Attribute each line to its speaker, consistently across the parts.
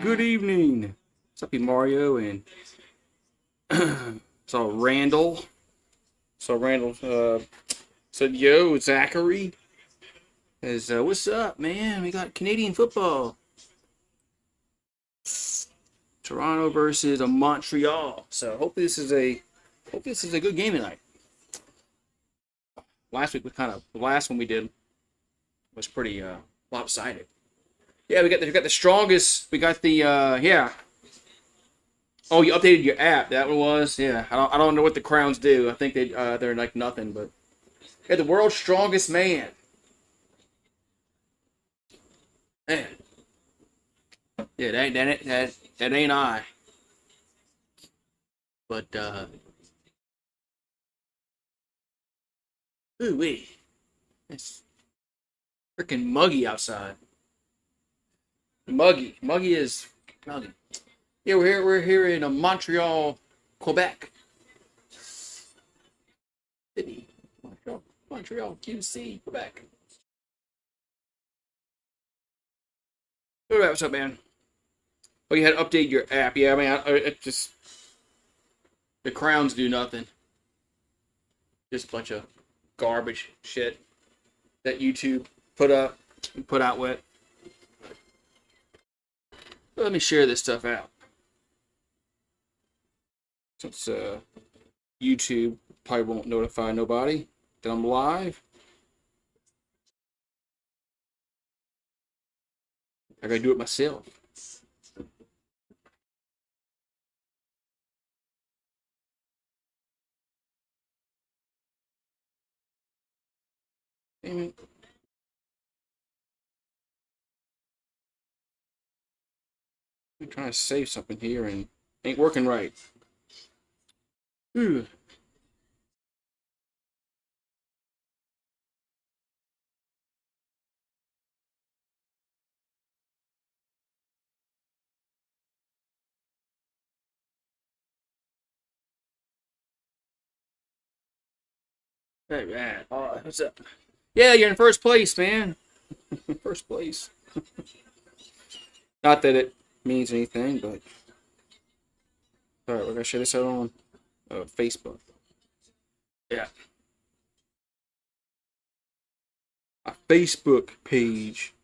Speaker 1: Good evening. What's up, Mario? And saw Randall. Said, yo, Zachary. What's up, man? We got Canadian football. Toronto versus Montreal. So hopefully this is a good game tonight. Last week the last one we did was pretty lopsided. Yeah, we got the strongest. We got the yeah. Oh, you updated your app. That one was, yeah. I don't know what the Crowns do. I think they're like nothing, but yeah, the world's strongest man. Man, yeah, that ain't I. But ooh wee, it's freaking muggy outside. Muggy is muggy. Yeah, we're here in Montreal, Quebec City. Montreal, QC, Quebec. All right, what's up, man? Oh, you had to update your app. Yeah, I mean, it just the Crowns do nothing. Just a bunch of garbage shit that YouTube put out with. Let me share this stuff out. Since YouTube probably won't notify nobody that I'm live. I gotta do it myself. Damn it. I'm trying to save something here and ain't working right. Ooh. Hey, man. What's up? Yeah, you're in first place, man. First place. Not that it means anything, but all right, we're gonna share this out on Facebook. Yeah, a Facebook page.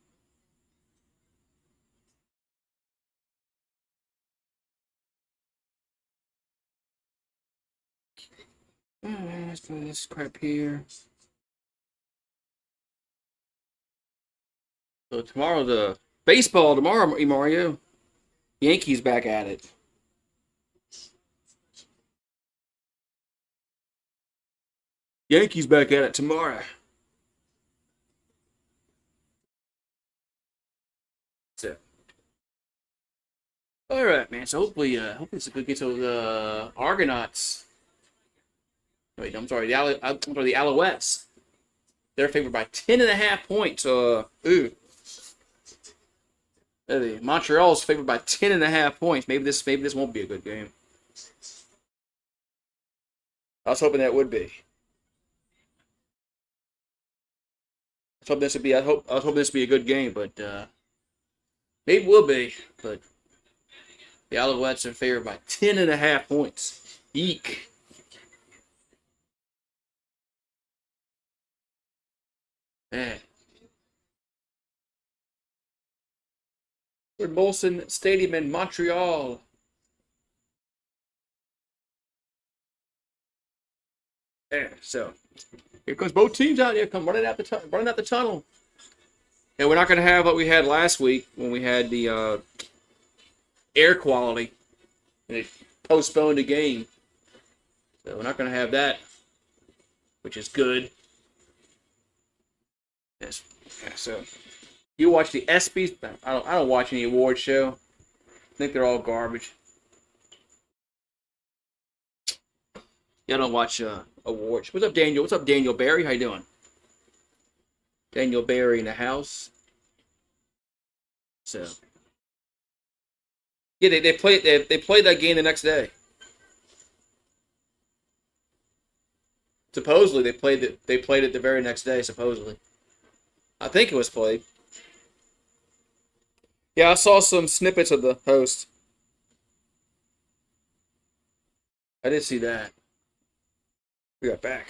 Speaker 1: Let's put this crap here. So tomorrow the baseball tomorrow, Mario. Yankees back at it. Yankees back at it tomorrow. So, all right, man. So hopefully it's a good get to the Argonauts. Wait, I'm sorry, the Alouettes. They're favored by 10.5 points. Montreal's favored by 10.5 points. Maybe this won't be a good game. I was hoping that would be. I was hoping this would be a good game, but maybe it will be. But The Alouettes are favored by 10.5 points. Eek. Man. We're at Molson Stadium in Montreal. Yeah, so here comes both teams out here, come running out the tunnel. And we're not going to have what we had last week when we had the air quality and it postponed the game. So we're not going to have that, which is good. Yes. Yeah, so you watch the ESPYs? I don't watch any award show. I think they're all garbage. Yeah, I don't watch awards. What's up, Daniel? What's up, Daniel Barry? How you doing? Daniel Barry in the house. So yeah, they played that game the next day. Supposedly they played it the very next day. Supposedly, I think it was played. Yeah, I saw some snippets of the host. I did see that. We got back.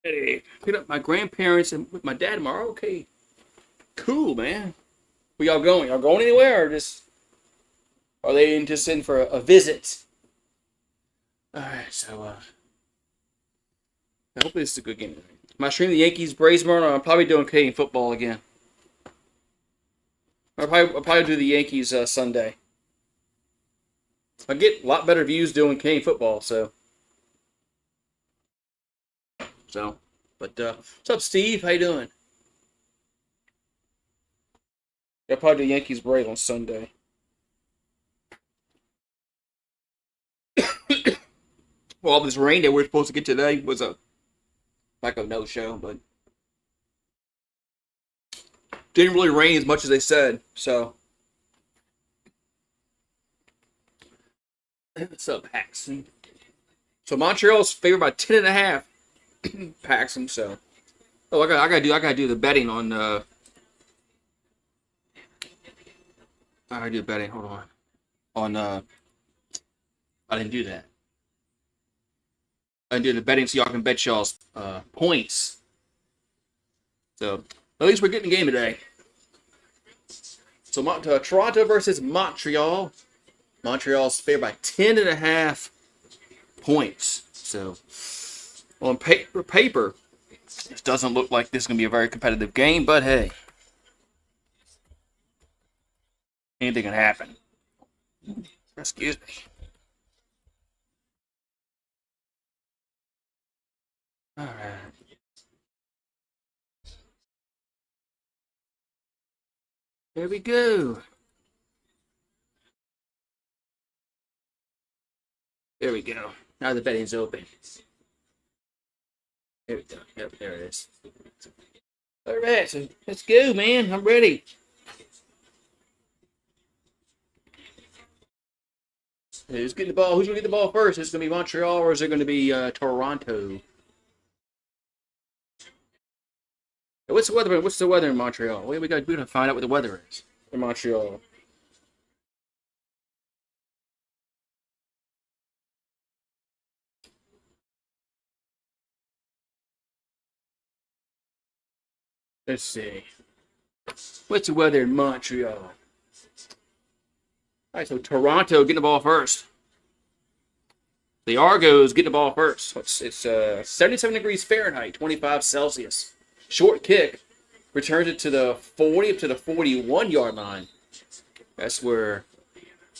Speaker 1: Hey, picked up my grandparents and with my dad tomorrow. Okay, cool, man. Where y'all going? Y'all going anywhere, or just are they just in for a visit? All right, so hopefully this is a good game. Am I streaming the Yankees Braves tomorrow? Or I'm probably doing Canadian football again. I'll probably do the Yankees Sunday. I get a lot better views doing Canadian football, so. But what's up, Steve? How you doing? I'll probably do Yankees Braves on Sunday. Well, this rain that we're supposed to get today was a no-show, but didn't really rain as much as they said. So, what's up, Paxton? So Montreal's favored by 10.5. Paxton. So, I gotta do the betting on. I gotta do the betting. Hold on. I didn't do that. I did the betting so y'all can bet y'all's points. So at least we're getting a game today. So Toronto versus Montreal. Montreal's favored by 10.5 points. So on paper, this doesn't look like this is going to be a very competitive game, but hey, anything can happen. Excuse me. All right. Here we go. There we go. Now the betting's open. Here we go. Yep, there it is. All right, so let's go, man. I'm ready. Who's getting the ball? Who's going to get the ball first? Is it going to be Montreal or is it going to be Toronto? What's the weather? What's the weather in Montreal? We got to find out what the weather is in Montreal. Let's see. What's the weather in Montreal? All right, so Toronto getting the ball first. The Argos getting the ball first. It's 77 degrees Fahrenheit, 25 Celsius. Short kick. Returns it to the 40 up to the 41-yard line. That's where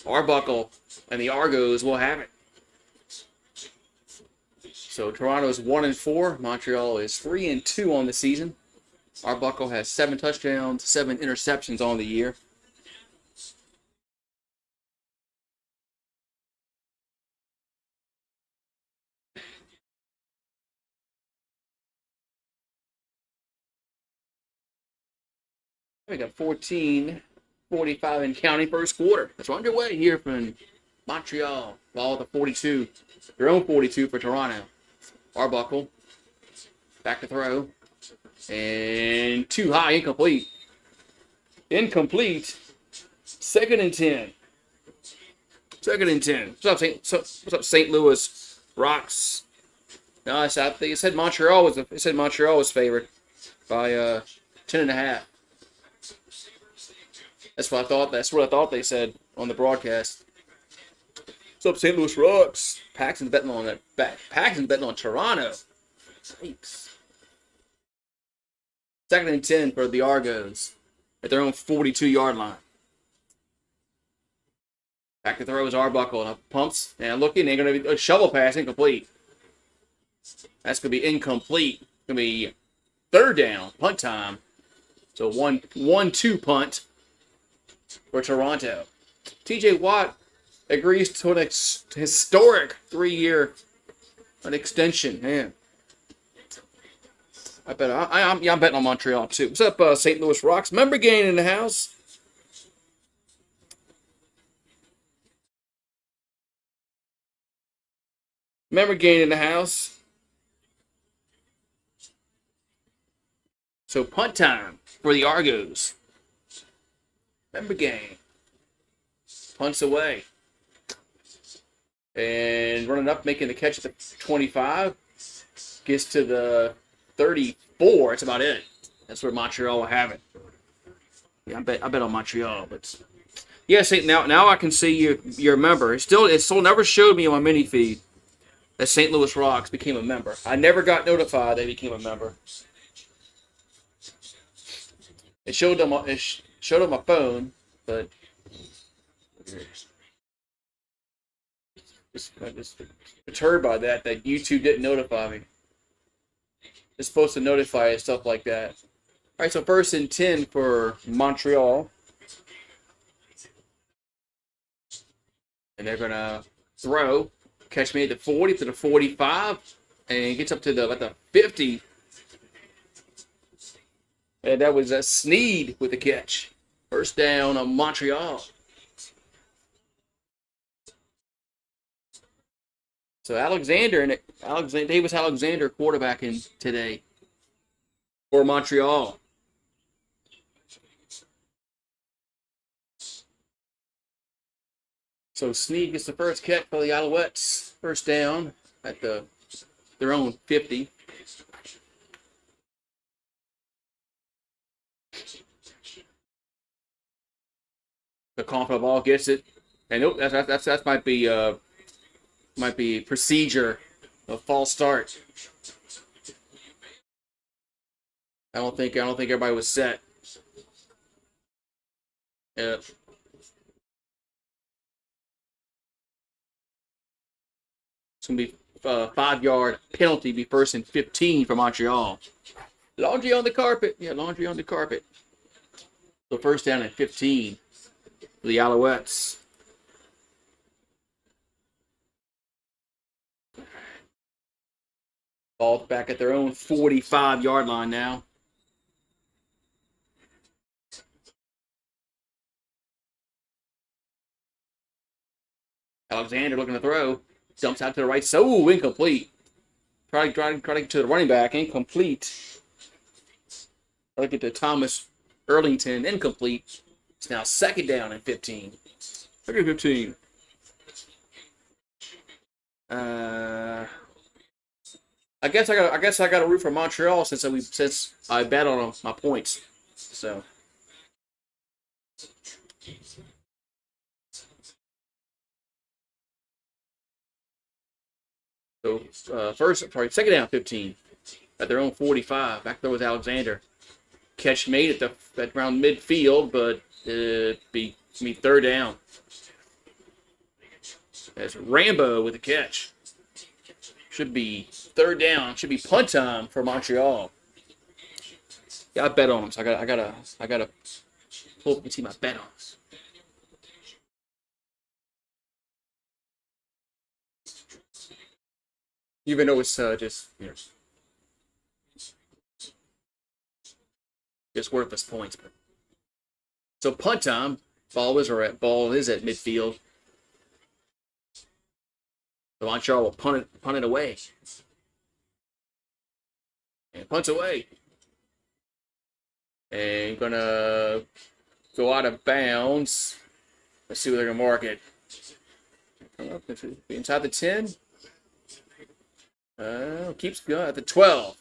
Speaker 1: Arbuckle and the Argos will have it. So Toronto is 1-4. Montreal is 3-2 on the season. Arbuckle has 7 touchdowns, 7 interceptions on the year. We got 14:45 in counting first quarter. That's underway here from Montreal. Ball at the 42. Their own 42 for Toronto. Arbuckle. Back to throw. And too high, incomplete. Incomplete. 2nd and 10. 2nd and 10. What's up, St. Louis Rocks? No, I think it said Montreal was favored by 10.5. That's what I thought. That's what I thought they said on the broadcast. What's up, St. Louis Rocks? Paxton's betting on that. Paxton's betting on Toronto. Yikes. 2nd and 10 for the Argos at their own 42-yard line. Back to throw is Arbuckle. And pumps. And looking, they're going to be a shovel pass incomplete. That's going to be incomplete. Going to be 3rd down, punt time. So 1-2 punt for Toronto. TJ Watt agrees to an historic 3-year extension. Man, I'm betting on Montreal too. What's up, St. Louis Rocks? Member gain in the house. Member gain in the house. So punt time for the Argos. Member gain. Punts away. And running up, making the catch at the 25. Gets to the 34. That's about it. That's where Montreal will have it. Yeah, I bet on Montreal, but yeah, see, now I can see you're a member. It still never showed me on my mini feed that St. Louis Rocks became a member. I never got notified they became a member. It showed on my phone, but I'm just perturbed by that YouTube didn't notify me. It's supposed to notify stuff like that. All right, so 1st and 10 for Montreal. And they're going to throw. Catch me at the 40 to the 45. And gets up to the 50. And that was a Sneed with the catch. 1st down on Montreal. So Davis Alexander quarterbacking today for Montreal. So Sneed gets the first catch for the Alouettes. 1st down at their own 50. The confident ball gets it, and nope, that might be procedure, a false start. I don't think everybody was set. It's gonna be a 5-yard penalty. Be 1st and 15 for Montreal. Laundry on the carpet. Yeah, laundry on the carpet. So 1st down at 15 for the Alouettes. Ball back at their own 45-yard line now. Alexander looking to throw. Dumps out to the right. So incomplete. Try to get to the running back. Incomplete. Try to get to Thomas Earlington. Incomplete. It's now second down and 15. Second and 15. I guess I got to root for Montreal since I bet on them, my points. So. Second down 15 at their own 45. Back there was Alexander. Catch made at around midfield, but third down. That's Rambo with the catch. Should be third down. Should be punt time for Montreal. Yeah, I bet on them, so I gotta pull up and see my bet on us. Even though it's just worthless points. But. So punt time. Ball is at midfield. So Montreal will punt it away. And punts away. And gonna go out of bounds. Let's see where they're gonna mark it. Inside the 10. Keeps going at the 12.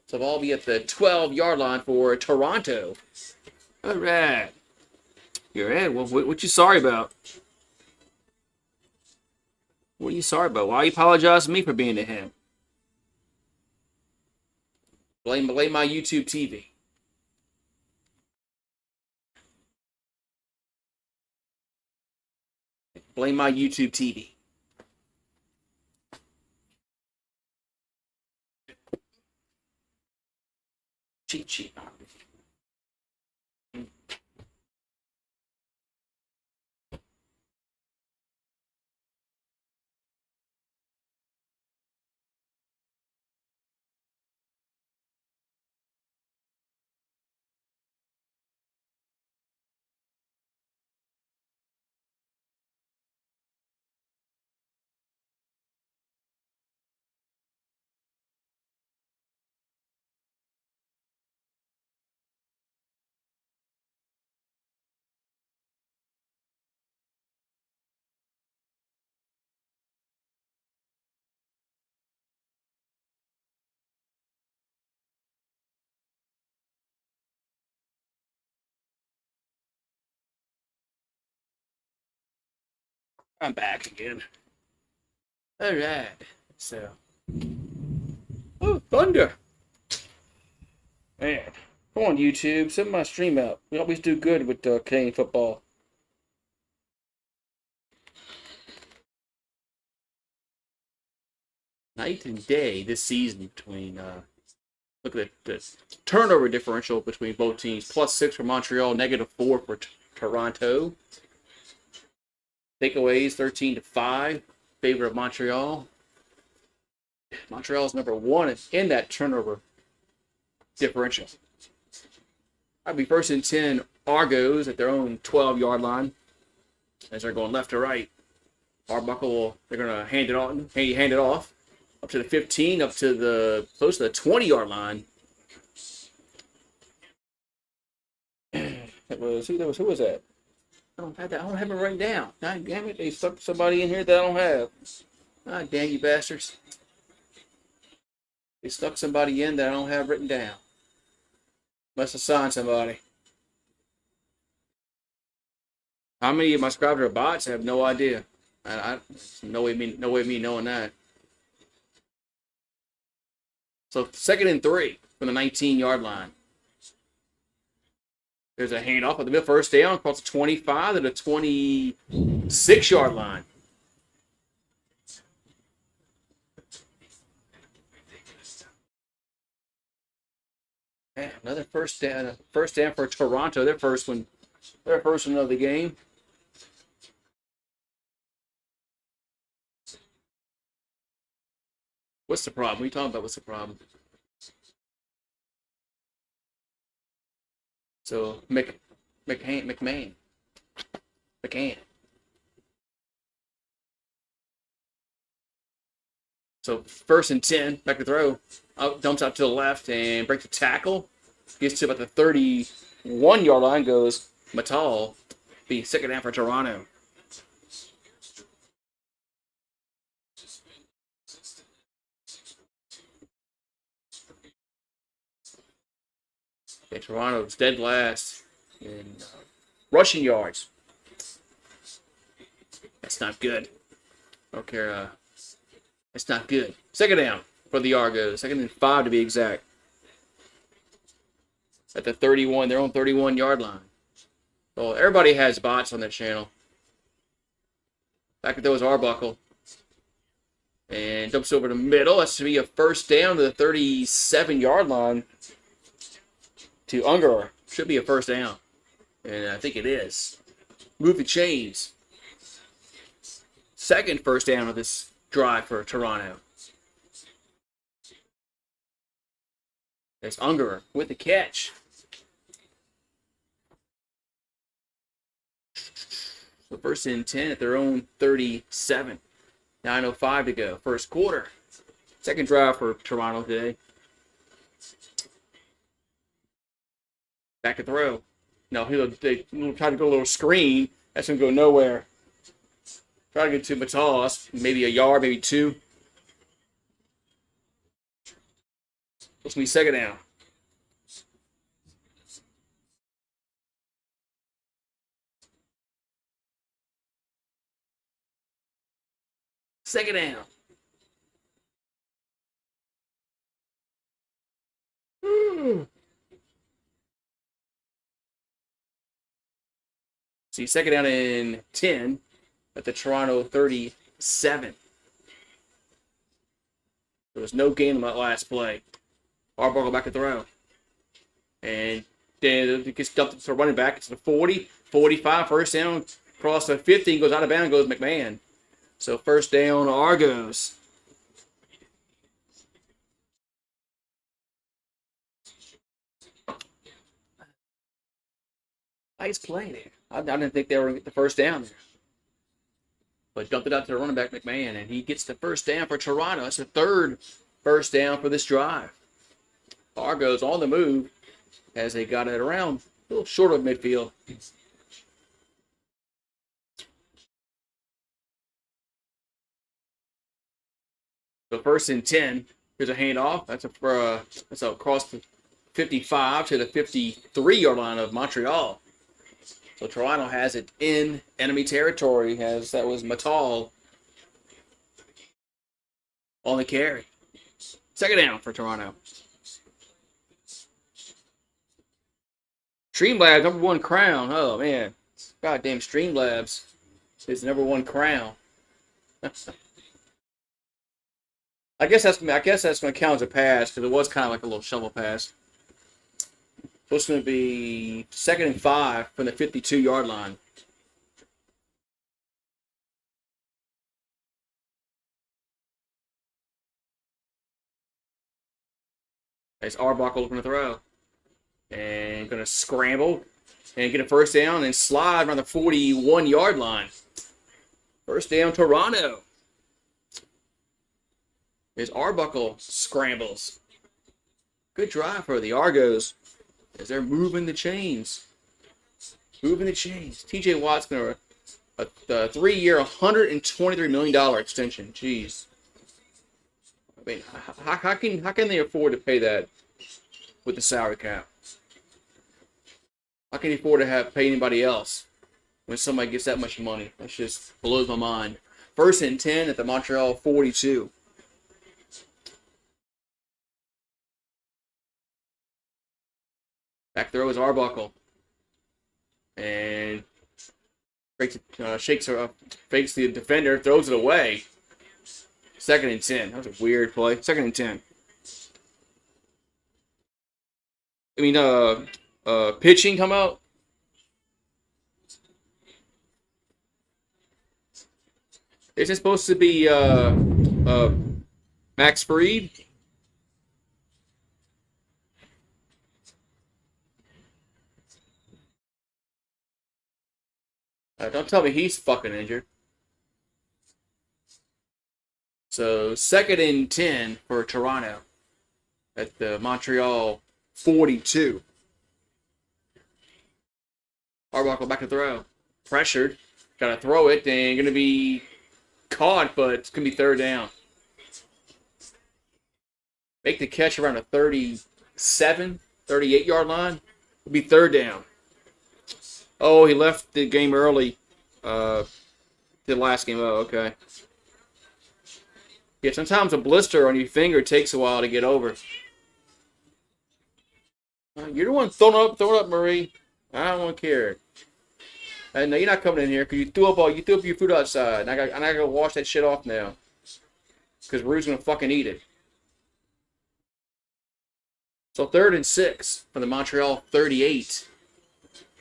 Speaker 1: So ball be at the 12-yard line for Toronto. All right. You're in. What you sorry about? What are you sorry about? Why are you apologizing to me for being a him? Blame my YouTube TV. Blame my YouTube TV. Cheat sheet. I'm back again. All right. So. Oh, thunder. Man. Come on, YouTube. Send my stream out. We always do good with Canadian football. Night and day this season between. Look at the turnover differential between both teams. +6 for Montreal, -4 for Toronto. Takeaways 13-5, favor of Montreal. Montreal's number 1 in that turnover differential. I'd be first and 10 Argos at their own 12-yard line as they're going left to right. Arbuckle, they're gonna hand it off up to the 15, up to the close to the 20-yard line. Who was that? I don't have it written down. God damn it, they stuck somebody in here that I don't have. Ah, damn you bastards. They stuck somebody in that I don't have written down. Must have signed somebody. How many of my subscribers are bots? I have no idea. No way of me knowing that. So 2nd and 3 from the 19-yard line. There's a handoff at the middle, first down, across the 25 to the 26-yard line. Man, another first down for Toronto. Their first one of the game. What's the problem? What are you talking about? What's the problem? So McMahon. So 1st and 10, back to throw. Dumps out to the left and breaks a tackle. Gets to about the 31-yard line, goes Matal. Be 2nd down for Toronto. Okay, Toronto's dead last in rushing yards. That's not good. Okay, that's not good. 2nd down for the Argos. 2nd and 5 to be exact. At the 31, their own 31-yard line. Well, everybody has bots on their channel. Back at those Arbuckle. And dumps over the middle. That's to be a 1st down to the 37-yard line to Unger. Should be a 1st down. And I think it is. Move the chains. 2nd 1st down of this drive for Toronto. There's Unger with the catch. So 1st and 10 at their own 37. 9:05 to go. 1st quarter. 2nd drive for Toronto today. Back to throw. No, they try to go a little screen. That's going to go nowhere. Try to get to Matal. Maybe a yard, maybe 2. It's going to be 2nd down. Second down. See, 2nd down and 10 at the Toronto 37. There was no gain on that last play. Arbuckle back to throw. And then it gets dumped to running back. It's the 40, 45, 1st down. Across the 50, goes out of bounds, goes McMahon. So 1st down, Argos. Nice play there. I didn't think they were going to get the 1st down there. But dumped it out to the running back, McMahon, and he gets the 1st down for Toronto. That's the 3rd 1st down for this drive. Argos on the move as they got it around a little short of midfield. So 1st and 10. Here's a handoff. That's across the 55 to the 53-yard line of Montreal. So Toronto has it in enemy territory, as that was Matal on the carry. 2nd down for Toronto. Streamlabs, #1 crown. Oh, man. Goddamn Streamlabs is #1 crown. I guess that's going to count as a pass, because it was kind of like a little shovel pass. So it's going to be 2nd and 5 from the 52-yard line. There's Arbuckle looking to throw. And going to scramble and get a 1st down and slide around the 41-yard line. 1st down, Toronto. There's Arbuckle scrambles. Good drive for the Argos as they're moving the chains. Moving the chains. TJ Watt's going to a 3-year, $123 million extension. Jeez. I mean, how can they afford to pay that with the salary cap? How can you afford to pay anybody else when somebody gets that much money? That just blows my mind. 1st and 10 at the Montreal 42. Back throw is Arbuckle. And fakes the defender, throws it away. 2nd and 10. That was a weird play. 2nd and 10. I mean, pitching come out. Isn't supposed to be Max Fried. Don't tell me he's fucking injured. So 2nd and 10 for Toronto at the Montreal 42. Arbuckle back to throw. Pressured. Got to throw it. And going to be caught, but it's going to be 3rd down. Make the catch around a 37, 38-yard line. It'll be 3rd down. Oh, he left the game early. The last game. Oh, okay. Yeah, sometimes a blister on your finger takes a while to get over. You're the one throwing up, Marie. I don't care. And no, you're not coming in here because you threw up your food outside, and I gotta go wash that shit off now. Because Rue's gonna fucking eat it. So 3rd and 6 for the Montreal 38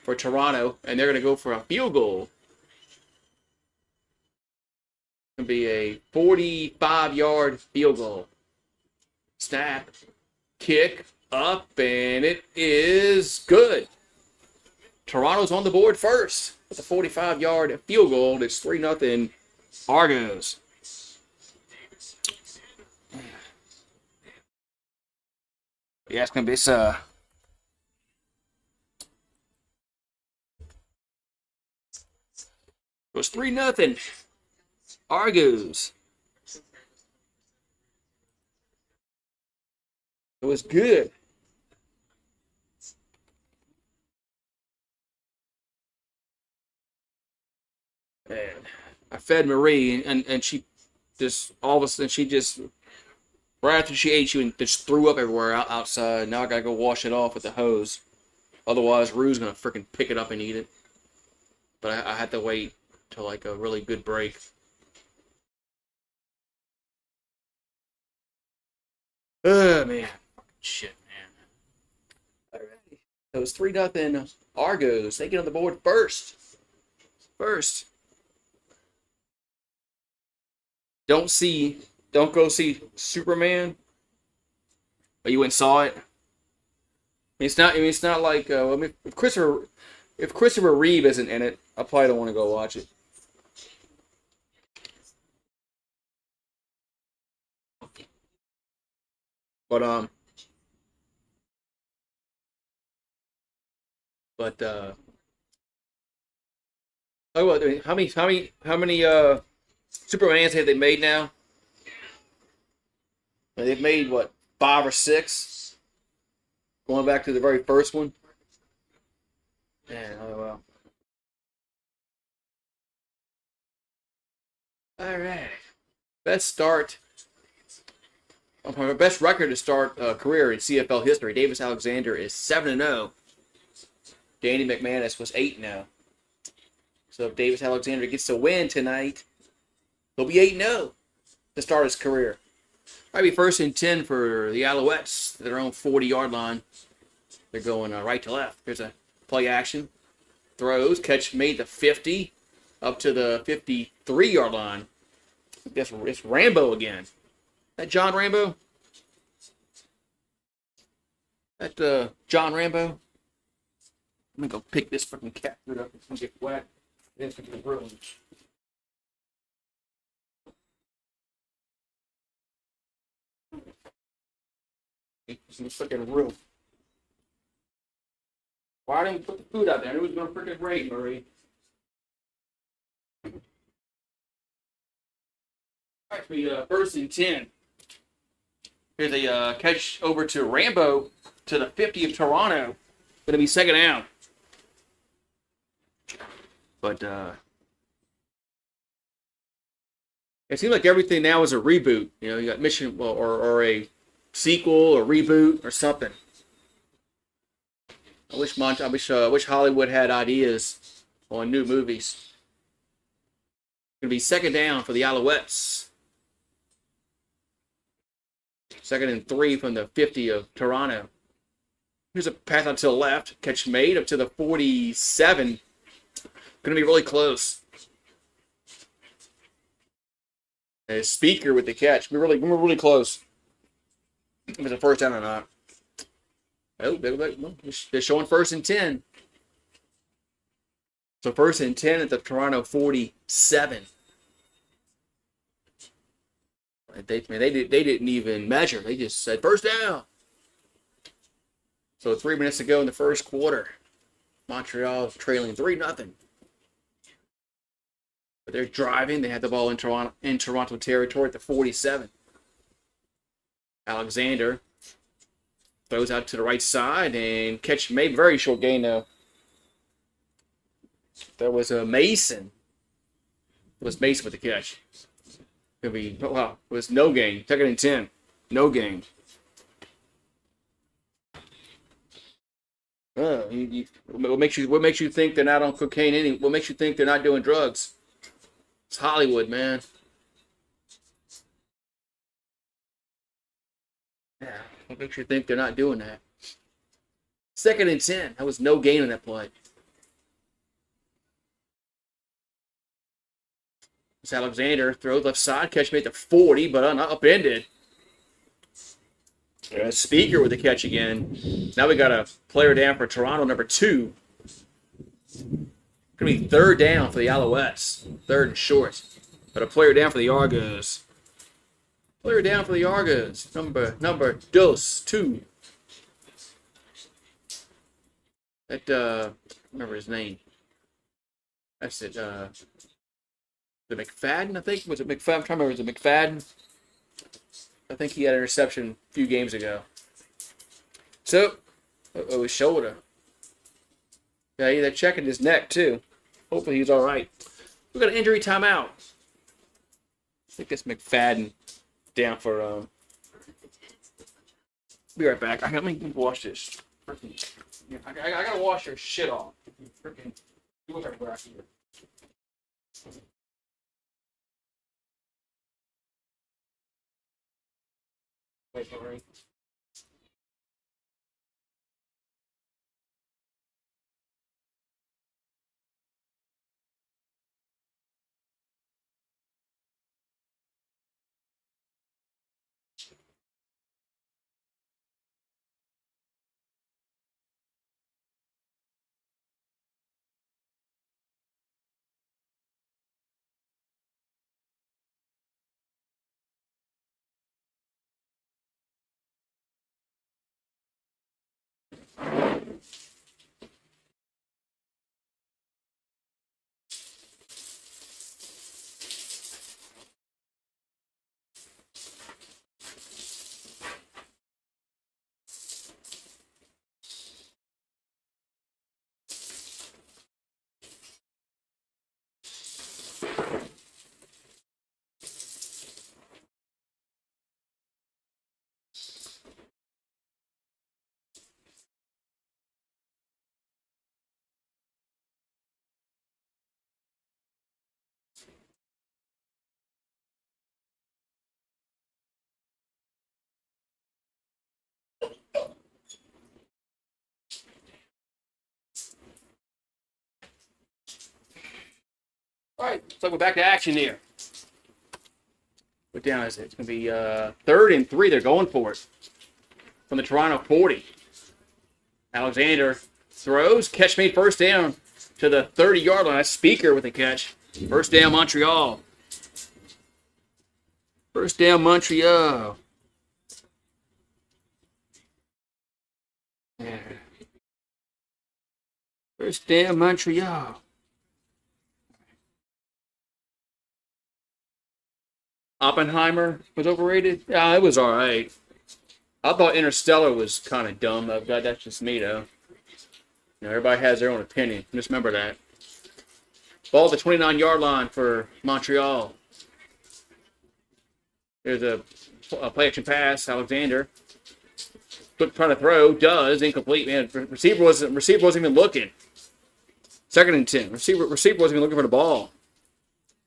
Speaker 1: for Toronto, and they're gonna go for a field goal. It's gonna be a 45-yard field goal. Snap, kick, up, and it is good. Toronto's on the board first with a 45-yard field goal. It's 3-0 Argos. Yeah, it's gonna be it was 3-0 Argos. It was good. And I fed Marie, and she just all of a sudden she just right after she ate, she just threw up everywhere outside. Now I gotta go wash it off with the hose. Otherwise, Rue's gonna freaking pick it up and eat it. But I had to wait till like a really good break. Oh man, shit, man. Alrighty, it was 3-0 Argos. They get on the board first. Don't go see Superman. But you went and saw it. It's not like if Christopher Reeve isn't in it, I probably don't want to go watch it. But oh, what, how many Supermans have they made now? They've made what, 5 or 6? Going back to the very first one. Man, oh well. All right, best start. Best record to start a career in CFL history. Davis Alexander is 7-0. Danny McManus was 8-0. So if Davis Alexander gets to win tonight, he'll be 8-0 to start his career. Might be 1st and 10 for the Alouettes, their own 40-yard line. They're going right to left. Here's a play action. Throws, catch made the 50, up to the 53-yard line. I guess it's Rambo again. That John Rambo? That John Rambo? I'm gonna go pick this fucking cat food up. It's gonna get wet. It's gonna get ruined. It's in the fucking room. Why didn't we put the food out there? It was gonna freaking rain, Marie. Alright, we 1st and 10. Here's a catch over to Rambo to the 50 of Toronto. Gonna be 2nd down. But it seems like everything now is a reboot. You know, you got Mission or a sequel or reboot or something. I wish Hollywood had ideas on new movies. Gonna be 2nd down for the Alouettes. 2nd and 3 from the 50 of Toronto. Here's a pass out to the left. Catch made up to the 47. Gonna be really close. A Speaker with the catch. We were really close. If it's a first down or not. Oh, they're showing 1st and 10. So 1st and 10 at the Toronto 47. They didn't even measure. They just said 1st down. So 3 minutes to go in the first quarter. Montreal trailing 3-0. But they're driving. They had the ball in Toronto territory at the 47. Alexander throws out to the right side and catch made very short gain though. That was a Mason. It was Mason with the catch. It was no gain. 2nd and 10. No gain. What makes you think they're not on cocaine? What makes you think they're not doing drugs? It's Hollywood, man. Yeah, what makes you think they're not doing that? 2nd and 10. That was no gain on that play. It's Alexander throws left side, catch made the 40, but upended. Speaker with the catch again. Now we got a player down for Toronto, number 2. Gonna be 3rd down for the Alouettes. 3rd and short. But a player down for the Argos. Player down for the Argos. Number 2. That remember his name. That's it. The McFadden, I think. Was it McFadden? I'm trying to remember. Was it McFadden? I think he had an interception a few games ago. So, his shoulder. Yeah, they're checking his neck too. Hopefully he's all right. We got an injury timeout. I think that's McFadden down for. Be right back. Let me wash this. I gotta wash your shit off. Freaking look everywhere out here. Wait, sorry. All right, so we're back to action here. What down is it? It's going to be 3rd and 3. They're going for it. From the Toronto 40. Alexander throws. Catch made 1st down to the 30-yard line. That's Speaker with the catch. 1st down, Montreal. 1st down, Montreal. Yeah. 1st down, Montreal. Oppenheimer was overrated? Yeah, it was all right. I thought Interstellar was kind of dumb. That's just me, though. Everybody has their own opinion. Just remember that. Ball at the 29-yard line for Montreal. There's a play-action pass. Alexander. Trying to throw. Does. Incomplete. Man, receiver wasn't even looking. 2nd and 10. Receiver wasn't even looking for the ball.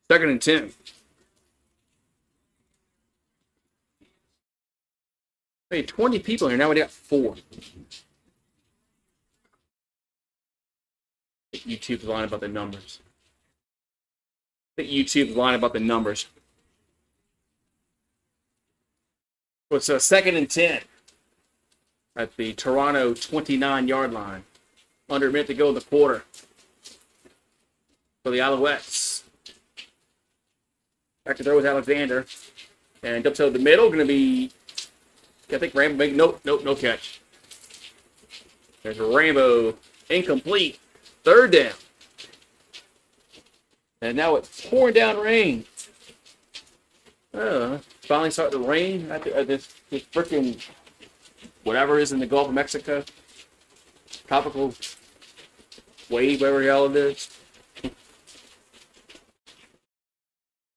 Speaker 1: 2nd and 10. We had 20 people here. Now we got 4. YouTube's lying about the numbers. YouTube's lying about the numbers. So it's a 2nd and 10 at the Toronto 29-yard line. Under a minute to go in the quarter for the Alouettes. Back to throw with Alexander. And up to the middle, going to be, I think Rambo, nope, no catch. There's a Rambo, incomplete, 3rd down. And now it's pouring down rain. Finally starting to rain after this freaking whatever is in the Gulf of Mexico. Tropical wave, whatever the hell it is.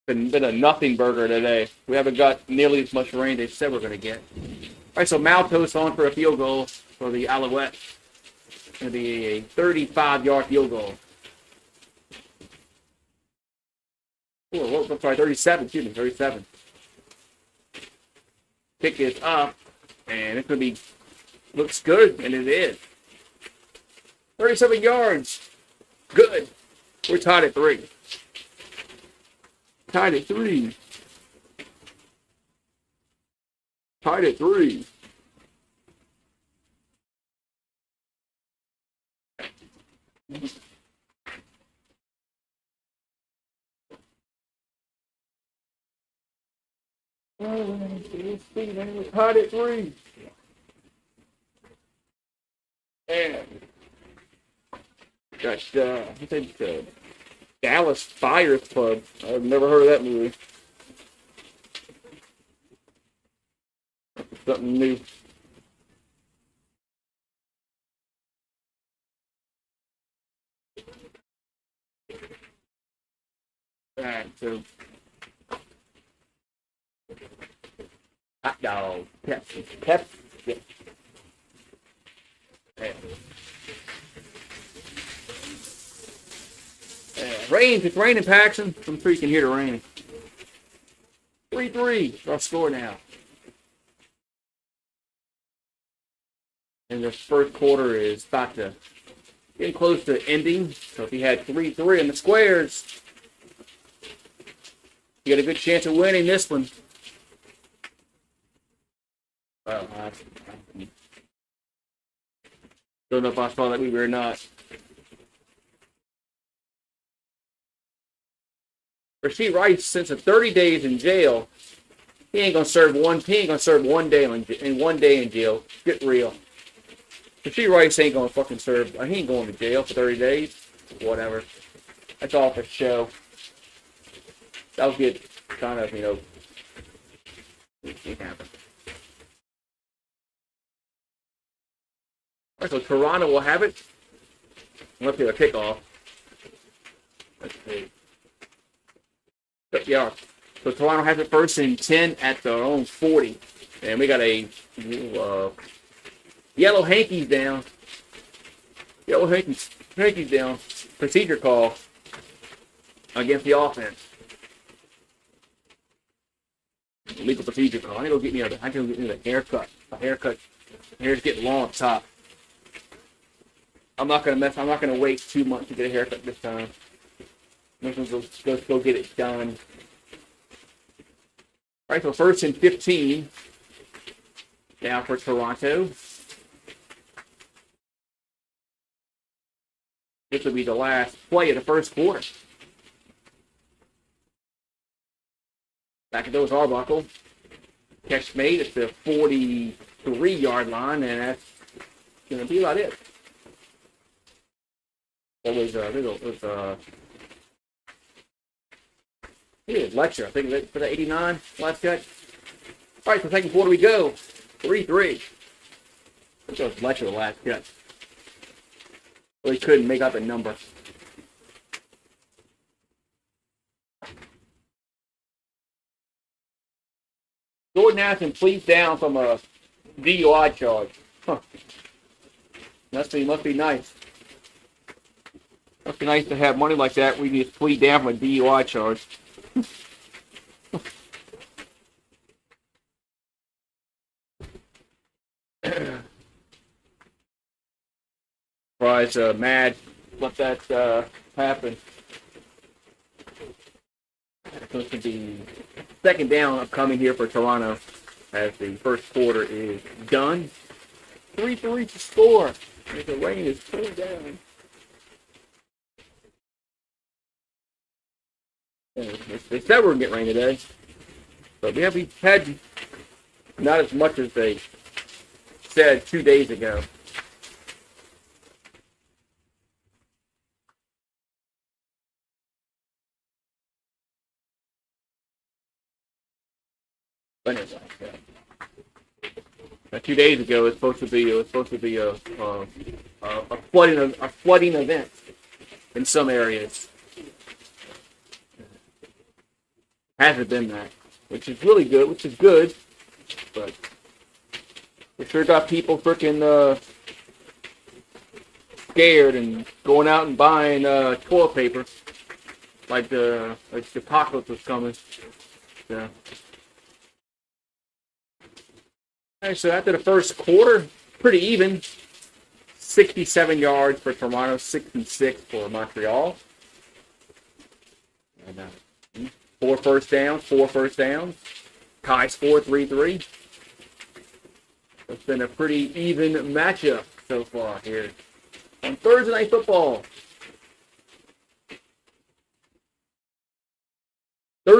Speaker 1: Been a nothing burger today. We haven't got nearly as much rain they said we're going to get. All right, so Maltos on for a field goal for the Alouettes. It's going to be a 35-yard field goal. Oh, I'm sorry, 37. Excuse me, 37. Kick is up, and it's going to be, looks good, and it is. 37 yards. Good. We're tied at 3. Tied at 3. Tied at 3. We're tied at 3. And got I think Dallas Fire Club. I've never heard of that movie. Something new. Alright, so hot dog, Pepsi. Yeah. Rain, it's raining, Paxton. I'm sure you can hear the rain. 3-3, our score now. And the first quarter is about to getting close to ending. So if you had 3-3 in the squares, you got a good chance of winning this one. Well, I don't know if I saw that movie or not. Rasheed Rice sentenced 30 days in jail. He ain't gonna serve one day in jail. Get real. Rasheed Rice ain't gonna fucking serve. He ain't going to jail for 30 days. Whatever. That's all for show. That'll get kind of, it happens. All right, so Toronto will have it. Let's do a kickoff. Let's see. Yeah, so Toronto has it 1st and 10 at their own 40. And we got a yellow hankies down. Yellow hankies down. Procedure call against the offense. Legal procedure call. I need to go get me a haircut. A haircut. Hair's getting long up top. I'm not gonna wait 2 months to get a haircut this time. I'm just gonna go get it done. All right, so 1st and 15 now for Toronto. This will be the last play of the first quarter. Back at those Arbuckle. Catch made at the 43-yard line, and that's going to be about it. It was Lecture, I think, for the 89 last catch. All right, so second quarter we go. 3-3. I think it was Lecture last catch. Really couldn't make up a number. Jordan Addison pleads down from a DUI charge. Huh. Must be nice. Must be nice to have money like that where you just plead down from a DUI charge. Surprised Mad let that happen. It's supposed to be 2nd down upcoming here for Toronto as the first quarter is done. 3-3 to score. As the rain is pulling down. They said we were going to get rain today. But we've had not as much as they said 2 days ago. But anyway, 2 days ago it was supposed to be a flooding event in some areas. Hasn't been that, which is really good, but we sure got people freaking scared and going out and buying toilet paper like the apocalypse was coming. Yeah. Alright, so after the first quarter, pretty even. 67 yards for Toronto, 66 for Montreal. And, 4 first downs. Tie score 3-3. It's been a pretty even matchup so far here on Thursday Night Football. The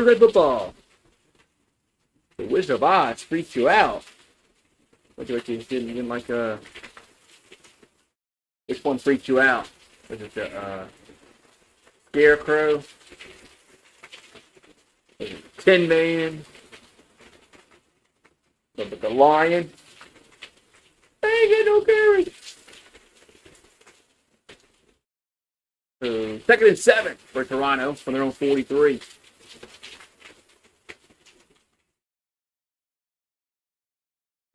Speaker 1: Wizard of Oz freaks you out. What you didn't like? Which one freaked you out? Was it the Scarecrow? Was it Tin Man? The Lion? They ain't get no carry. So 2nd and 7 for Toronto from their own 43.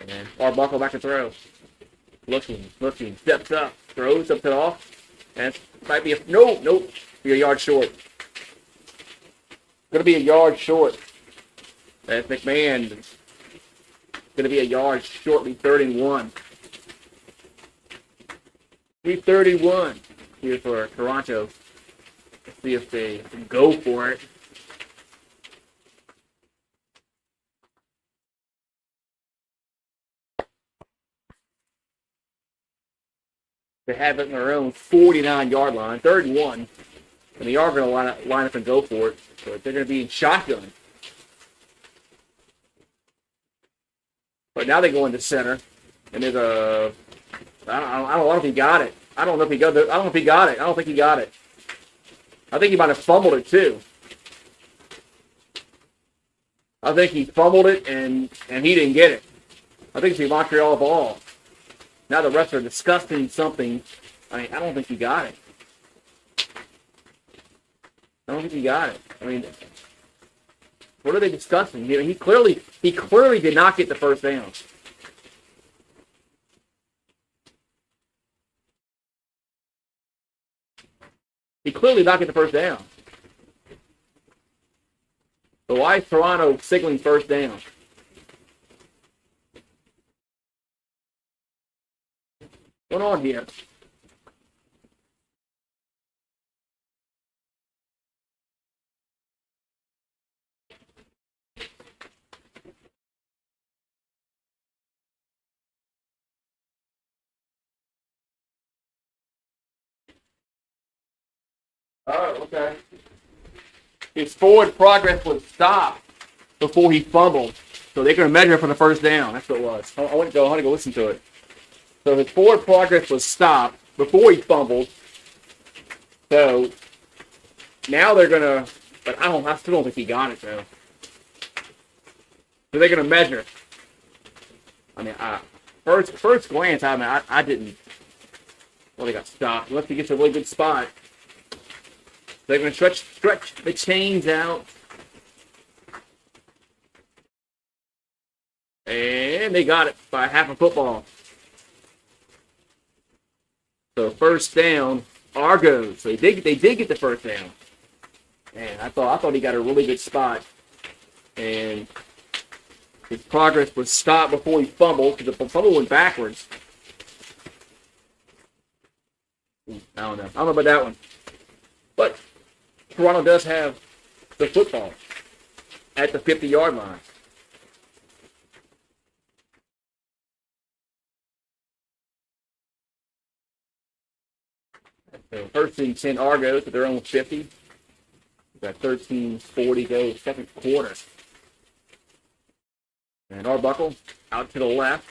Speaker 1: And Arbuckle back to throw. Looking, steps up, throws up to off. And it might be be a yard short. Gonna be a yard short. That's McMahon. Gonna be a yard shortly, 3rd and 1. 3:31 here for Toronto. Let's see if they go for it. They have it in their own 49-yard line, 3rd and 1. And they are going to line up and go for it. So they're going to be in shotgun. But now they go into center. And there's a... I don't know if he got it. I don't think he got it. I think he might have fumbled it, too. I think he fumbled it, and he didn't get it. I think it's the Montreal ball. Now the refs are discussing something. I don't think he got it. I mean, what are they discussing? He clearly did not get the first down. He clearly did not get the first down. So why is Toronto signaling first down? What's going on here? Oh, okay. His forward progress was stopped before he fumbled. So they're going to measure for the first down. That's what it was. I want to go listen to it. So his forward progress was stopped before he fumbled. So now they're going to, but I still don't think he got it, though. So they're going to measure. I mean, first glance, I didn't. Well, they got stopped. Unless he gets a really good spot. They're going to stretch the chains out. And they got it by half a football. So first down, Argos. So they did get the first down. And I thought he got a really good spot. And his progress was stopped before he fumbled, because the fumble went backwards. I don't know about that one. But Toronto does have the football at the 50-yard line. So first and 10 Argos at their own 50. We've got 13:40 go second quarter. And Arbuckle out to the left.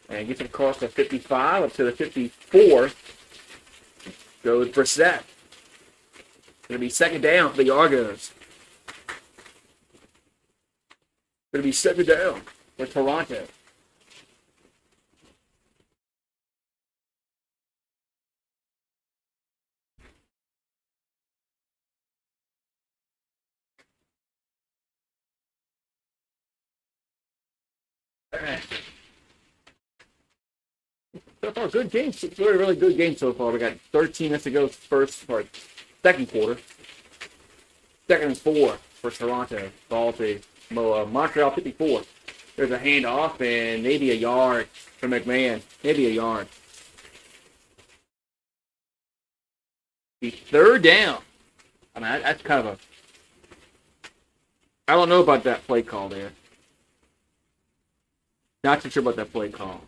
Speaker 1: And gets it across the 55 up to the 54. Goes Brissett. Going to be second down for the Argos. Going to be second down for Toronto. All right. So far, good game. It's really, really good game so far. We got 13 minutes to go second quarter. Second and 4 for Toronto. Ball to Montreal 54. There's a handoff and maybe a yard for McMahon. Maybe a yard. The third down. I mean, that's kind of a... I don't know about that play call there. Not too sure about that play call.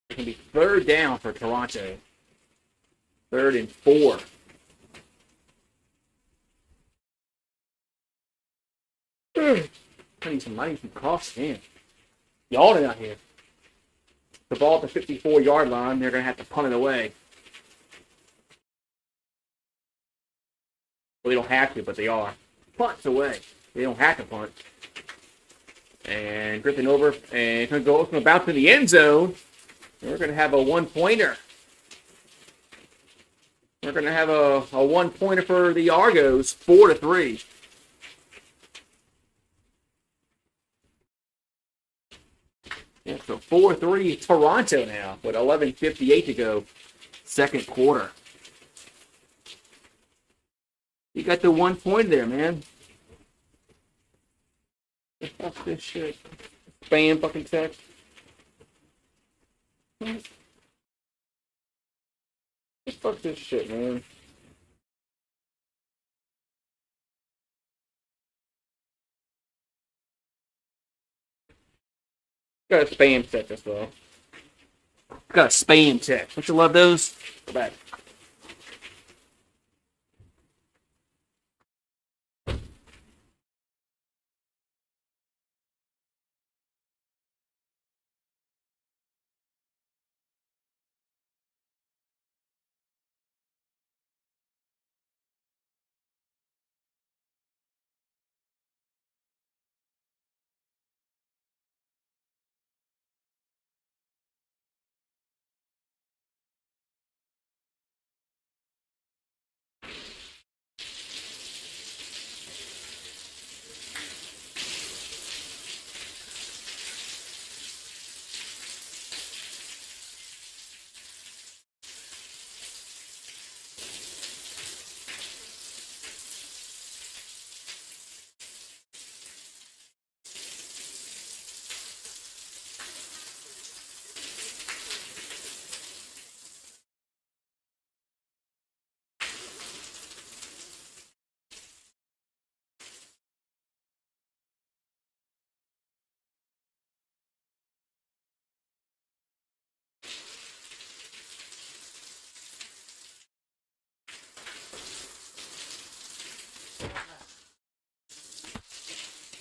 Speaker 1: It can be third down for Toronto. 3rd and 4. I need some cough in. Y'all out here. The ball at the 54-yard line. They're going to have to punt it away. Well, they don't have to, but they are. Punt's away. They don't have to punt. And Griffin over. And it's going to go about to the end zone. And we're going to have a one-pointer. We're going to have a one-pointer for the Argos, 4-3. Yeah, so 4-3 Toronto now with 11:58 to go, second quarter. You got the 1 point there, man. Fuck this shit. Spam fucking text. Fuck this shit, man. Got a spam text as well. Got a spam text. Don't you love those? Go back.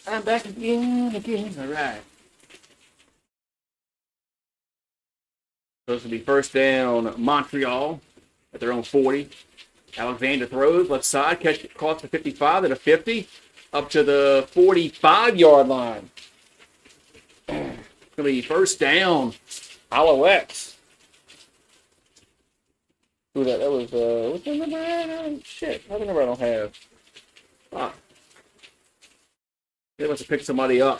Speaker 1: I'm back again. All right. Supposed to be first down, Montreal at their own 40. Alexander throws left side, catch across the 55 to the 50, up to the 45-yard line. It's going to be first down, Alouettes. Who was that? That was, what's the number? Shit, what number I don't have? Fuck. They must have picked somebody up.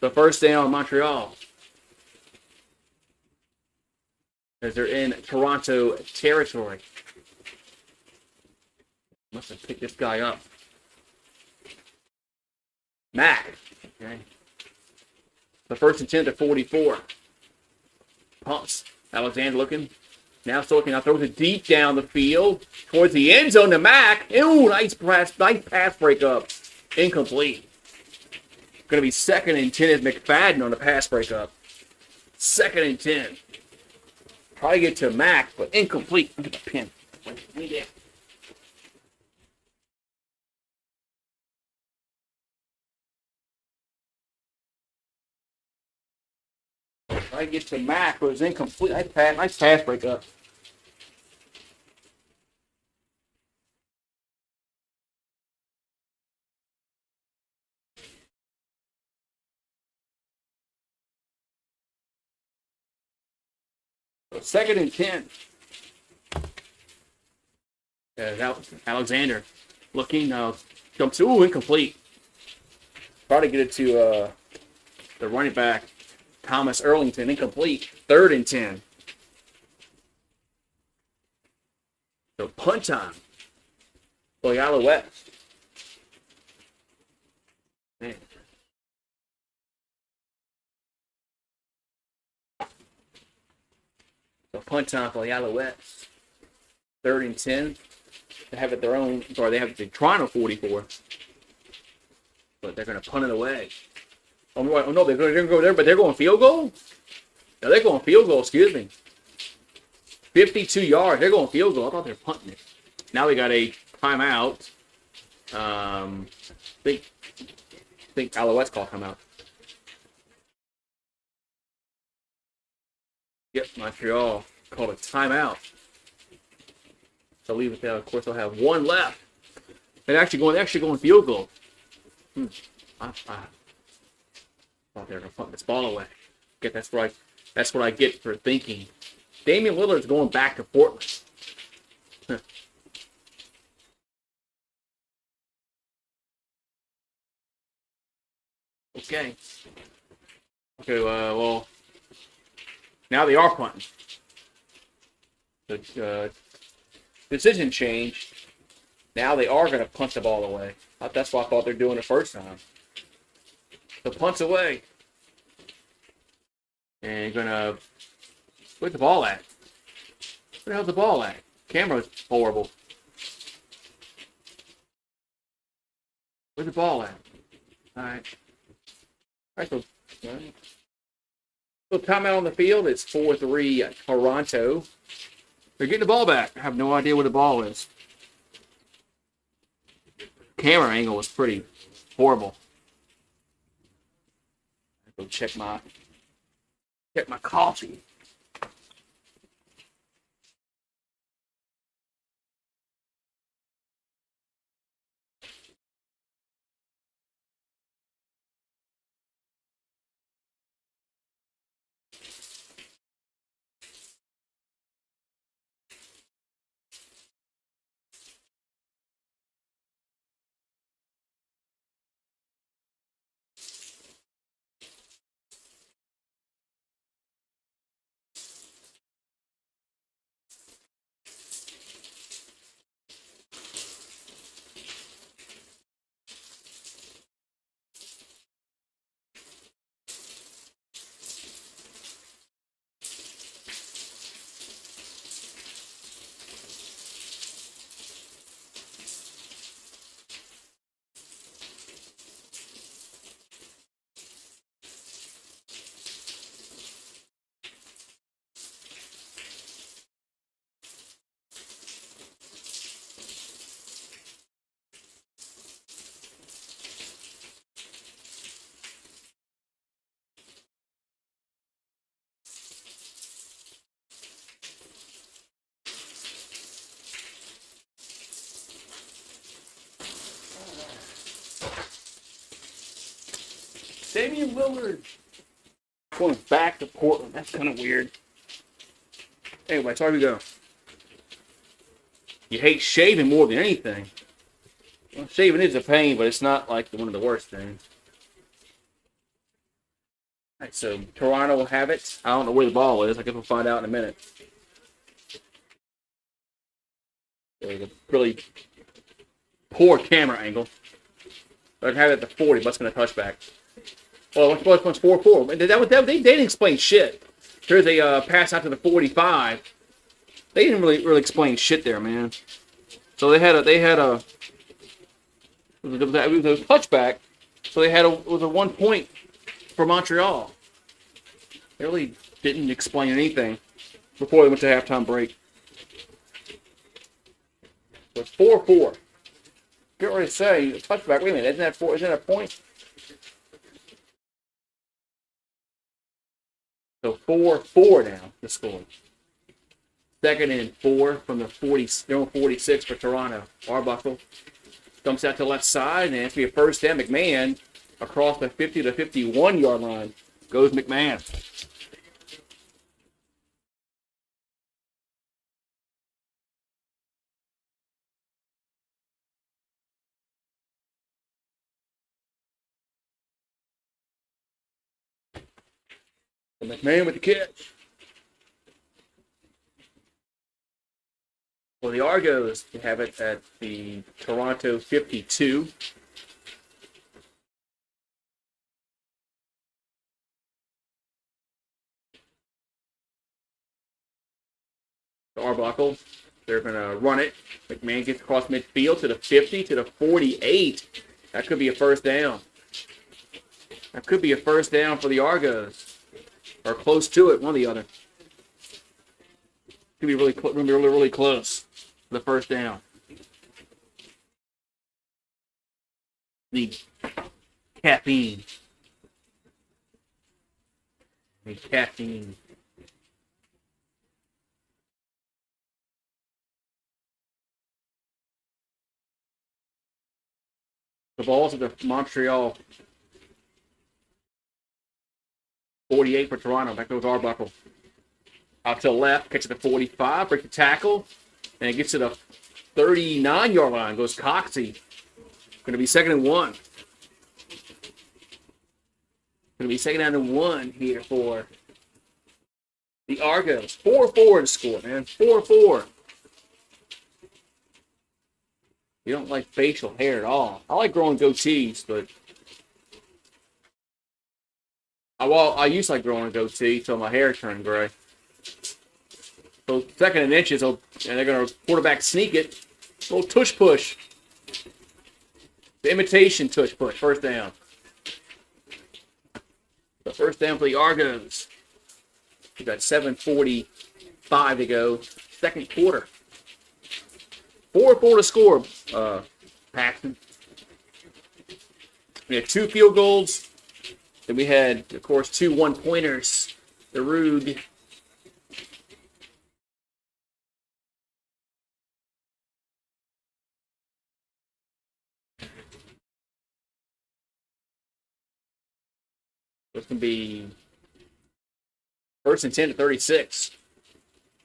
Speaker 1: The first down, Montreal. As they're in Toronto territory. Must have picked this guy up. Mack. Okay. The first and 10 to 44. Pumps. Alexander looking. Now still looking. Now throws it deep down the field. Towards the end zone to Mack. Ooh, nice pass breakup. Incomplete. Going to be second and 10 as McFadden on the pass breakup. Second and 10. Probably get to Mac, but incomplete. Look at the pin. Way down. I get to Mac, but it was incomplete. Nice pass break up. Second and 10. Alexander looking, jumps. Ooh, incomplete. Probably get it to the running back, Thomas Erlington, incomplete. Third and 10. So punt time for the Alouettes. Man. So punt time for the Alouettes. Third and 10. They have it their own, sorry, they have the Toronto 44. But they're going to punt it away. Oh, no, they're going to go there, but they're going field goal? No, they're going field goal, excuse me. 52 yards. They're going field goal. I thought they were punting it. Now we got a timeout. I think Alouettes call timeout. Yep, Montreal called a timeout. So leave it there. Of course, they'll have one left. They're actually going field goal. I thought they were going to punt this ball away. That's what I get for thinking. Damian Lillard's going back to Portland. Okay. Well, now they are punting. The decision changed. Now they are going to punt the ball away. That's what I thought they were doing the first time. The punt's away. And you're going to... Where's the ball at? Where the hell's the ball at? Camera's horrible. Where's the ball at? All right. So timeout on the field. It's 4-3 Toronto. They're getting the ball back. I have no idea where the ball is. Camera angle was pretty horrible. Go check my coffee. Damian Lillard going back to Portland. That's kind of weird. Anyway, sorry we go. You hate shaving more than anything. Well, shaving is a pain, but it's not like one of the worst things. All right, so Toronto will have it. I don't know where the ball is. I guess we'll find out in a minute. There's a really poor camera angle. They're going to have it at the 40, but it's going to touchback. Well, it's 4-4. They didn't explain shit. There's a pass out to the 45. They didn't really explain shit there, man. So it was a touchback. So it was a 1 point for Montreal. They really didn't explain anything. before they went to halftime break. So it's 4-4. Get ready to say, a touchback. Wait a minute, isn't that four? Isn't that a point? So 4-4 now, the score. 2nd and 4 from the 46 for Toronto. Arbuckle dumps out to the left side, and it has to be a first down. McMahon across the 50 to 51 yard line. Goes McMahon. And McMahon with the catch. Well, the Argos have it at the Toronto 52. Arbuckle, they're going to run it. McMahon gets across midfield to the 50, to the 48. That could be a first down. That could be a first down for the Argos. Or close to it, one or the other. Could be really close for the first down. The caffeine. The ball's at the Montreal 48 for Toronto. Back goes Arbuckle. Out to the left, catches the 45, breaks the tackle, and it gets to the 39-yard line. Goes Coxey. Going to be 2nd and 1. Going to be 2nd down and 1 here for the Argos. 4-4 to score, man. 4-4. You don't like facial hair at all. I like growing goatees, but I used to like growing a goatee until my hair turned gray. So 2nd and inches, and they're going to quarterback sneak it. A little tush push. The imitation tush push. First down. The first down for the Argos. We've got 7:45 to go. Second quarter. 4-4 to score, Paxton. We had 2 field goals. Then we had, of course, 2 one-pointers. The Rug. This can be 1st and 10 to 36.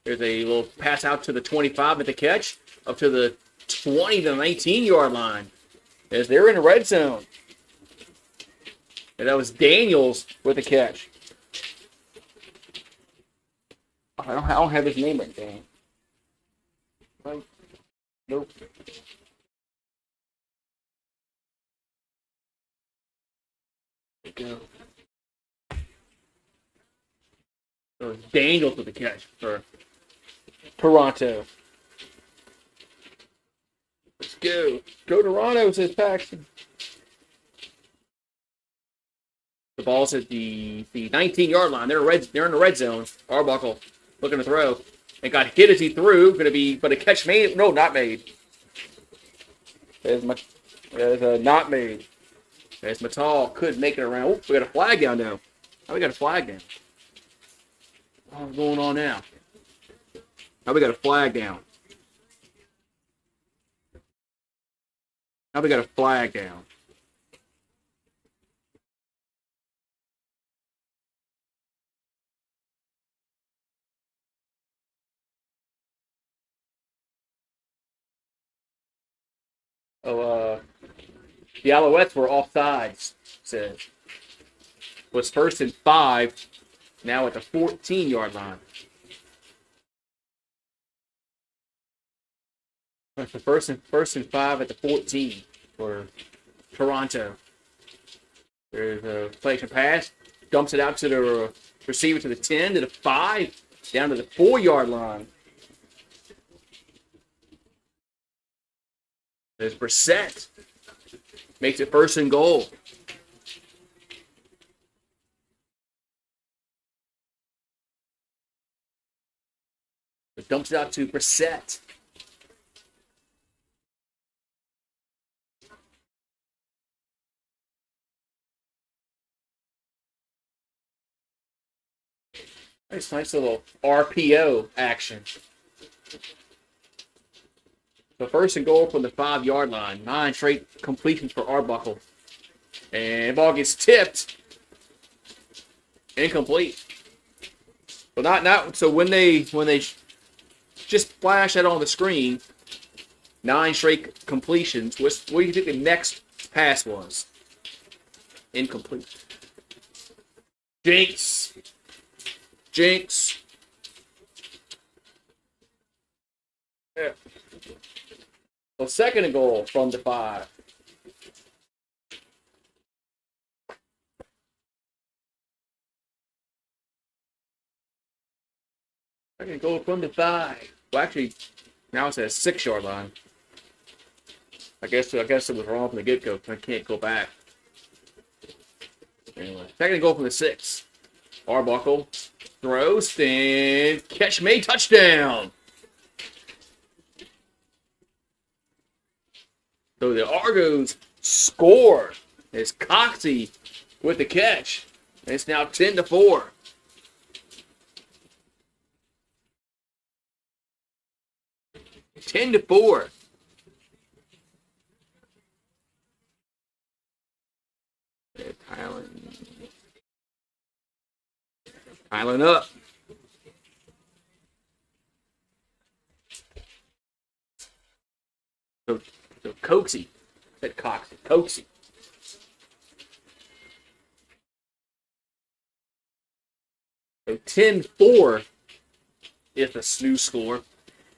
Speaker 1: There's a little pass out to the 25 at the catch, up to the 20 to 19-yard line. As they're in the red zone. And that was Daniels with the catch. I don't have his name right there. Right? Nope. There we go. So it's Daniels with the catch for Toronto. Let's go. Go Toronto, says Paxton. The ball's at the 19-yard line. They're in the red zone. Arbuckle looking to throw. And got hit as he threw. But a catch made. No, not made. There's not made. As Matal could make it around. Oh, we got a flag down now. Oh, we got a flag down. What's going on now? Now we got a flag down. Now we got a flag down. The Alouettes were offsides, says. Was 1st and 5, now at the 14-yard line. That's the first and 5 at the 14 for Toronto. There's a play action pass, dumps it out to the receiver to the 10, to the 5, down to the 4-yard line. There's Brissett. Makes it 1st and goal. Dumps it out to Brissett. Nice little RPO action. So first and goal from the 5-yard line. 9 straight completions for Arbuckle. And the ball gets tipped. Incomplete. But not so when they just flash that on the screen, 9 straight completions. What do you think the next pass was? Incomplete. Jinx. Yeah. So second and goal from the 5. Second goal from the 5. Well, actually, now it's at a 6-yard line. I guess it was wrong from the get-go. I can't go back. Anyway, second goal from the 6. Arbuckle throws, and catch made, touchdown. So the Argos score. It's Coxey with the catch. It's now 10-4. Piling up. So Coxey. Said Coxey. Coxey. So 10-4 is the snooze score.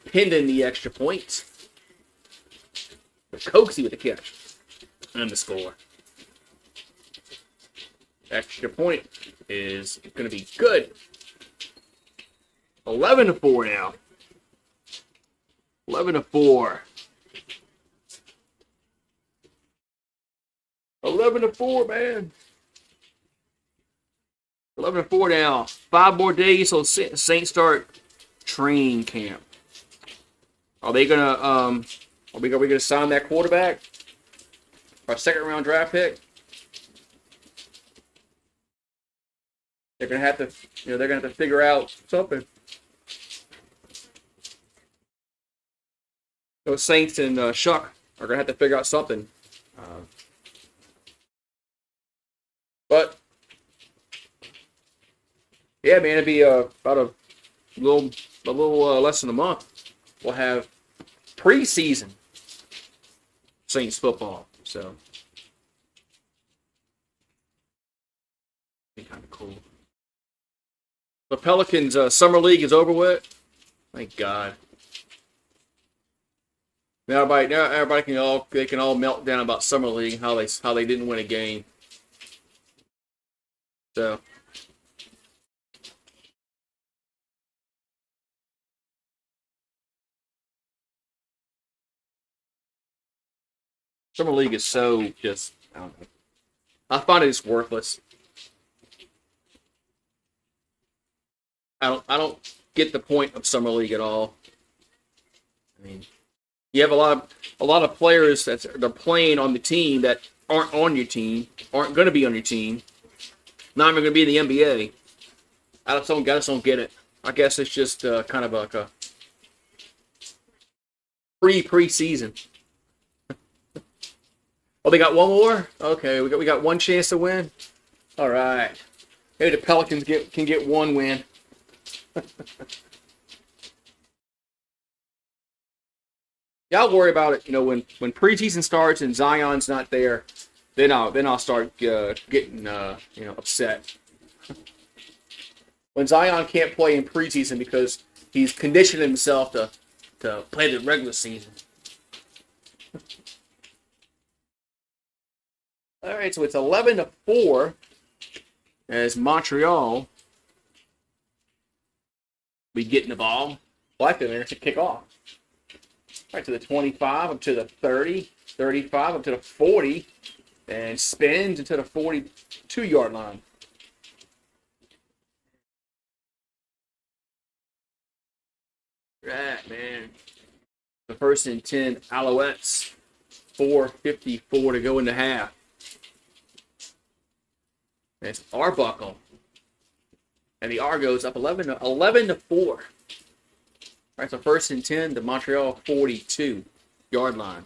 Speaker 1: Pending the extra point. Coxey with the catch. And the score. Extra point is going to be good. 11-4 now. 11-4. 11-4, man. 11-4 now. 5 more days till Saints start training camp. Are they gonna are we gonna sign that quarterback? Our 2nd-round draft pick? They're gonna have to, they're gonna have to figure out something. Those Saints and Shuck are gonna have to figure out something. But yeah, man, it'd be about a little less than a month. We'll have preseason Saints football, so be kind of cool. The Pelicans summer league is over with. Thank God. Now everybody can all melt down about summer league and how they didn't win a game. So summer league is so just, I don't know. I find it just worthless. I don't get the point of summer league at all. I mean, you have a lot of players they're playing on the team that aren't on your team, aren't going to be on your team, not even going to be in the NBA. I just don't get it. I guess it's just kind of like a preseason. Oh, they got one more? Okay, we got one chance to win. All right. Maybe the Pelicans can get one win. Yeah, I'll worry about it. When preseason starts and Zion's not there, then I'll start getting upset. When Zion can't play in preseason because he's conditioned himself to play the regular season. All right, so it's 11-4 as Montreal be getting the ball. Blackton there to kick off. Right to the 25, up to the 30, 35, up to the 40, and spins into the 42-yard line. Right, man. The 1st and 10 Alouettes. 4:54 to go in the half. It's Arbuckle. And the Argos up 11 to 4. All right, so 1st and 10, the Montreal 42-yard line.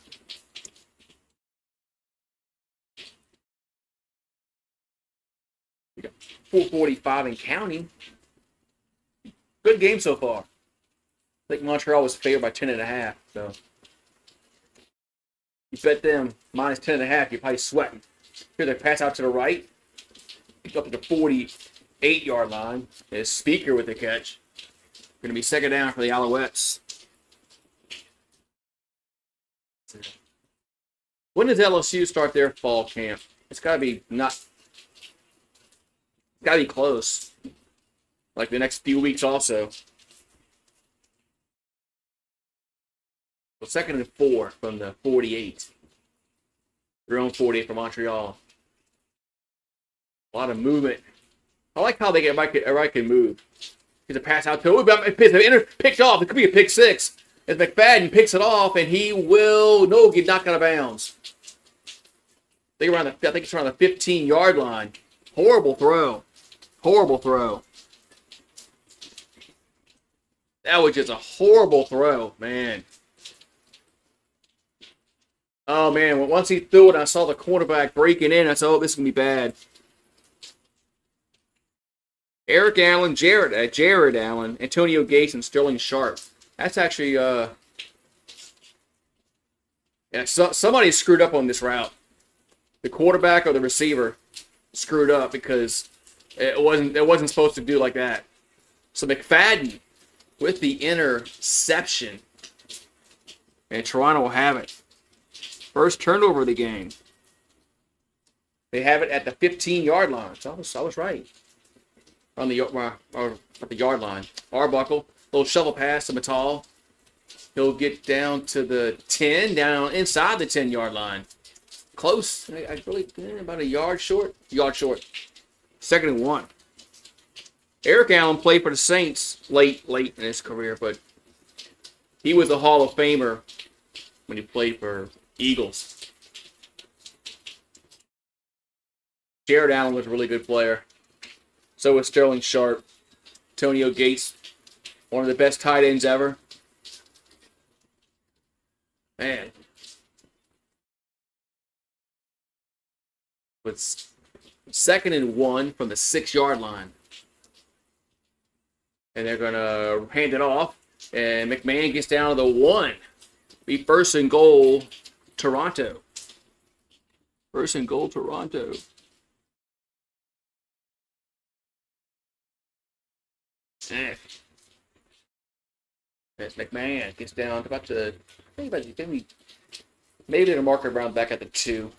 Speaker 1: We got 4:45 and counting. Good game so far. I think Montreal was favored by 10.5. So you bet them minus 10.5. You're probably sweating. Here they pass out to the right. Up to the 48-yard line. There's Speaker with the catch. Going to be 2nd down for the Alouettes. When does LSU start their fall camp? It's got to be close. Like the next few weeks also. So 2nd and 4 from the 48. Their own 48 for Montreal. A lot of movement. I like how they get everybody can move. He's a pass out to picked off. It could be a pick 6. As McFadden picks it off, and he will get knocked out of bounds. I think it's around the 15-yard line. Horrible throw. Horrible throw. That was just a horrible throw, man. Oh, man. Once he threw it, I saw the quarterback breaking in. I said, oh, this is going to be bad. Eric Allen, Jared Allen, Antonio Gates, and Sterling Sharp. That's actually, somebody screwed up on this route. The quarterback or the receiver screwed up because it wasn't supposed to do like that. So McFadden with the interception. And Toronto will have it. First turnover of the game. They have it at the 15-yard line. So I was right. On the at the yard line. Arbuckle, little shovel pass to Metal. He'll get down to the 10, down inside the 10-yard line. Close. I really about a yard short. 2nd and 1. Eric Allen played for the Saints late in his career, but he was a Hall of Famer when he played for Eagles. Jared Allen was a really good player. So was Sterling Sharp. Antonio Gates, one of the best tight ends ever. Man. It's 2nd and 1 from the 6-yard line. And they're going to hand it off. And McMahon gets down to the 1. Be 1st and goal, Toronto. 1st and goal, Toronto. As McMahon gets down to about the maybe they'll mark it around back at the 2.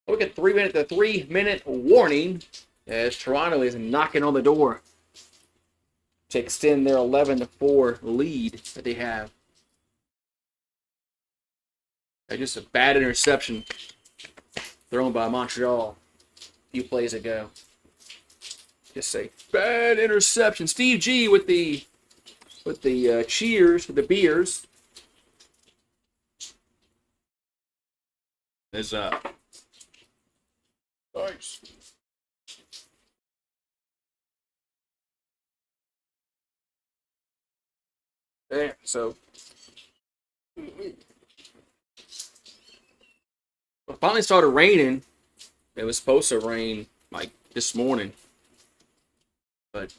Speaker 1: Look at 3-minute warning as Toronto is knocking on the door to extend their 11-4 lead that they have. Just a bad interception thrown by Montreal a few plays ago. Just a bad interception. Steve G with the cheers, with the beers. Is nice. There, so it finally started raining. It was supposed to rain like this morning, but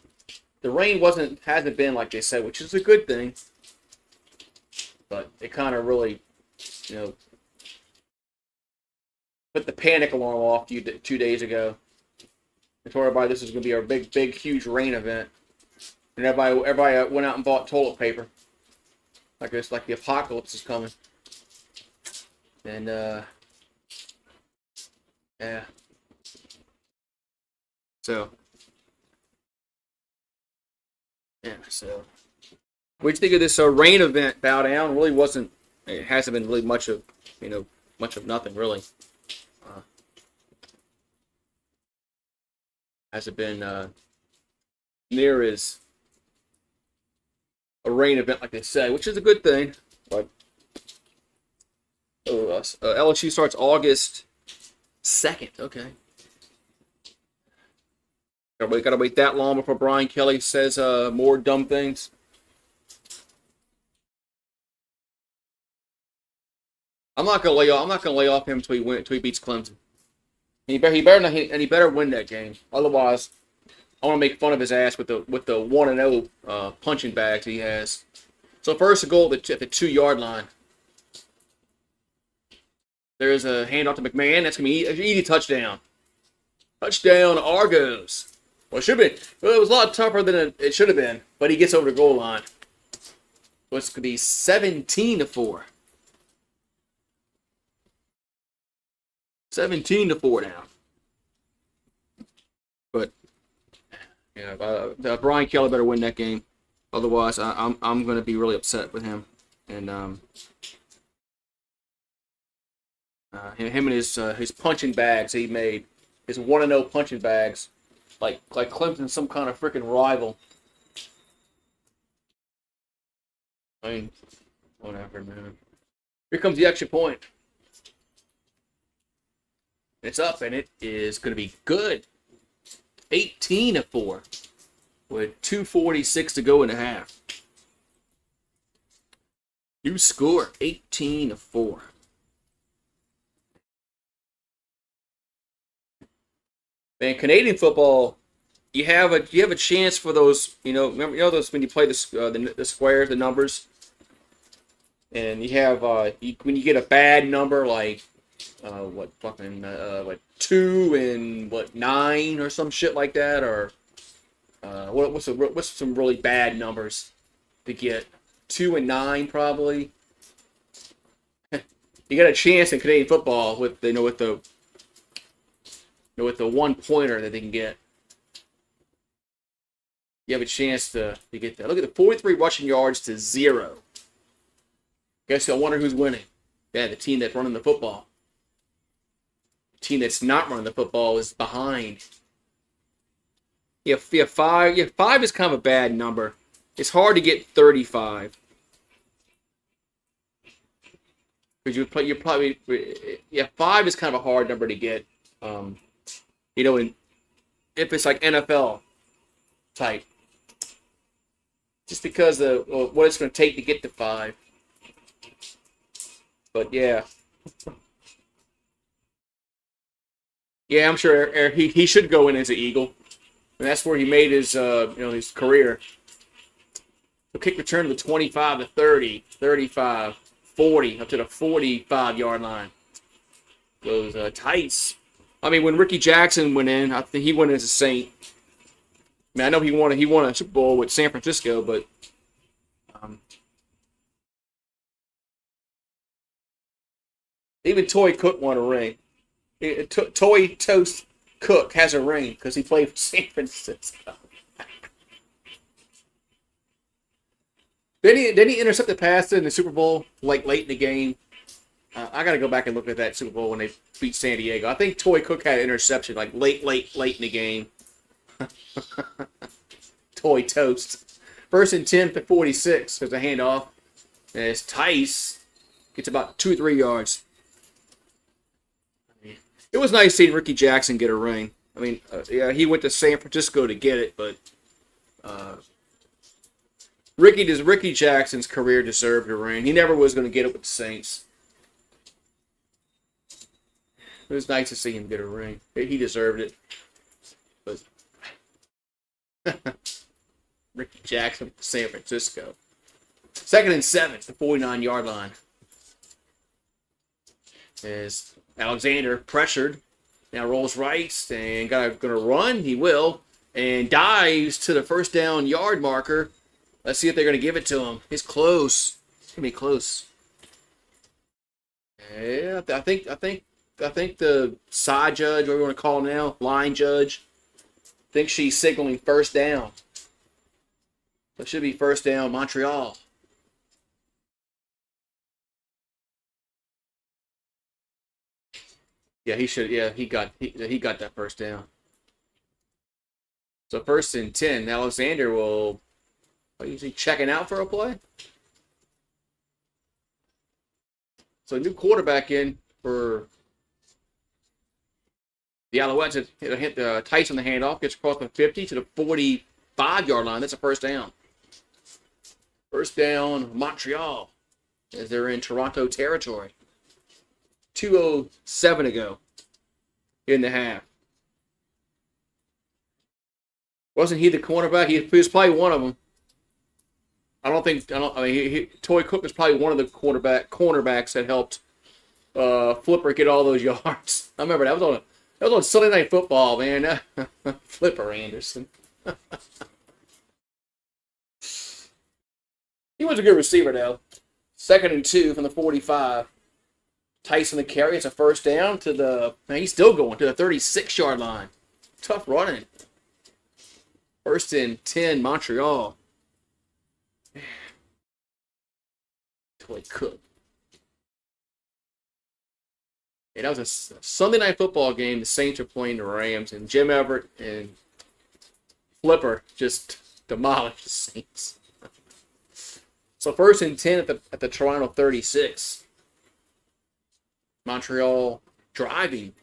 Speaker 1: the rain hasn't been like they said, which is a good thing. But it kind of really, put the panic alarm off 2 days ago. I told everybody this was going to be our big, huge rain event, and everybody went out and bought toilet paper. Like it's like the apocalypse is coming. And yeah. So what do you think of this rain event? Bow down really wasn't. It hasn't been really much of nothing really. Hasn't been near as a rain event like they say, which is a good thing. But LSU starts August 2nd. Okay. Gotta wait that long before Brian Kelly says more dumb things. I'm not gonna lay off him until he beats Clemson. He better win that game. Otherwise, I want to make fun of his ass with the 1-0 punching bags he has. So first, a goal at the 2-yard line. There's a handoff to McMahon. That's gonna be an easy touchdown. Touchdown, Argos. Well, it should be. Well, it was a lot tougher than it should have been, but he gets over the goal line. So it's gonna be 17-4. 17-4 now. But yeah, Brian Kelly better win that game. Otherwise, I'm going to be really upset with him. And him and his punching bags he made, his 1-0 punching bags, like Clemson's some kind of freaking rival. I mean, whatever, man. Here comes the extra point. It's up, and it is going to be good. 18-4 with 2:46 to go in the half. You score 18-4. Man, Canadian football, you have a chance for those. Remember those when you play the squares, the numbers, and you have when you get a bad number like. 2 and 9 or some shit like that, or what's some really bad numbers to get? 2 and 9 probably. You got a chance in Canadian football with the 1-pointer that they can get. You have a chance to get that. Look at the 43 rushing yards to 0. Guess I wonder who's winning. Yeah, the team that's running the football. Team that's not running the football is behind. Yeah, 5 is kind of a bad number. It's hard to get 35. Because you're probably 5 is kind of a hard number to get. And if it's like NFL type, just because of what it's going to take to get to 5. But yeah. Yeah, I'm sure he should go in as an Eagle. And that's where he made his his career. The kick return to the 25 to 30, 35, 40, up to the 45-yard line. Those Tights. I mean, when Ricky Jackson went in, I think he went in as a Saint. I mean, I know he won a Super Bowl with San Francisco, but even Toy Cook won a ring. Toy Toast Cook has a ring because he played for San Francisco. Didn't he intercept the pass in the Super Bowl like late in the game? I got to go back and look at that Super Bowl when they beat San Diego. I think Toy Cook had an interception like late in the game. Toy Toast. 1st and 10 to 46. There's a handoff. As Tice gets about 2 or 3 yards. It was nice seeing Ricky Jackson get a ring. I mean, he went to San Francisco to get it, but Ricky Jackson's career deserved a ring. He never was going to get it with the Saints. It was nice to see him get a ring. He deserved it. But Ricky Jackson for San Francisco. 2nd and 7, the 49-yard line. As Alexander pressured, now rolls right and going to run. He will, and dives to the 1st down yard marker. Let's see if they're going to give it to him. He's close. It's going to be close. Yeah, I think the side judge, whatever you want to call him now, line judge, thinks she's signaling 1st down. So it should be 1st down, Montreal. Yeah, he should. Yeah, he got that 1st down. So first and 10. Alexander will, what is he checking out for a play? So new quarterback in for the Alouettes. Hit Tyson the handoff, gets across the 50 to the 45-yard line. That's a first down. First down, Montreal, as they're in Toronto territory. 2:07 to go in the half. Wasn't he the cornerback? He was probably one of them. Toy Cook was probably one of the cornerbacks that helped Flipper get all those yards. I remember that was on Sunday Night Football, man. Flipper Anderson. He was a good receiver, though. 2nd and 2 from the 45. Tyson the carry. It's a first down to the. Man, he's still going to the 36-yard line. Tough running. First and 10, Montreal. Toy Cook. Yeah, that was a Sunday Night Football game. The Saints are playing the Rams, and Jim Everett and Flipper just demolished the Saints. So first and 10 at the Toronto 36. Montreal driving.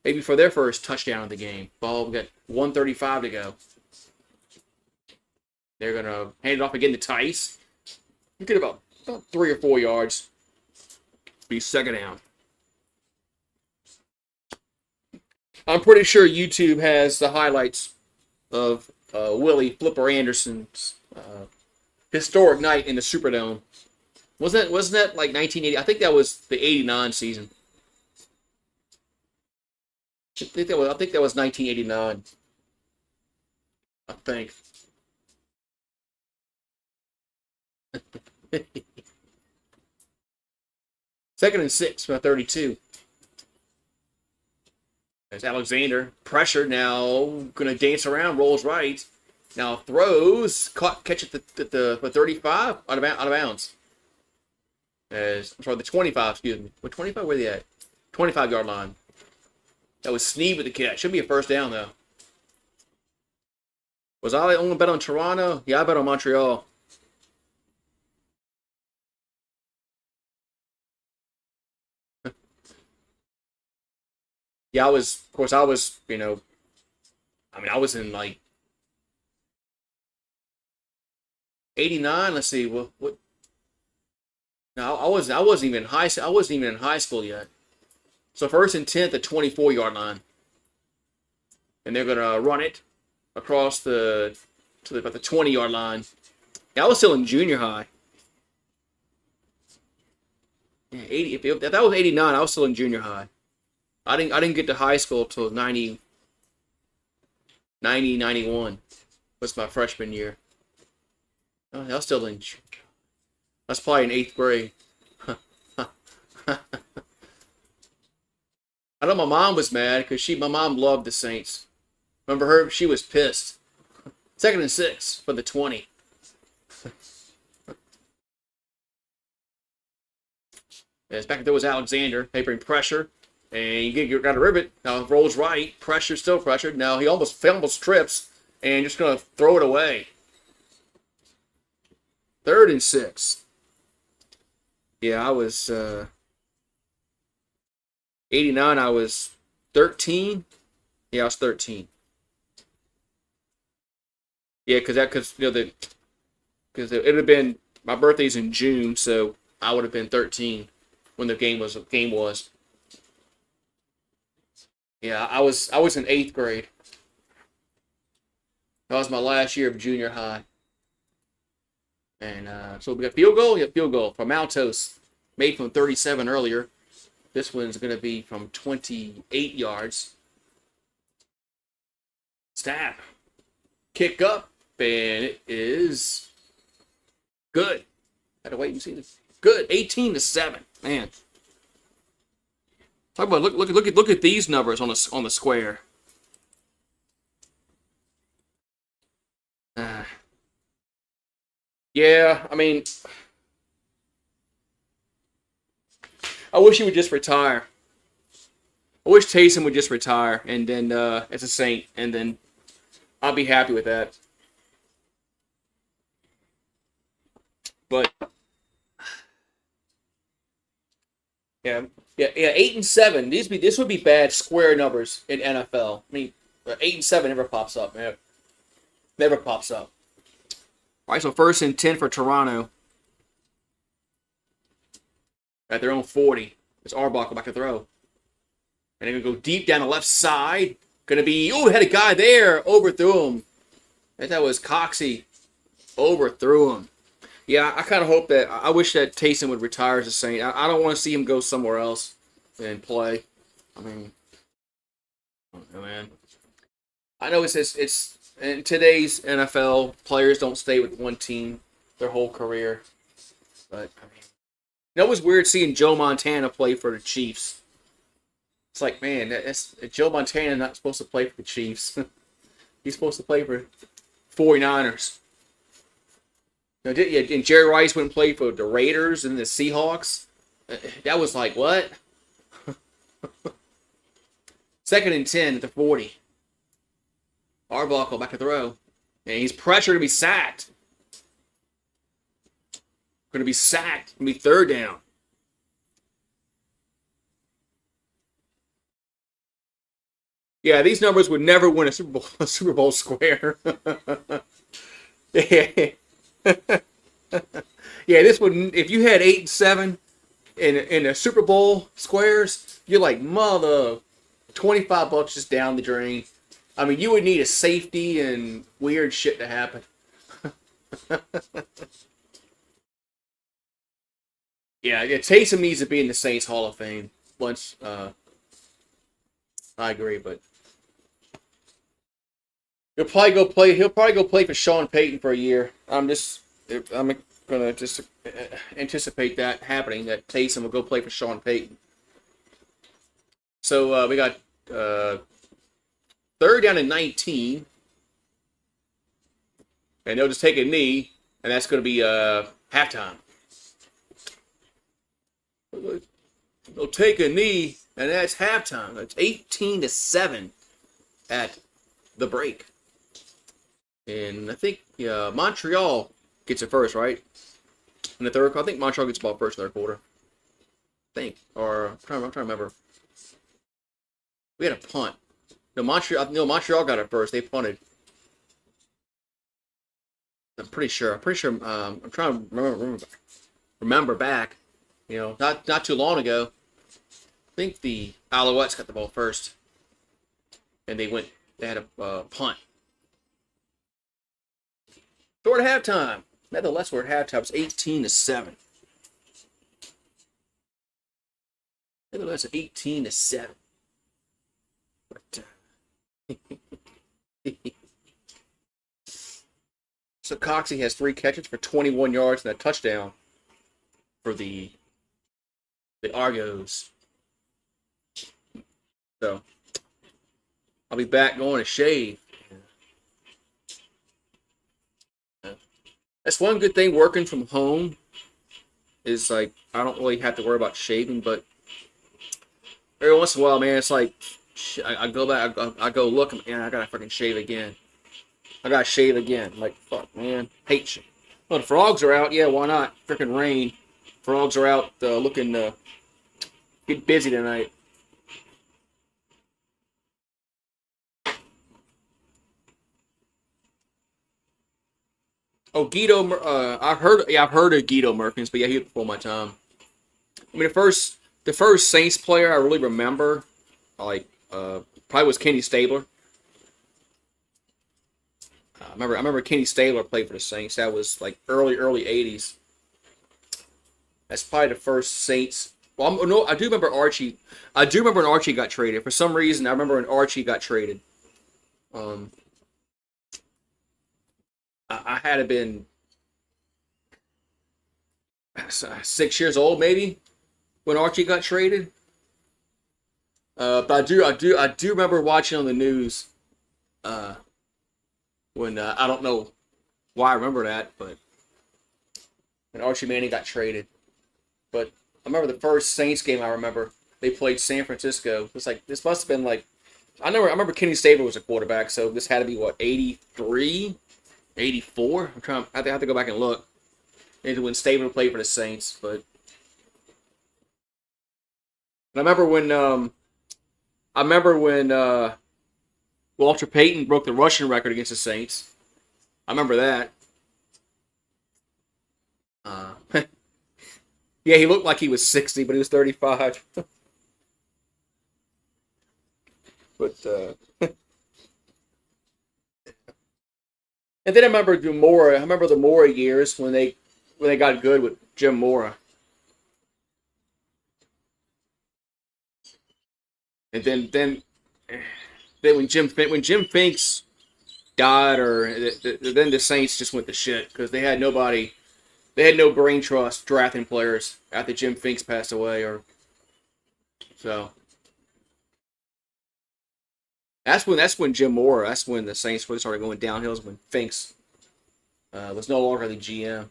Speaker 1: Maybe for their first touchdown of the game. Ball, we got 1:35 to go. They're going to hand it off again to Tice. You get about 3 or 4 yards. Be second down. I'm pretty sure YouTube has the highlights of Willie Flipper Anderson's historic night in the Superdome. Wasn't that like 1980? I think that was the 89 season. I think that was 1989. I think. Second and 6 from 32. There's Alexander. Pressure now. Going to dance around. Rolls right. Now throws. Catch at the 35. Out of bounds. I'm sorry, the 25. Excuse me. What 25? Where are they at? 25-yard line. That was Sneed with the catch. Should be a first down, though. Was I only bet on Toronto? Yeah, I bet on Montreal. Yeah, I was in like 89. Let's see, what? No, I wasn't even in high school yet. So first and 10 at the 24-yard line, and they're gonna run it across to about the 20-yard line. Yeah, I was still in junior high. Yeah, 80. If that was 89, I was still in junior high. I didn't get to high school till 90, 91. Was my freshman year. Oh, I was still in. I was probably in 8th grade. I know my mom was mad because my mom loved the Saints. Remember her? She was pissed. 2nd and 6 for the 20. As back there was Alexander, papering pressure. And you got a rivet. Now it rolls right. Pressure, still pressured. Now he almost trips and just going to throw it away. 3rd and 6. Yeah, I was 89. I was 13. Yeah, I was 13. Yeah, because it would have been my birthday's in June, so I would have been 13 when the game was. Yeah, I was in 8th grade. That was my last year of junior high. And so we got field goal. Yeah, field goal from Altos, made from 37 earlier. This one's going to be from 28 yards. Snap. Kick up, and it is good. Had to wait and see this. Good, 18-7. Man. Talk about look at these numbers on the square. Yeah, I mean, I wish he would just retire. I wish Taysom would just retire and then as a Saint, and then I'll be happy with that. But yeah, 8-7. This would be bad square numbers in NFL. I mean, 8-7 never pops up, man. Never pops up. All right, so 1st and 10 for Toronto at their own 40. It's Arbuckle back to throw, and they're gonna go deep down the left side. Gonna be had a guy there, overthrew him. That was Coxie, overthrew him. Yeah, I kind of hope that. I wish that Taysom would retire as a Saint. I don't want to see him go somewhere else and play. I mean, man. I know it's in today's NFL, players don't stay with one team their whole career. But I mean, it was weird seeing Joe Montana play for the Chiefs. It's like, man, Joe Montana not supposed to play for the Chiefs. He's supposed to play for 49ers. And Jerry Rice wouldn't play for the Raiders and the Seahawks. That was like, what? 2nd and 10 at the 40. Arbuckle back to throw. And he's pressured to be sacked. Going to be sacked. Going to be 3rd down. Yeah, these numbers would never win a Super Bowl square. Yeah, this would. If you had 8-7 in a Super Bowl squares, you're like, mother, $25 just down the drain. I mean, you would need a safety and weird shit to happen. Yeah, Taysom needs to be in the Saints Hall of Fame once. I agree, but he'll probably go play for Sean Payton for a year. I'm gonna just anticipate that happening. That Taysom will go play for Sean Payton. So we got 3rd down and 19, and they'll just take a knee, and that's going to be halftime. They'll take a knee, and that's halftime. It's 18-7 at the break. And I think Montreal gets it first, right? In the third, I think Montreal gets the ball first in their quarter. I think, or I'm trying to remember. We had a punt. No, Montreal got it first. They punted. I'm pretty sure. I'm trying to remember back. You know, not too long ago. I think the Alouettes got the ball first, and they had a punt. Short halftime. Nevertheless, we're at halftime. It's 18-7. Nevertheless, 18-7. But so Coxie has 3 catches for 21 yards and a touchdown for the Argos. So I'll be back going to shave. That's one good thing working from home is like I don't really have to worry about shaving, but every once in a while, man, it's like I go back, I go look, and I gotta fucking shave again. I gotta shave again. Like, fuck, man. Hate shit. Well, the frogs are out. Yeah, why not? Freaking rain. Frogs are out looking get busy tonight. Oh, Guido. I've heard of Guido Merkins, but yeah, he was before my time. I mean, the first Saints player I really remember, like, probably was Kenny Stabler. I remember Kenny Stabler played for the Saints. That was like early 80s. That's probably the first Saints. Well, no, I do remember Archie. I do remember when Archie got traded. For some reason, I remember when Archie got traded. I had to been 6 years old, maybe, when Archie got traded. But I do remember watching on the news. When I don't know why I remember that, but when Archie Manning got traded. But I remember the first Saints game I remember, they played San Francisco. It was like, this must have been like I remember Kenny Stabler was a quarterback, so this had to be what 83, 84. I have to go back and look. Maybe when Stabler played for the Saints, but I remember when Walter Payton broke the rushing record against the Saints. I remember that. Uh, yeah, he looked like he was 60, but he was 35. But and then I remember Mora. I remember the Mora years when they got good with Jim Mora. And then when Jim Finks died, or then the Saints just went to shit because they had nobody. They had no brain trust drafting players after Jim Finks passed away, or so. That's when Jim Mora. That's when the Saints really started going downhill. Is when Finks was no longer the GM.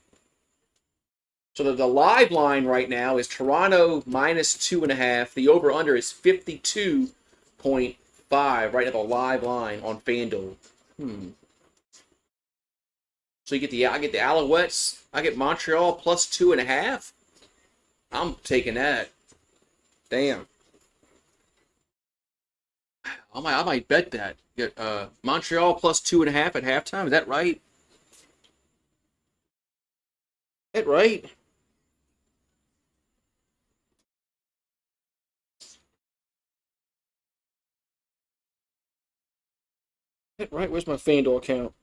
Speaker 1: So the live line right now is Toronto -2.5. The over under is 52.5. Right now the live line on FanDuel. So I get the Alouettes. I get Montreal +2.5. I'm taking that. Damn. I might bet that. Get Montreal +2.5 at halftime. Is that right? Is that right? Is that right? Where's my FanDuel account?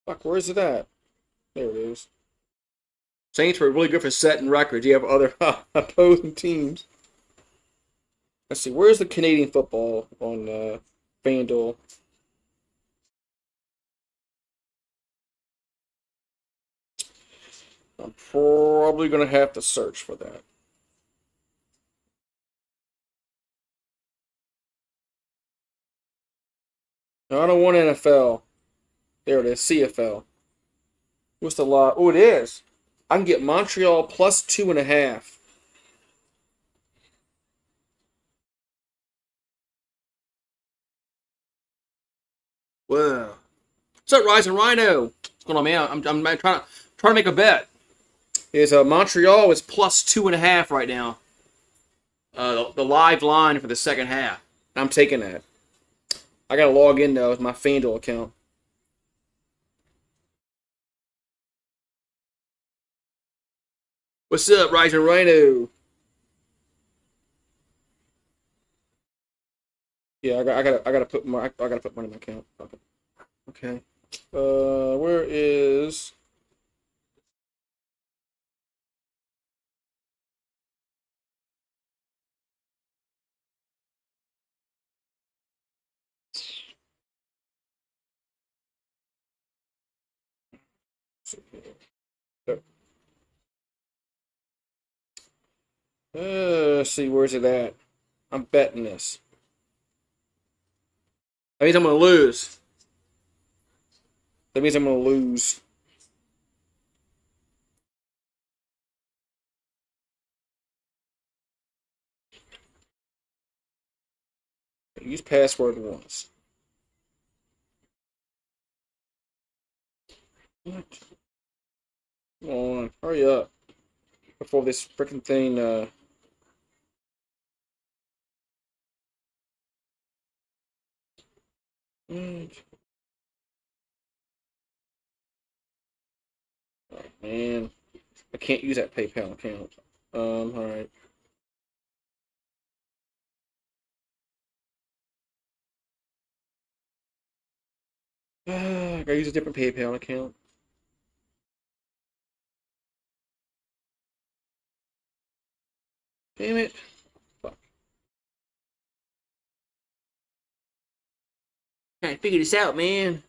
Speaker 1: Fuck, where's it at? There it is. Saints were really good for setting records. You have other opposing teams. Let's see, where's the Canadian football on FanDuel? I'm probably going to have to search for that. No, I don't want NFL. There it is, CFL. What's the lot? Oh, it is. I can get Montreal +2.5. Whoa. What's up, Rising Rhino? What's going on, man? I'm trying to make a bet. Is Montreal is +2.5 right now. The live line for the second half. I'm taking that. I gotta log in though with my FanDuel account. What's up, Rising Rhino? Yeah, I gotta put money in my account. Okay. Where is? Let's see, where's it at? I'm betting this. That means I'm gonna lose. That means I'm gonna lose. Use password once. What? Come on, hurry up before this freaking thing. Oh, man, I can't use that PayPal account. All right. I gotta use a different PayPal account. Damn it. Fuck. Can't figure this out, man.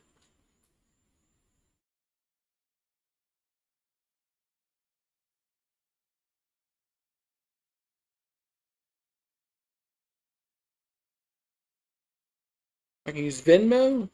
Speaker 1: I can use Venmo?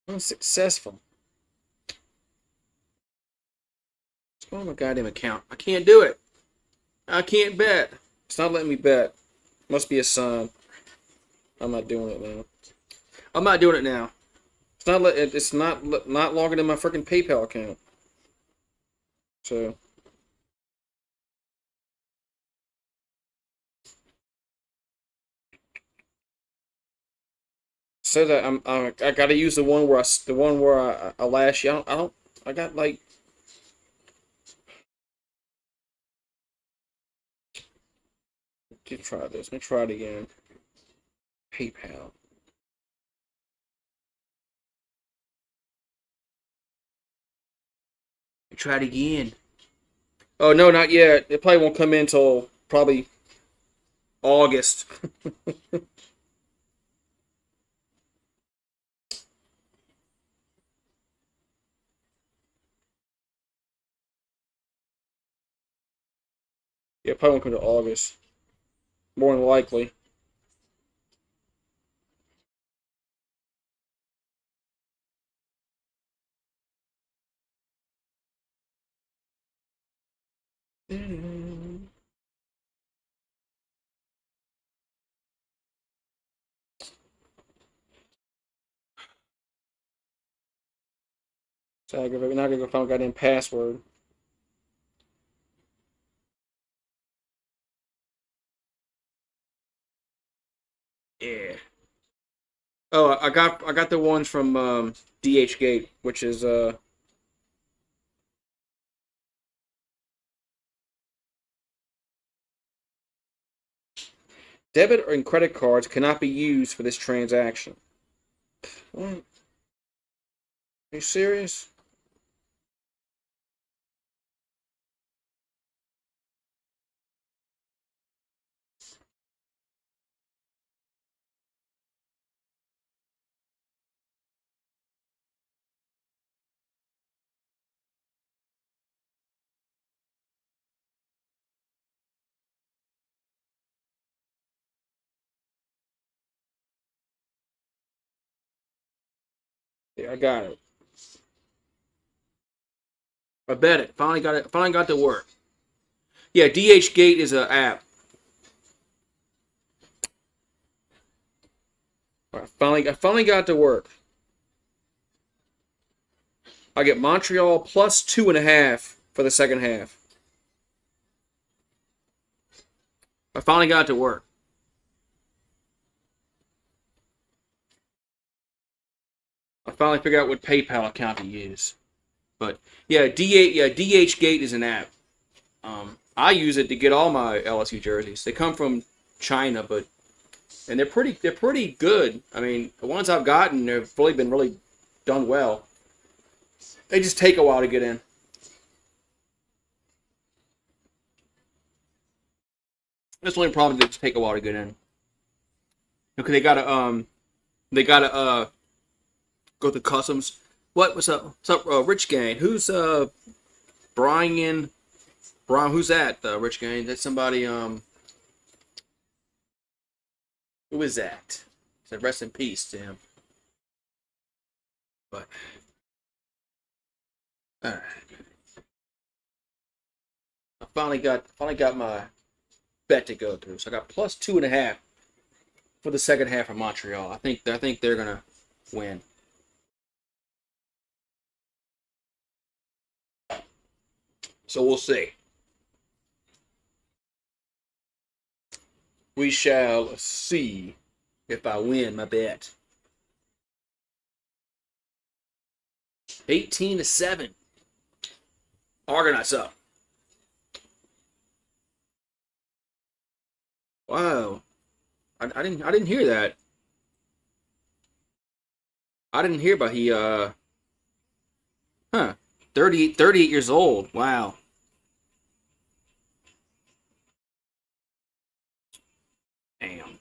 Speaker 1: Unsuccessful. What's going on with my goddamn account? I can't do it. I can't bet. It's not letting me bet. Must be a sign. I'm not doing it now. I'm not doing it now. It's not. It's not logging in my freaking PayPal account. So. So that I gotta use the one where I last year. I got like. Let's try this. Let me try it again. PayPal. Try it again. Oh no, not yet. It probably won't come in until probably August. Yeah, probably won't come to August. More than likely. So I'm not gonna go find a goddamn password. Yeah. Oh, I got the ones from DH Gate, which is debit and credit cards cannot be used for this transaction. What? Are you serious? Yeah, I got it. I bet it. Finally got it. Finally got to work. Yeah, DH Gate is an app. I finally got to work. I get Montreal plus 2.5 for the second half. I finally got to work. I finally figured out what PayPal account to use. But yeah, DH Gate is an app. I use it to get all my LSU jerseys. They come from China, and they're pretty good. I mean, the ones I've gotten have really been really done well. They just take a while to get in. That's the only problem. They just take a while to get in. Okay, they gotta go through customs. What's up? What's up, Rich Gang? Who's Brian? Brian, who's that? Rich Gang? That's somebody. Who is that? So rest in peace to him. But alright. I finally got my bet to go through. So I got plus 2.5 for the second half of Montreal. I think they're gonna win. So we'll see. We shall see if I win my bet. 18-7. Argonauts up. Wow. I didn't hear that. I didn't hear about he 38 years old. Wow. Damn.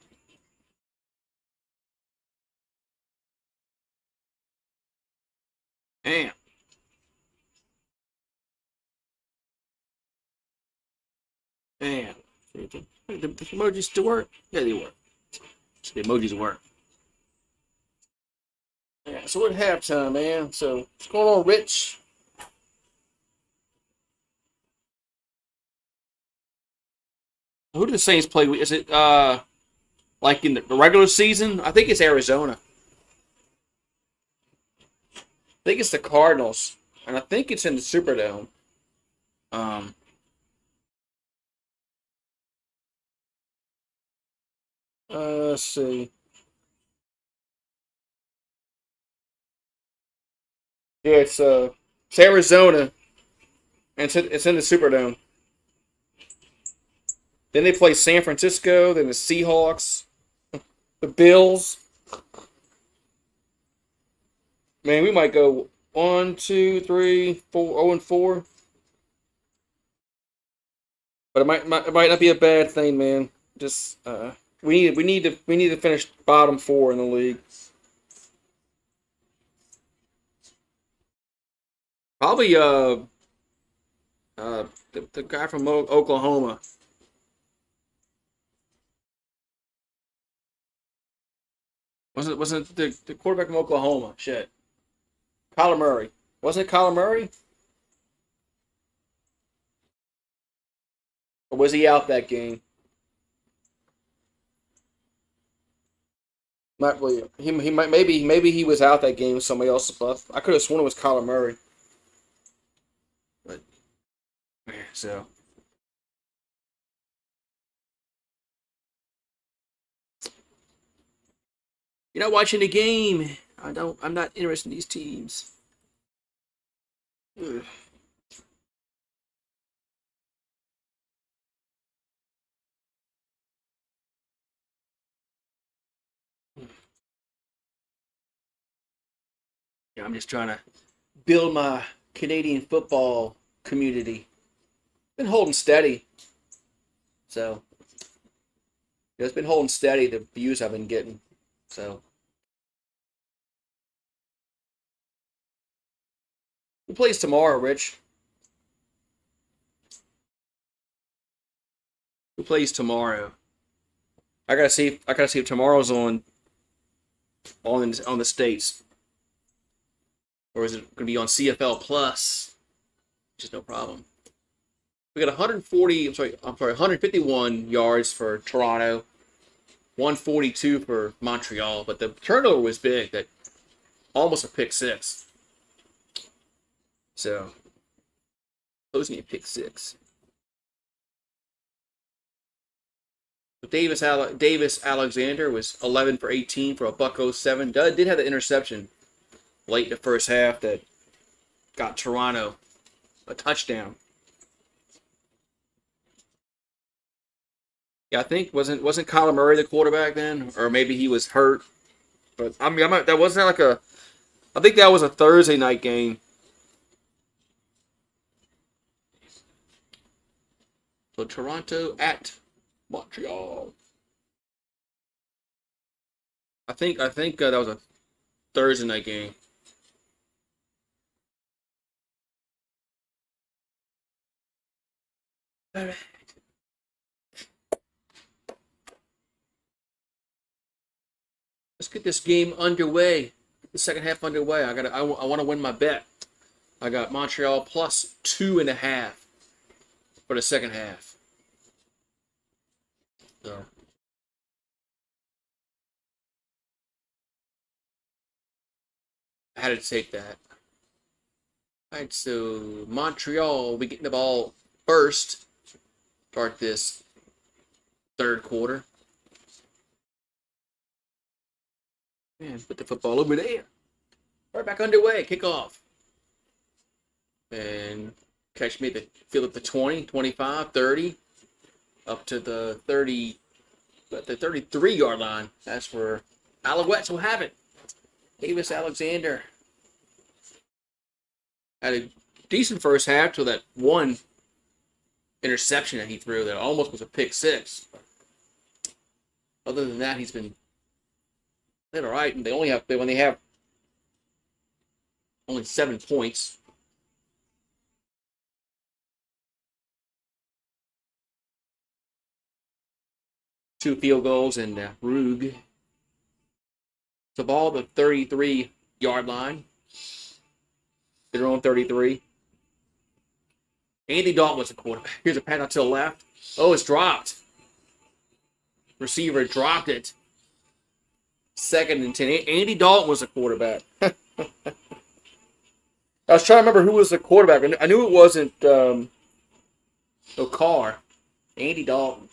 Speaker 1: Damn. Damn. The emojis still work? Yeah, they work. So the emojis work. Yeah, so we're at halftime, man. So what's going on, Rich? Who do the Saints play? Is it like in the regular season? I think it's Arizona. I think it's the Cardinals, and I think it's in the Superdome. Um, let's see. Yeah, it's Arizona, and it's in the Superdome. Then they play San Francisco, then the Seahawks, the Bills. Man, we might go 1, 2, 3, 4, 0 and 4. But it might not be a bad thing, man. Just we need to finish bottom 4 in the league. Probably the guy from Oklahoma. Wasn't the quarterback from Oklahoma? Shit. Kyler Murray. Wasn't it Kyler Murray? Or was he out that game? Not really. He might maybe he was out that game with somebody else left. I could have sworn it was Kyler Murray. But yeah, so you're not watching the game. I'm not interested in these teams. Ugh. Yeah, I'm just trying to build my Canadian football community. Been holding steady. So it's been holding steady the views I've been getting. So who plays tomorrow, Rich? Who plays tomorrow? I gotta see if tomorrow's on the states, or is it gonna be on CFL Plus? Which is no problem. We got 140. I'm sorry, 151 yards for Toronto, 142 for Montreal. But the turnover was big. That almost a pick six. So closing a pick six. Davis Alexander was 11 for 18 for a buck 07. Did have the interception late in the first half that got Toronto a touchdown. Yeah, I think wasn't Kyler Murray the quarterback then, or maybe he was hurt. But I mean, that wasn't like a. I think that was a Thursday night game. So Toronto at Montreal. I think that was a Thursday night game. All right. Let's get this game underway. The second half underway. I want to win my bet. I got Montreal plus 2.5 for the second half. So I had to take that. All right, so Montreal will be getting the ball first. Start this third quarter. And put the football over there. Right back underway. Kickoff. And catch me at the field at the 20, 25, 30. Up to the 30, the 33-yard line. That's where Alouettes will have it. Davis Alexander had a decent first half till that one interception that he threw that almost was a pick six. Other than that, he's been all right. And when they have only 7 points. Two field goals and Rug. The ball, the 33-yard line. Their own 33. Andy Dalton was the quarterback. Here's a pass out to the left. Oh, it's dropped. Receiver dropped it. 2nd and 10. Andy Dalton was the quarterback. I was trying to remember who was the quarterback. I knew it wasn't Carr. Andy Dalton.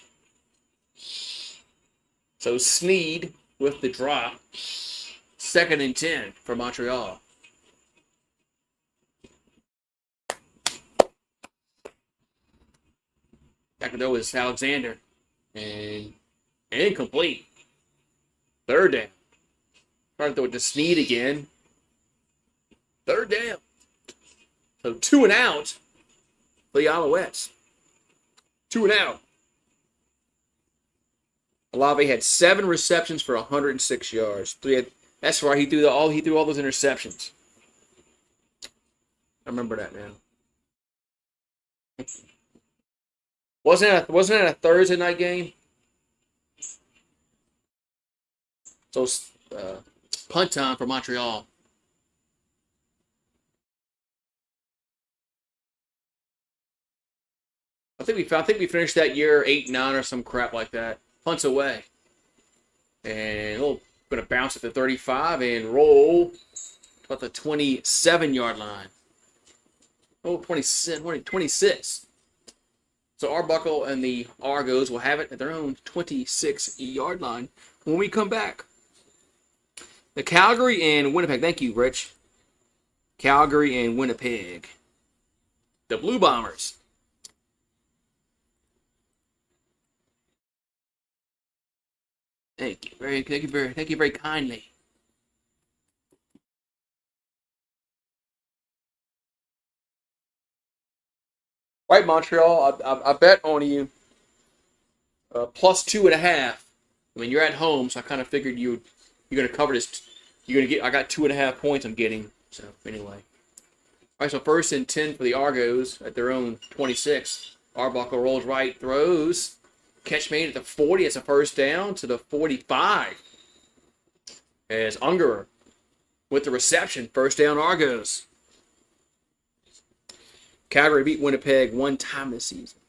Speaker 1: So Snead with the drop. 2nd and 10 for Montreal. Back there was Alexander. And incomplete. 3rd down. Trying to throw it to Snead again. 3rd down. So 2 and out for the Alouettes. 2 and out. Olave had 7 receptions for 106 yards. That's right. He threw all those interceptions. I remember that now. Wasn't it a Thursday night game? So punt time for Montreal. I think we finished that year 8-9 or some crap like that. Punts away. And we're going to bounce at the 35 and roll about the 27-yard line. 26. So Arbuckle and the Argos will have it at their own 26-yard line when we come back. The Calgary and Winnipeg. Thank you, Rich. Calgary and Winnipeg. The Blue Bombers. Thank you very kindly. Right, Montreal. I bet on you. Plus 2.5. I mean, you're at home, so I kind of figured you're going to cover this. You're going to get. I got 2.5 points. I'm getting. So anyway. All right. So 1st and 10 for the Argos at their own 26. Arbuckle rolls right, throws. Catch made at the 40. It's a 1st down to the 45. As Ungerer with the reception. 1st down Argos. Calgary beat Winnipeg 1 time this season.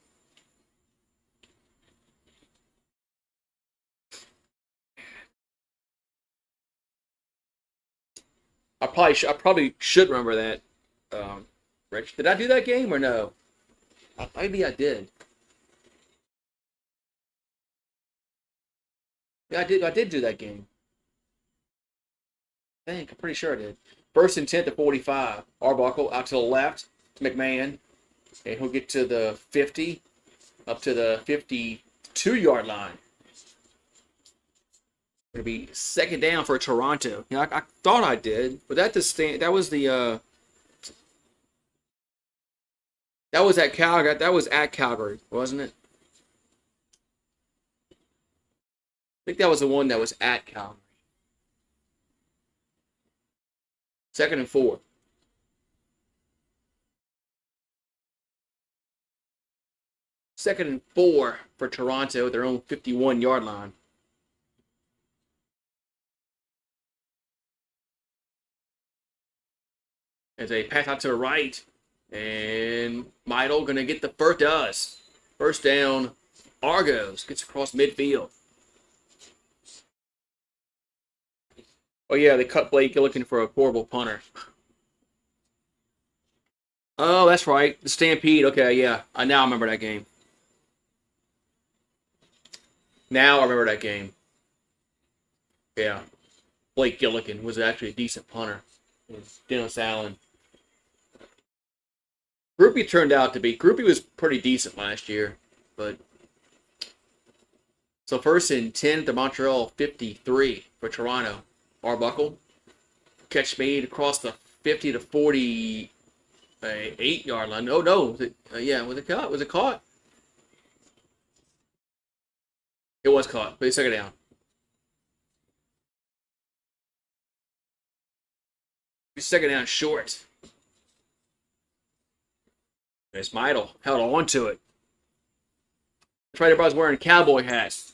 Speaker 1: I probably should remember that. Rich, did I do that game or no? Maybe I did. Yeah, I did do that game. I'm pretty sure I did. 1st and 10 to 45. Arbuckle out to the left to McMahon. And he'll get to the 50, up to the 52-yard line. It'll be 2nd down for Toronto. Yeah, I thought I did, but that was at Calgary. That was at Calgary, wasn't it? I think that was the one that was at Calgary. 2nd and 4. Second and 4 for Toronto at their own 51-yard line. As a pass out to the right. And Meidel going to get the first. 1st down. Argos gets across midfield. Oh, yeah, they cut Blake looking for a horrible punter. Oh, that's right. The Stampede. Okay, yeah. I now remember that game. Now I remember that game. Yeah. Blake Gillikin was actually a decent punter. Dennis Allen. Groupie turned out to be. Groupie was pretty decent last year. But so 1st and 10 to Montreal 53 for Toronto. Arbuckle. Catch made across the 50 to 48-yard line. Oh, no. Was it, was it caught? Was it caught? It was caught, but he took it down. He's 2nd down short. There's Meidel. Held on to it. That's right, everybody's wearing cowboy hats.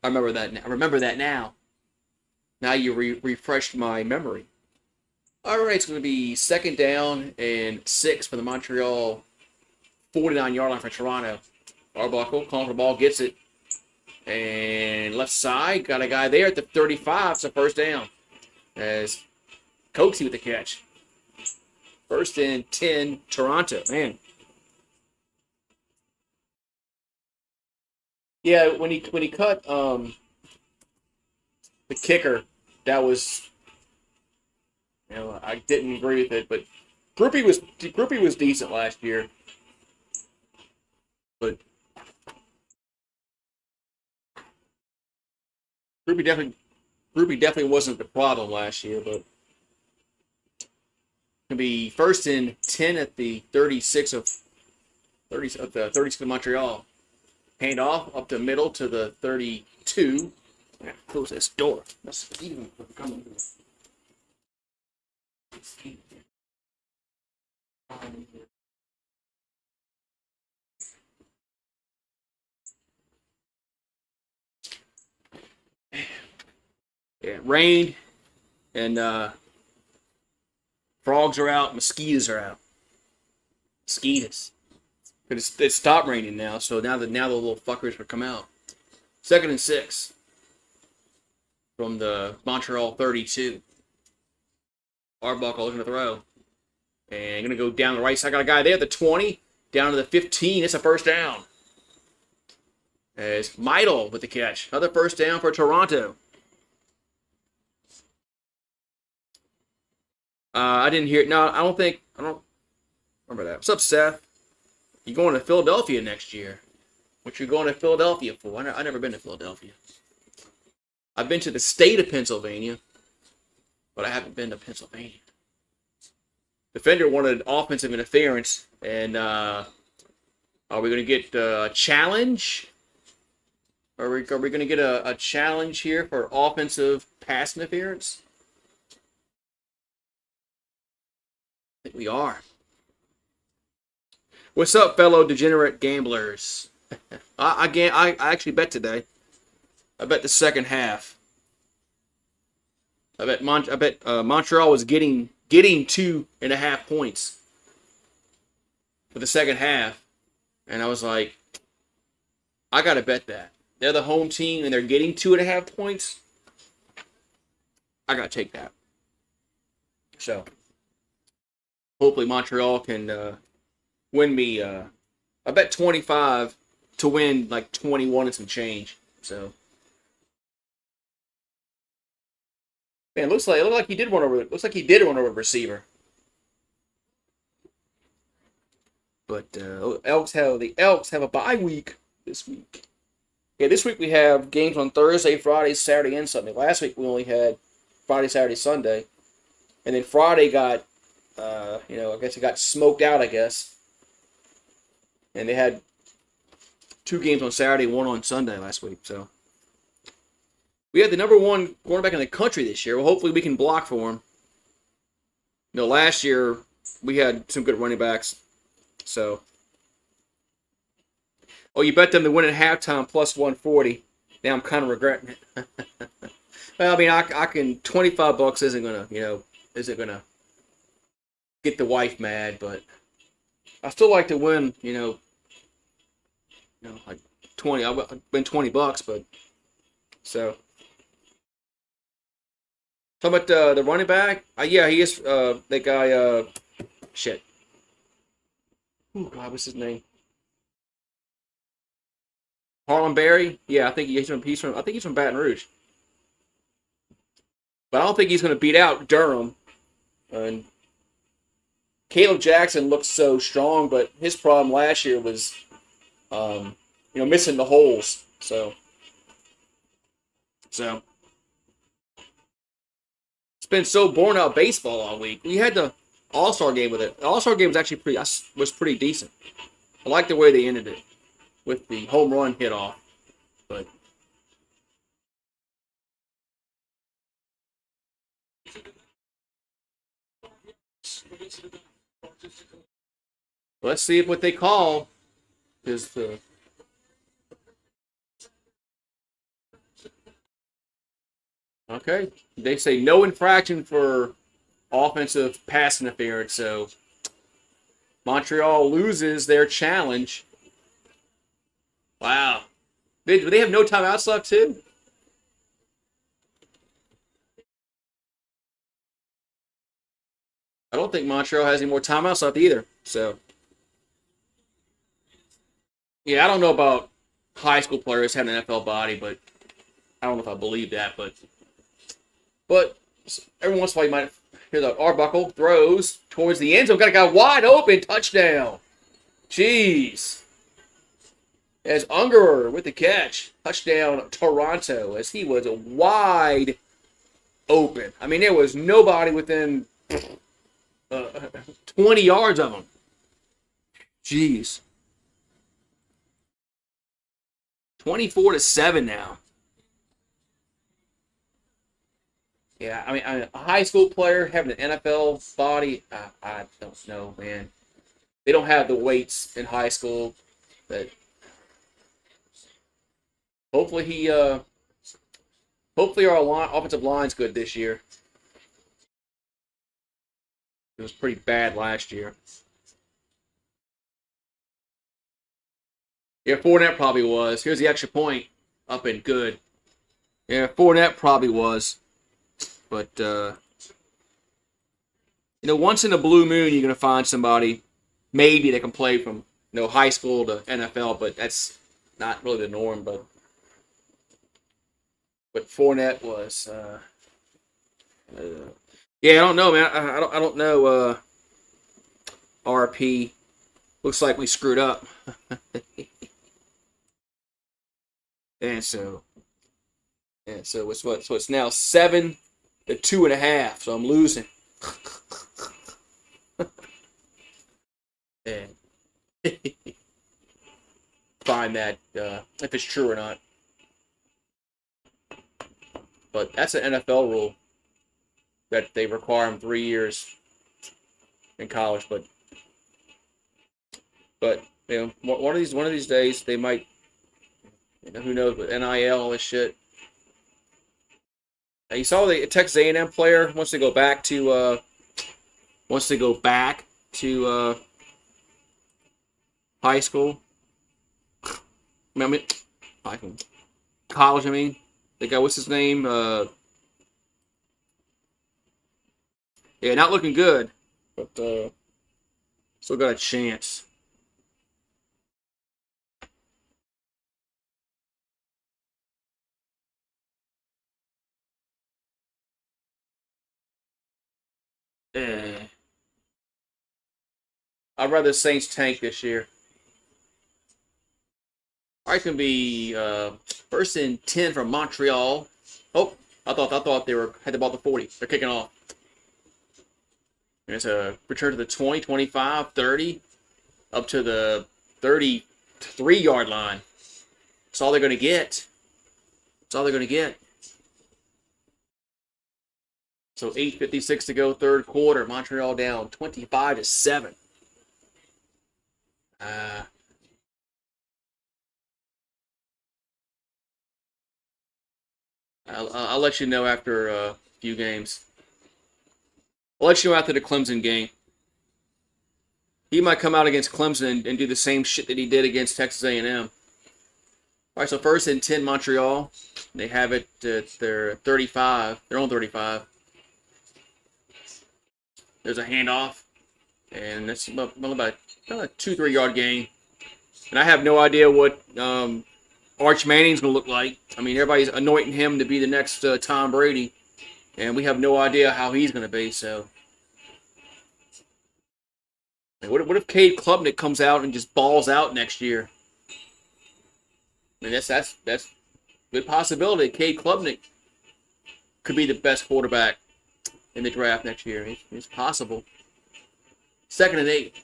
Speaker 1: I remember that. I remember that now. Now you refreshed my memory. All right, it's going to be 2nd down and 6 for the Montreal 49-yard line for Toronto. Arbuckle calling for the ball, gets it. And left side, got a guy there at the 35, so 1st down. As Coaksy with the catch. 1st and 10, Toronto. Man. Yeah, when he cut the kicker, that was, I didn't agree with it, but Groupie was decent last year. But Groupie definitely wasn't the problem last year, but gonna be 1st and 10 at the 36 of Montreal. Hand off up the middle to the 32. Yeah, close this door. That's even coming. Yeah, rain and frogs are out, mosquitoes are out. Mosquitoes. It stopped raining now, so now the little fuckers will come out. 2nd and 6 from the Montreal 32. Arbuckle looking to throw. And going to go down the right side. Got a guy there at the 20, down to the 15. It's a 1st down. As Meidel with the catch. Another 1st down for Toronto. I didn't hear it. No, I don't remember that. What's up, Seth? You going to Philadelphia next year? What you going to Philadelphia for? I never been to Philadelphia. I've been to the state of Pennsylvania, but I haven't been to Pennsylvania. Defender wanted offensive interference, and are we going to get a challenge? Are we going to get a challenge here for offensive pass interference? I think we are. What's up, fellow degenerate gamblers? I actually bet today. I bet the 2nd half. I bet Montreal was getting 2.5 points for the 2nd half, and I was like, I gotta bet that. They're the home team and they're getting 2.5 points. I gotta take that. So hopefully Montreal can win me. I bet 25 to win like 21 and some change. So man, it looked like he did run over. Looks like he did run over the receiver. But the Elks have a bye week this week. Yeah, this week we have games on Thursday, Friday, Saturday, and Sunday. Last week we only had Friday, Saturday, Sunday, and then Friday got, I guess it got smoked out. I guess, and they had 2 games on Saturday, 1 on Sunday last week. So we had the number 1 quarterback in the country this year. Well, hopefully we can block for him. Last year we had some good running backs. So, you bet them to win at halftime plus 140. Now I'm kind of regretting it. Well, I mean, I can $25 isn't gonna get the wife mad, but I still like to win. Like 20. I win $20, but so. Talking about the running back, yeah, he is that guy. Shit. Oh God, what's his name? Harlem Berry. Yeah, I think he's from Baton Rouge. But I don't think he's going to beat out Durham. And Caleb Jackson looks so strong, but his problem last year was, missing the holes. So it's been so boring out baseball all week. We had the All-Star game with it. The All-Star game was actually pretty decent. I like the way they ended it with the home run hit off. But let's see what they call. Is the Okay. They say no infraction for offensive pass interference, so Montreal loses their challenge. Wow. Do they have no timeouts left, too? I don't think Montreal has any more timeouts left either. So, yeah, I don't know about high school players having an NFL body, but I don't know if I believe that. But every once in a while you might hear the Arbuckle throws towards the end zone. Got a guy wide open. Touchdown. Jeez. As Ungerer with the catch. Touchdown Toronto as he was wide open. I mean, there was nobody within 20 yards of him. Jeez. 24-7 now. Yeah, I mean, a high school player having an NFL body, I don't know, man. They don't have the weights in high school. But hopefully hopefully our offensive line's good this year. It was pretty bad last year. Yeah, Fournette probably was. Here's the extra point. Up and good. Yeah, Fournette probably was. But, once in a blue moon, you're going to find somebody, maybe that can play from, high school to NFL, but that's not really the norm. But Fournette was, yeah, I don't know, man. I don't know, RP. Looks like we screwed up. And so it's what? So it's now 7 to 2.5. So I'm losing. And find that if it's true or not. But that's an NFL rule that they require them 3 years in college. But one of these days they might. Who knows with NIL, all this shit. Now, you saw the Texas A&M player wants to go back to high school. I mean, college. I mean, the guy, what's his name? Yeah, not looking good, but still got a chance. I'd rather the Saints tank this year. All right, it's gonna be first and 10 from Montreal. Oh, I thought they had the ball at the 40. They're kicking off. There's a return to the 20, 25, 30, up to the 33-yard line. That's all they're gonna get. That's all they're gonna get. So 8:56 to go, third quarter. Montreal down 25-7. I'll let you know after a few games. I'll let you know after the Clemson game. He might come out against Clemson and do the same shit that he did against Texas A&M. All right, so first and 10 Montreal. They have it at their 35. Their own 35. There's a handoff. And that's about a 2-3 yard gain. And I have no idea what Arch Manning's going to look like. I mean, everybody's anointing him to be the next Tom Brady. And we have no idea how he's going to be. So, what if Cade Klubnik comes out and just balls out next year? I mean, that's a good possibility. Cade Klubnik could be the best quarterback in the draft next year. It's possible. 2nd and 8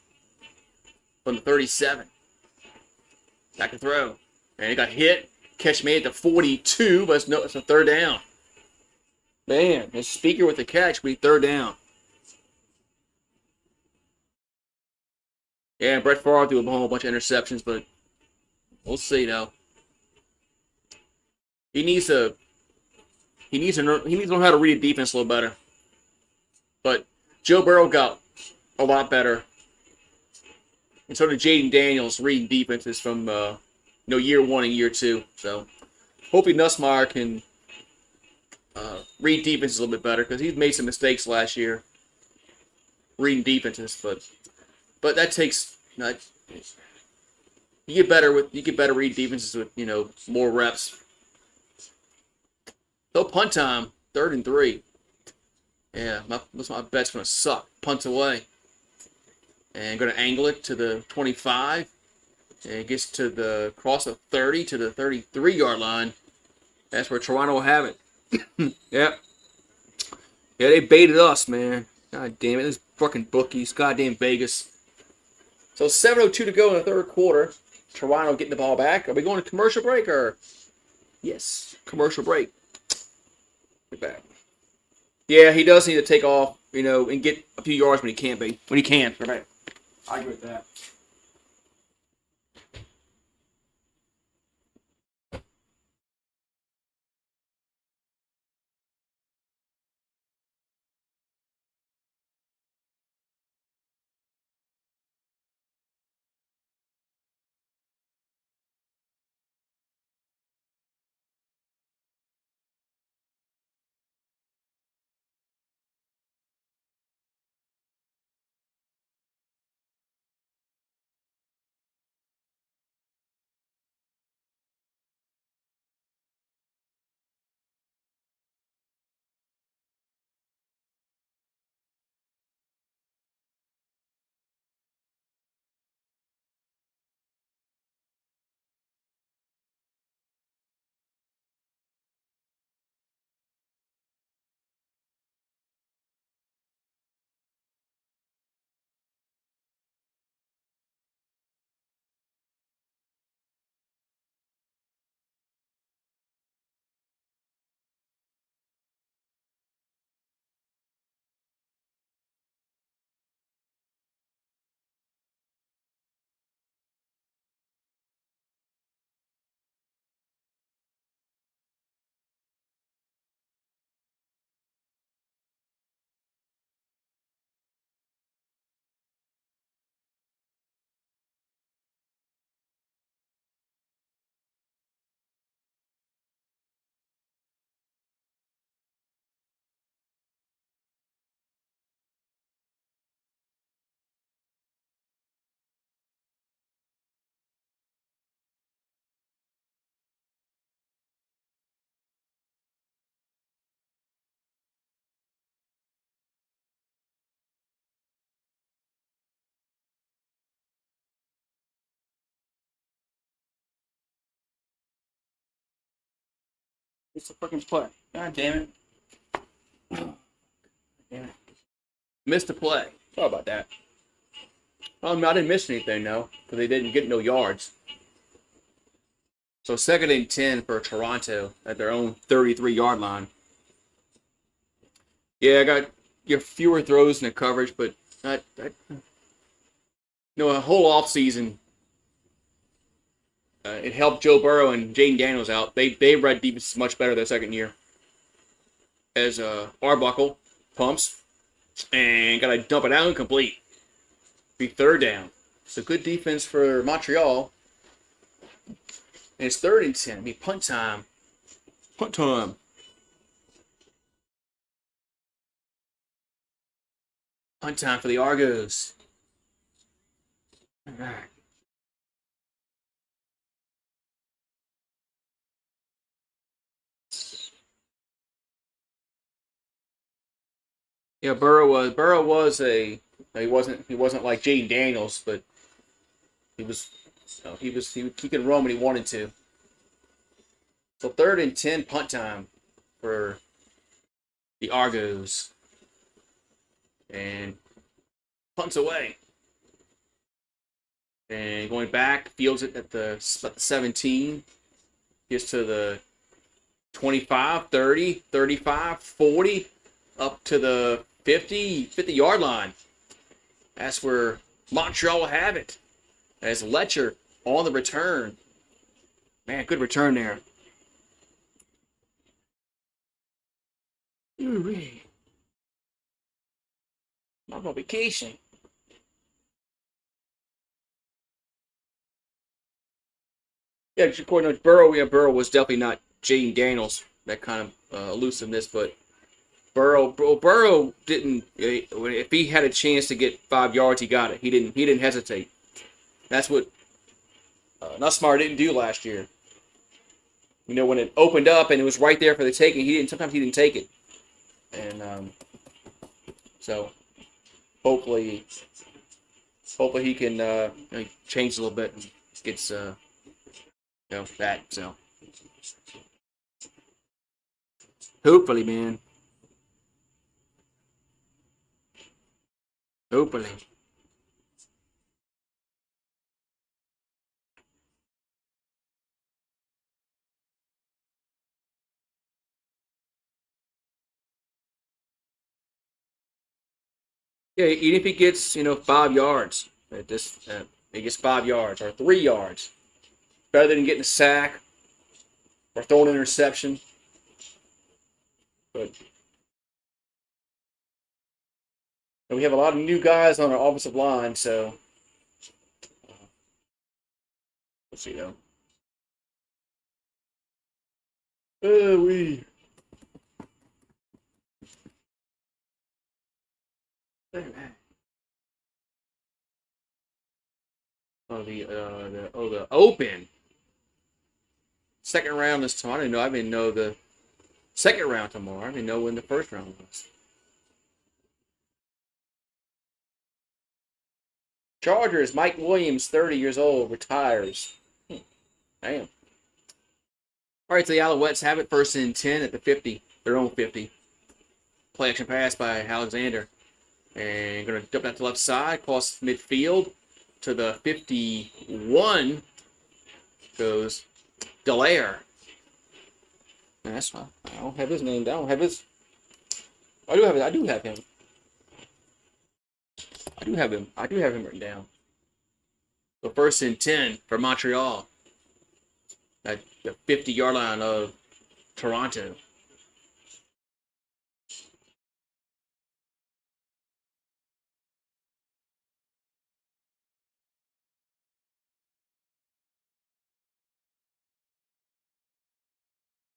Speaker 1: from the 37. Back to throw. And he got hit. Catch made at the 42, but it's a third down. Man, the speaker with the catch, but third down. Yeah, Brett Favre threw a whole bunch of interceptions, but we'll see, though. He needs to He needs to learn how to read defense a little better. But Joe Burrow got a lot better. And so did Jaden Daniels reading defenses from year 1 and year 2. So hopefully Nussmeier can read defenses a little bit better, because he's made some mistakes last year reading defenses. But that takes you get better reading defenses with more reps. So punt time, 3rd and 3. Yeah, my bet's gonna suck. Punt away. And going to angle it to the 25. And it gets to the cross of 30 to the 33-yard line. That's where Toronto will have it. Yep. Yeah, they baited us, man. God damn it. Those fucking bookies. Goddamn Vegas. So 7:02 to go in the 3rd quarter. Toronto getting the ball back. Are we going to commercial break or? Yes, commercial break. We're back. Yeah, he does need to take off, and get a few yards when he can't be. When he can. Right. I agree with that. It's a freaking play. God damn it. Damn it. Missed a play. Sorry about that. I didn't miss anything, though, because they didn't get no yards. So 2nd and 10 for Toronto at their own 33-yard line. Yeah, I got fewer throws in the coverage, but a whole offseason, it helped Joe Burrow and Jaden Daniels out. They read defense much better their 2nd year. As Arbuckle pumps and got to dump it out incomplete. Be 3rd down. So good defense for Montreal. And it's 3rd and 10. I mean, punt time. Punt time. Punt time for the Argos. All right. Yeah, Burrow was he wasn't like Jaden Daniels, but he could run when he wanted to. So 3rd and 10 punt time for the Argos. And punts away. And going back, fields it at the 17. Gets to the 25, 30, 35, 40, up to the 50-yard line. That's where Montreal will have it. As Letcher on the return. Man, good return there. Ooh-wee. I'm on vacation. Yeah, according to Burrow, Burrow was definitely not Jaden Daniels, that kind of elusiveness, but Burrow didn't. If he had a chance to get 5 yards, he got it. He didn't hesitate. That's what Nussmeier didn't do last year. You know, when it opened up and it was right there for the taking, sometimes he didn't take it, and so hopefully he can change a little bit and gets that. So hopefully, man. Hopefully. Yeah, even if he gets 5 yards, he gets 5 yards or 3 yards, better than getting a sack or throwing an interception. But we have a lot of new guys on our offensive line, so we'll see though. We. The Open second round is tomorrow. I didn't know. I didn't know the second round tomorrow. I didn't know when the first round was. Chargers. Mike Williams, 30 years old, retires. Damn. All right, so the Alouettes have it, 1st and 10 at the 50, their own 50. Play action pass by Alexander, and going to dump that to the left side, across midfield to the 51 goes Delaire. That's fine. I don't have his name down. I do have it. I do have him. I do have him written down. So 1st and 10 for Montreal at the 50-yard line of Toronto.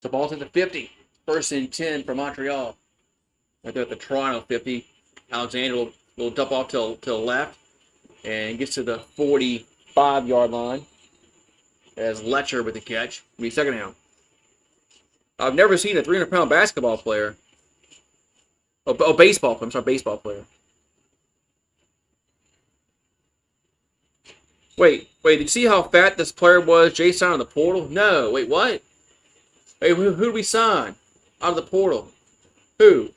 Speaker 1: The ball's at the 50. 1st and 10 for Montreal. Right there at the Toronto 50. Alexander will dump off to the left and gets to the 45-yard line as Letcher with the catch. Be second down. I've never seen a 300-pound basketball player. Baseball player. I'm sorry, baseball player. Wait, did you see how fat this player was? Jay signed on the portal? No, wait, what? Hey, who did we sign out of the portal? Who?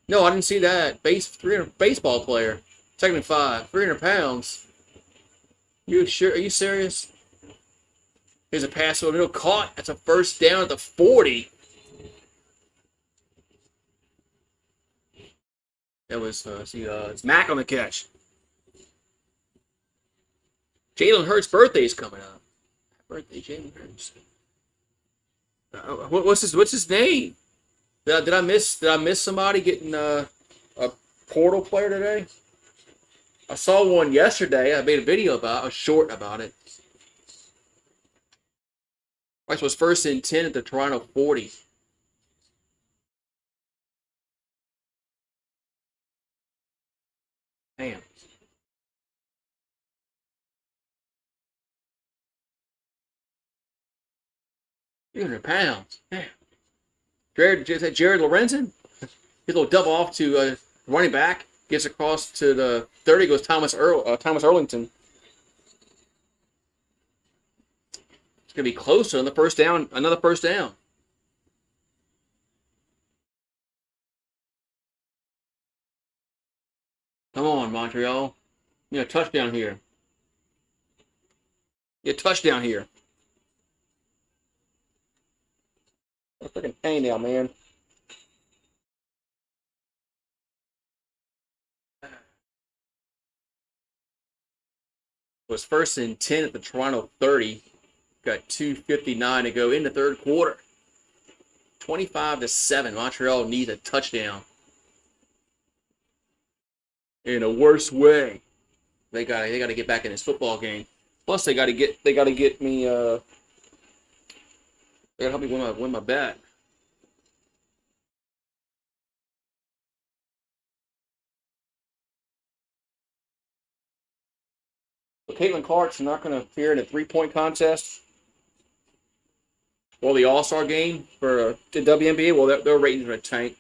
Speaker 1: No, I didn't see that. 300 baseball player. 2nd and 5. 300 pounds. You sure? Are you serious? Here's a pass over the middle. Caught. That's a 1st down at the 40. That was, it's Mack on the catch. Jalen Hurts' birthday is coming up. Birthday, Jalen Hurts. What's his name? Did I miss somebody getting a portal player today? I saw one yesterday. I made a short about it. All right, so it's 1st and 10 at the Toronto 40. Damn. 300 pounds. Damn. Jared Lorenzen? His little double off to running back. Gets across to the 30. Goes Thomas Erlington. It's going to be closer on the 1st down. Another 1st down. Come on, Montreal. You know, touchdown here. Get touchdown here. A freaking pain now, man. It was 1st and 10 at the Toronto 30. Got 2:59 to go in the 3rd quarter. 25-7. Montreal needs a touchdown. In a worse way. They gotta get back in this football game. Plus they gotta get me they gotta help me win my bet. But Caitlin Clark's not gonna appear in a 3-point contest. Well, the All-Star game for the WNBA, well, their ratings are going to tank.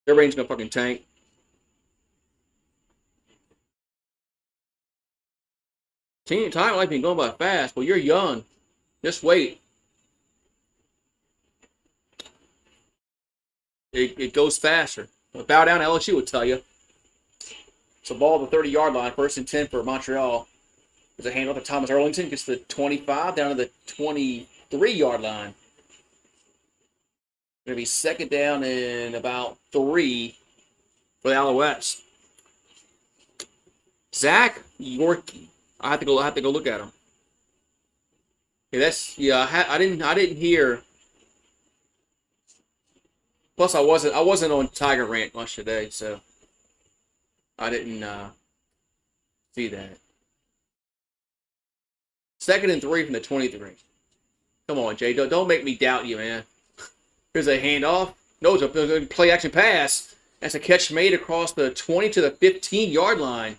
Speaker 1: Their ratings going to fucking tank. Time might be going by fast, but you're young. Just wait. It goes faster. Bow down, LSU will tell you. It's a ball at the 30-yard line, 1st and 10 for Montreal. There's a handoff to Thomas Erlington, gets the 25 down to the 23-yard line. Going to be 2nd down and about 3 for the Alouettes. Zach Yorkie. I have to go look at him. Yeah, I didn't hear. Plus, I wasn't on Tiger Rant much today, so I didn't see that. 2nd and 3 from the 23. Come on, Jay. Don't make me doubt you, man. Here's a handoff. No, it's a play action pass. That's a catch made across the 20 to the 15-yard line.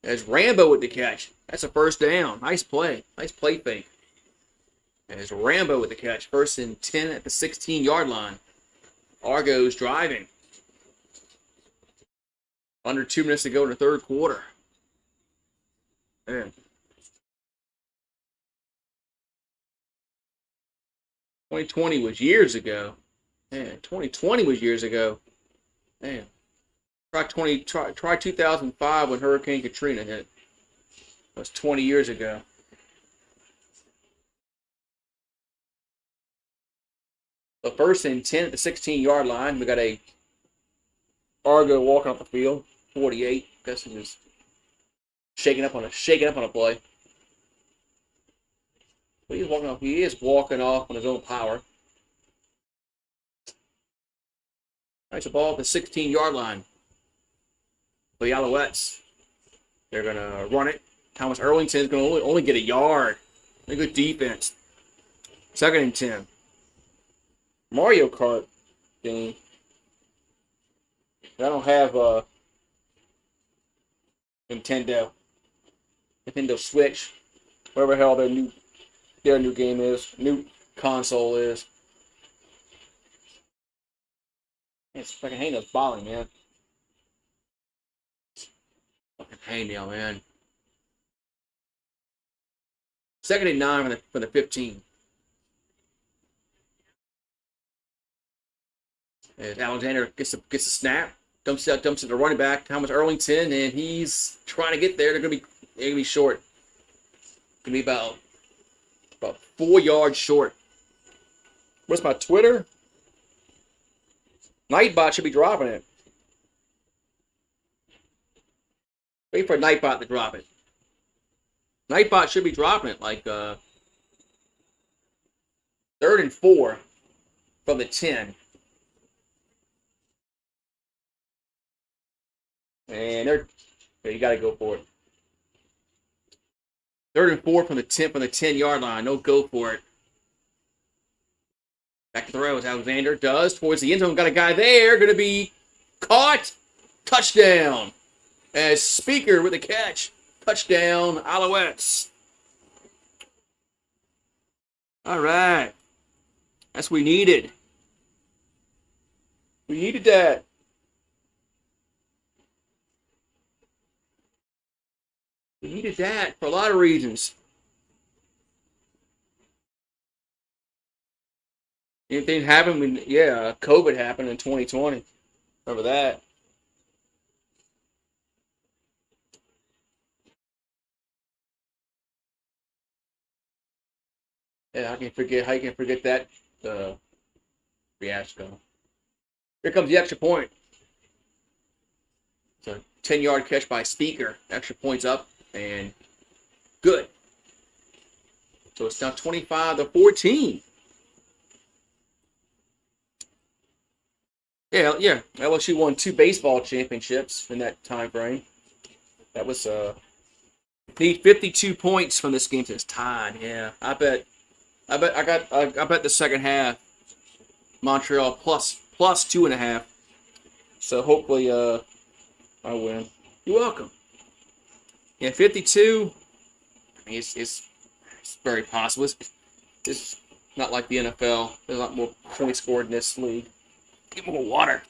Speaker 1: There's Rambo with the catch. That's a 1st down. Nice play. Nice play fake. There's Rambo with the catch. 1st and 10 at the 16-yard line. Argos driving. Under 2 minutes to go in the 3rd quarter. Man. 2020 was years ago. Man, 2020 was years ago. Man. Try 2005 when Hurricane Katrina hit. That was 20 years ago. The 1st and 10 at the 16-yard line. We got a Argo walking off the field. 48. Guess he was shaking up on a play. But he is walking off on his own power. Nice ball at the 16-yard line. For the Alouettes. They're going to run it. Thomas Erlington is going to only get a yard. A good defense. 2nd and 10. Mario Kart game. I don't have Nintendo Switch. Whatever the hell their new game is. New console is. It's fucking hang those balling, man. Fucking hangnail, man. 2nd and 9 for the 15. As Alexander gets a snap, dumps it to the running back, Thomas Erlington, and he's trying to get there. They're gonna be short. Gonna be about 4 yards short. What's my Twitter? Nightbot should be dropping it. Wait for Nightbot to drop it. Nightbot should be dropping it like 3rd and 4 from the 10. And you got to go for it. 3rd and 4 from the 10-yard line. No go for it. Back to throw as Alexander does towards the end zone. Got a guy there. Going to be caught. Touchdown. As Speaker with the catch. Touchdown, Alouettes. All right. That's what we needed. We needed that. We needed that for a lot of reasons. Anything happened when, COVID happened in 2020. Remember that. Yeah, how can you forget that fiasco. Here comes the extra point. It's a 10-yard catch by Speaker. Extra points up and good. So it's now 25-14. Yeah. LSU won 2 baseball championships in that time frame. That was need 52 points from this game to it's tied. Yeah, I bet the second half Montreal plus 2.5. So hopefully I win. You're welcome. Yeah, 52. I mean, it's very possible. It's not like the NFL. There's a lot more points scored in this league. Get more water.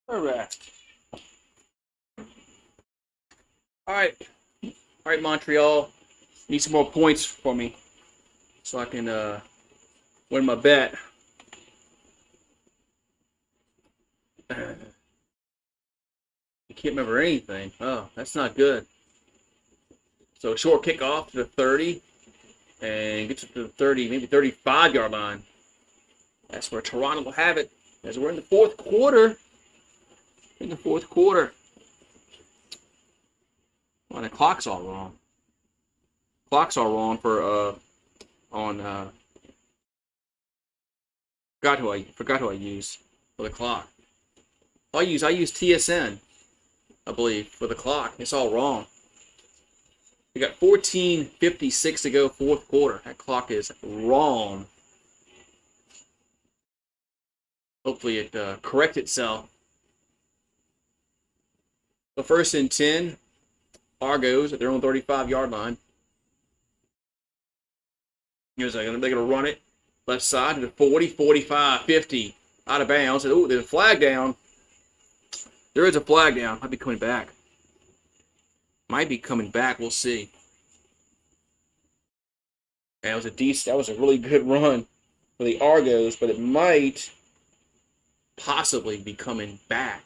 Speaker 1: All right. All right, Montreal. Need some more points for me so I can win my bet. You can't remember anything. Oh, that's not good. So short kickoff to the 30 and gets it to the 30, maybe 35-yard line. That's where Toronto will have it as we're in the fourth quarter. Well, the clock's all wrong. Clock's all wrong for forgot who I used for the clock. I use TSN, I believe, for the clock. It's all wrong. We got 14:56 to go, fourth quarter. That clock is wrong. Hopefully it corrects itself. So first and 10, Argos at their own 35-yard line. They're going to run it left side to the 40, 45, 50, out of bounds. Oh, there's a flag down. There is a flag down. Might be coming back. We'll see. That was a really good run for the Argos, but it might possibly be coming back.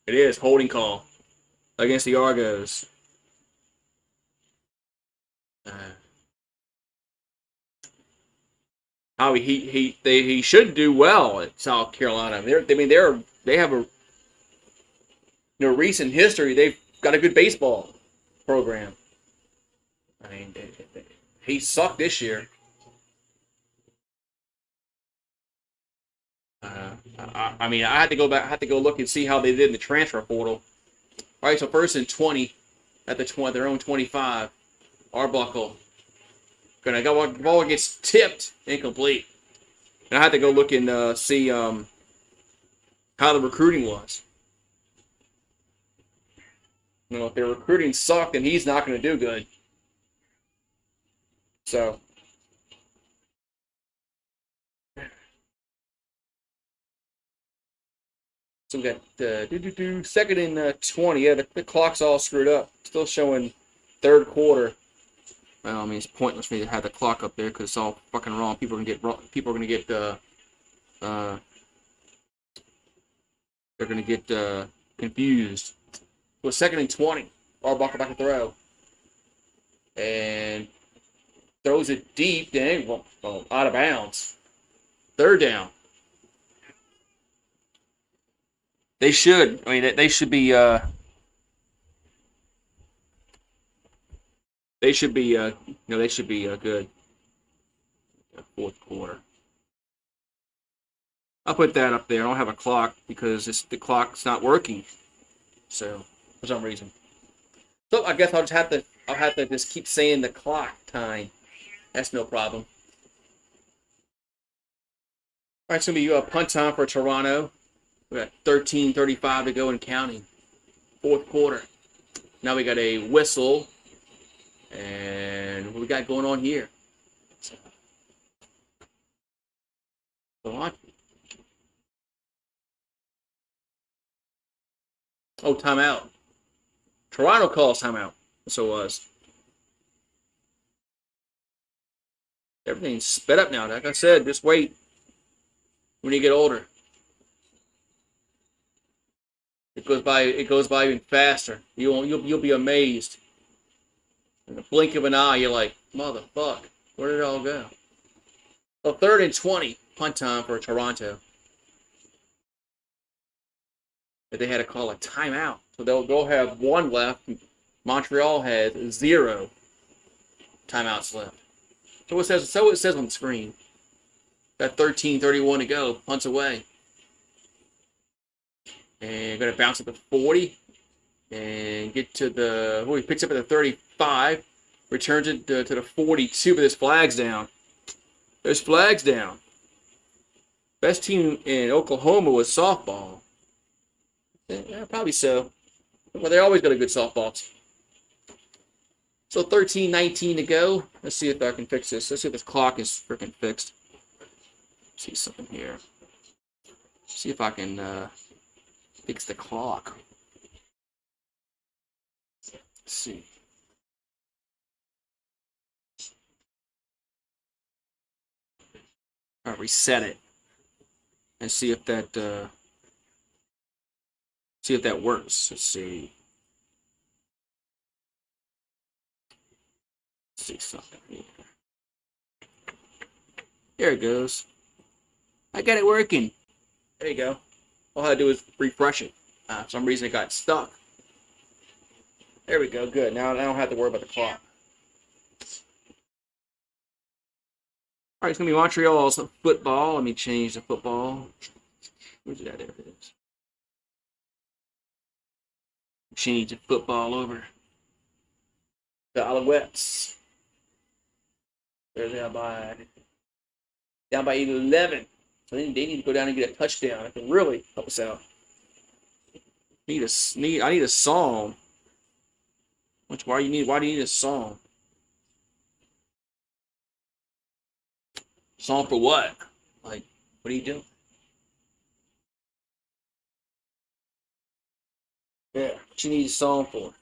Speaker 1: It is holding call against the Argos. He should do well at South Carolina. They have a recent history. They've got a good baseball program. I mean, he sucked this year. I had to go back. I had to go look and see how they did in the transfer portal. All right, so first and 20 at their own 25. Arbuckle gonna go. Ball gets tipped, incomplete. And I had to go look and see how the recruiting was. You know, if their recruiting sucked, then he's not going to do good. So we got second and 20. Yeah, the clock's all screwed up. Still showing third quarter. Well, I mean, it's pointless for me to have the clock up there because it's all fucking wrong. People are gonna get wrong. People are gonna get they're gonna get confused. Well, second and 20. Arbuckle back to throw, and throws it deep. Then out of bounds. Third down. They should. I mean, they should be. They should be. They should be good. Fourth quarter. I'll put that up there. I don't have a clock because the clock's not working. So for some reason. So I guess I'll have to just keep saying the clock time. That's no problem. All right, it's gonna be a punt time for Toronto. We got 13:35 to go and counting. Fourth quarter. Now we got a whistle. And what we got going on here? Go on. Oh, timeout. Toronto calls timeout. So it was. Everything's sped up now. Like I said, just wait when you get older. It goes by even faster. You'll be amazed. In the blink of an eye, you're like, motherfuck, where did it all go? So third and 20, punt time for Toronto. But they had to call a timeout. So they'll have one left. Montreal has 0 timeouts left. So it says on the screen. Got 13:31 to go. Punts away. And going to bounce up to 40. And get to the... he picks up at the 35. Returns it to the 42, but there's flags down. There's flags down. Best team in Oklahoma was softball. Yeah, probably so. Well, they always got a good softball team. So 13:19 to go. Let's see if I can fix this. Let's see if this clock is freaking fixed. Let's see something here. See if I can fix the clock. Let's see. I'll reset it and see if that works. Let's see. Let's see something here. There it goes. I got it working. There you go. All I had to do is refresh it. For some reason it got stuck. There we go. Good. Now I don't have to worry about the clock. All right, it's going to be Montreal's football. Let me change the football. Where's that? There it is. Change the football over. The Alouettes. They're down by 11. So they need to go down and get a touchdown. That can really help us out. I need a song. Why do you need a song? Song for what? Like, what are you doing? Yeah, what you need a song for?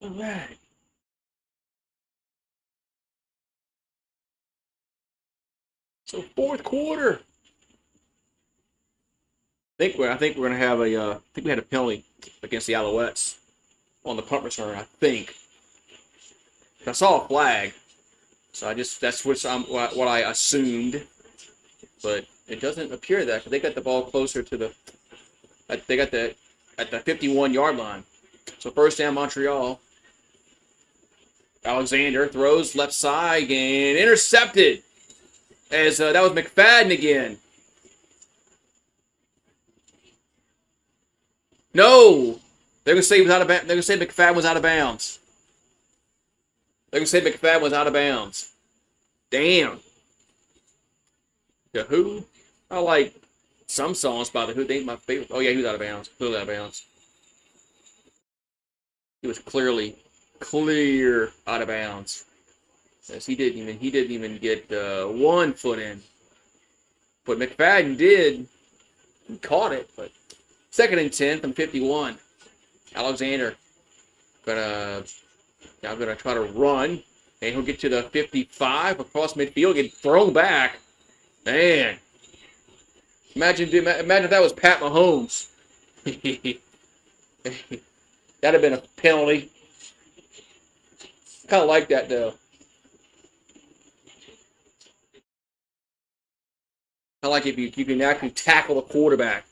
Speaker 1: All right. So fourth quarter. I think we're gonna have a. I think we had a penalty against the Alouettes on the punt return. I think. I saw a flag, so that's what I assumed, but it doesn't appear that because they got the ball closer to the. They got at the 51-yard line. So first down, Montreal. Alexander throws left side and intercepted. As that was McFadden again. No, they're gonna say he was out of. They're gonna say McFadden was out of bounds. They're gonna say McFadden was out of bounds. Damn. The Who. I like some songs by The Who. They ain't my favorite. Oh, yeah, he was out of bounds. Clearly out of bounds. He was clear out of bounds. Yes, he didn't even get 1 foot in. But McFadden did. He caught it, but 2nd and 10 from 51. Alexander now gonna try to run, and he'll get to the 55 across midfield, get thrown back. Man, imagine if that was Pat Mahomes. That'd have been a penalty. Kind of like that though. I like if you can actually tackle the quarterback.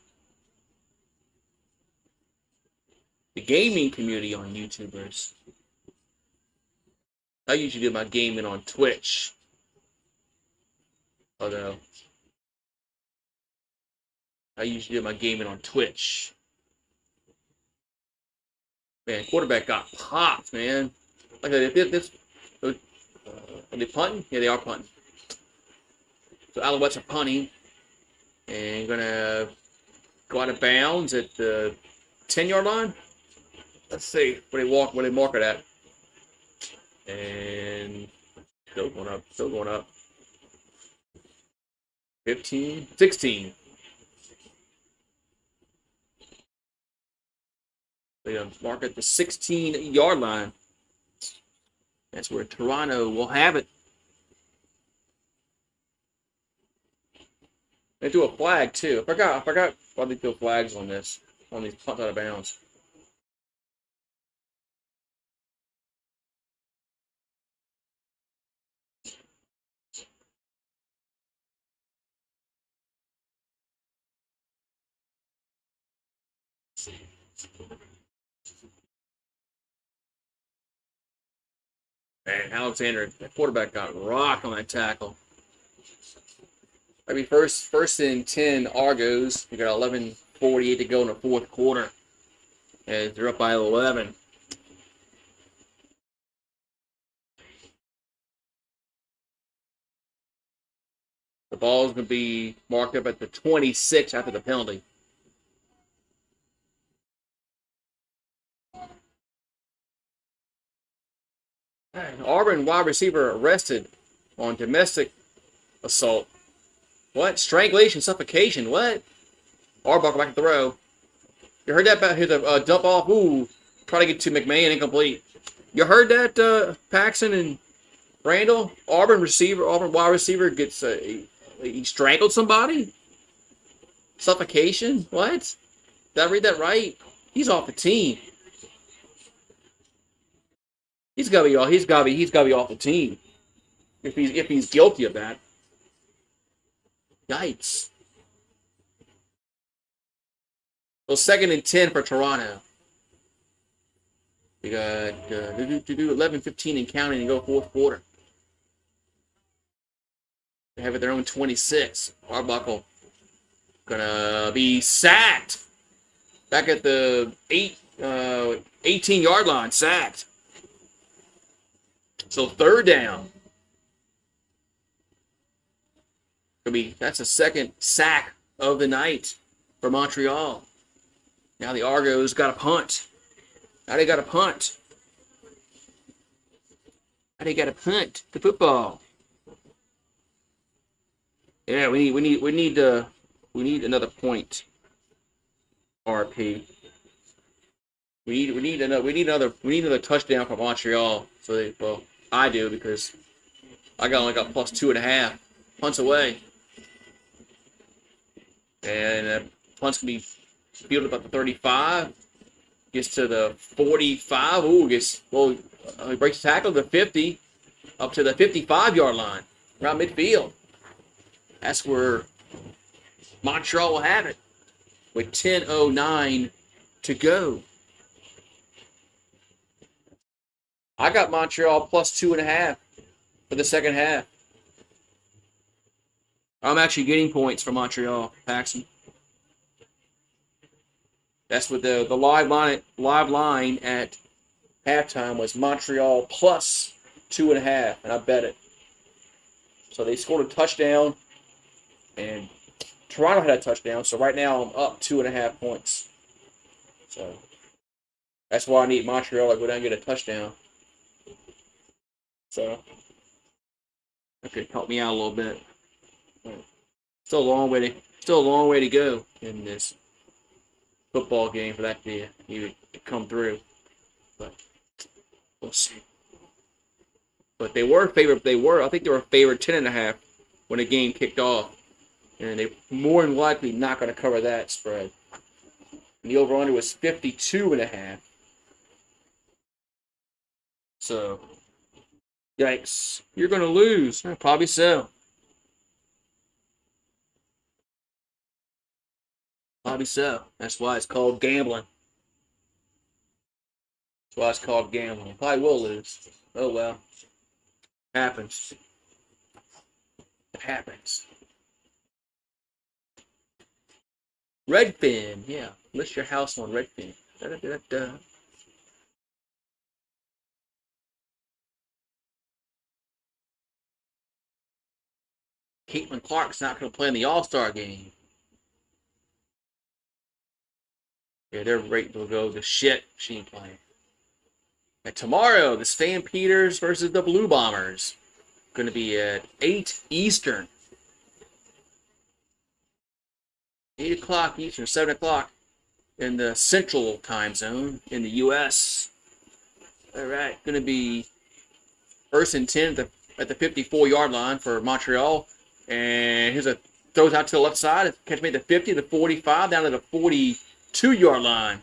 Speaker 1: The gaming community on YouTubers. I usually do my gaming on Twitch. Although, I usually do my gaming on Twitch. Man, quarterback got popped, man. Like this. Are they punting? Yeah, they are punting. So Alouettes are punting. And gonna go out of bounds at the 10-yard line. Let's see where they mark it at. And still going up. 15, 16. They mark at the 16-yard line. That's where Toronto will have it. They do a flag too. I forgot why they throw flags on these punts out of bounds. Man, Alexander, the quarterback got rocked on that tackle. I mean, first and 10 Argos. We got 11:48 to go in the 4th quarter. And they're up by 11. The ball's going to be marked up at the 26 after the penalty. Auburn wide receiver arrested on domestic assault. What? Strangulation, suffocation. What? Arbuckle back to throw. You heard that about here, the dump off? Ooh, try to get to McMahon, incomplete. You heard that, Paxson and Randall? Auburn wide receiver gets, he strangled somebody? Suffocation? What? Did I read that right? He's off the team. He's gotta be off the team. If he's guilty of that. Yikes. So 2nd and 10 for Toronto. We got 11:15 and counting and go 4th quarter. They have it their own 26. Arbuckle gonna be sacked. Back at the 18-yard line, sacked. So 3rd down. That's the 2nd sack of the night for Montreal. Now the Argos got a punt. Now they got a punt. The football. Yeah, we need another point. RP. We need another touchdown from Montreal. I do because I only got plus 2.5 punts away. And punts can be fielded about the 35. Gets to the 45. Ooh, he breaks the tackle to the 50. Up to the 55-yard line. Around midfield. That's where Montreal will have it. With 10:09 to go. I got Montreal plus 2.5 for the 2nd half. I'm actually getting points for Montreal, Paxton. That's what the live line at halftime was Montreal plus 2.5, and I bet it. So they scored a touchdown And Toronto had a touchdown, so right now I'm up 2.5 points. So that's why I need Montreal to go down and get a touchdown. So that could help me out a little bit. Still a long way to go in this football game for that to even come through. But we'll see. But they were favored. I think they were favored 10.5 when the game kicked off, and they more than likely not going to cover that spread. And the over/under was 52.5. So, yikes! You're going to lose. Probably so. Probably so. That's why it's called gambling. That's why it's called gambling. Probably will lose. Oh well. Happens. It happens. Redfin, yeah. List your house on Redfin. Da-da-da-da. Caitlin Clark's not going to play in the All-Star game. Yeah, they're ready to go to shit. She ain't playing. And tomorrow, the Stampeders versus the Blue Bombers. Going to be at 8 Eastern. 8 o'clock Eastern, 7 o'clock in the Central Time Zone in the U.S. All right, going to be 1st and 10 at the 54-yard line for Montreal. And here's a throws out to the left side. Catch me at the 50, the 45, down to the 42-yard line.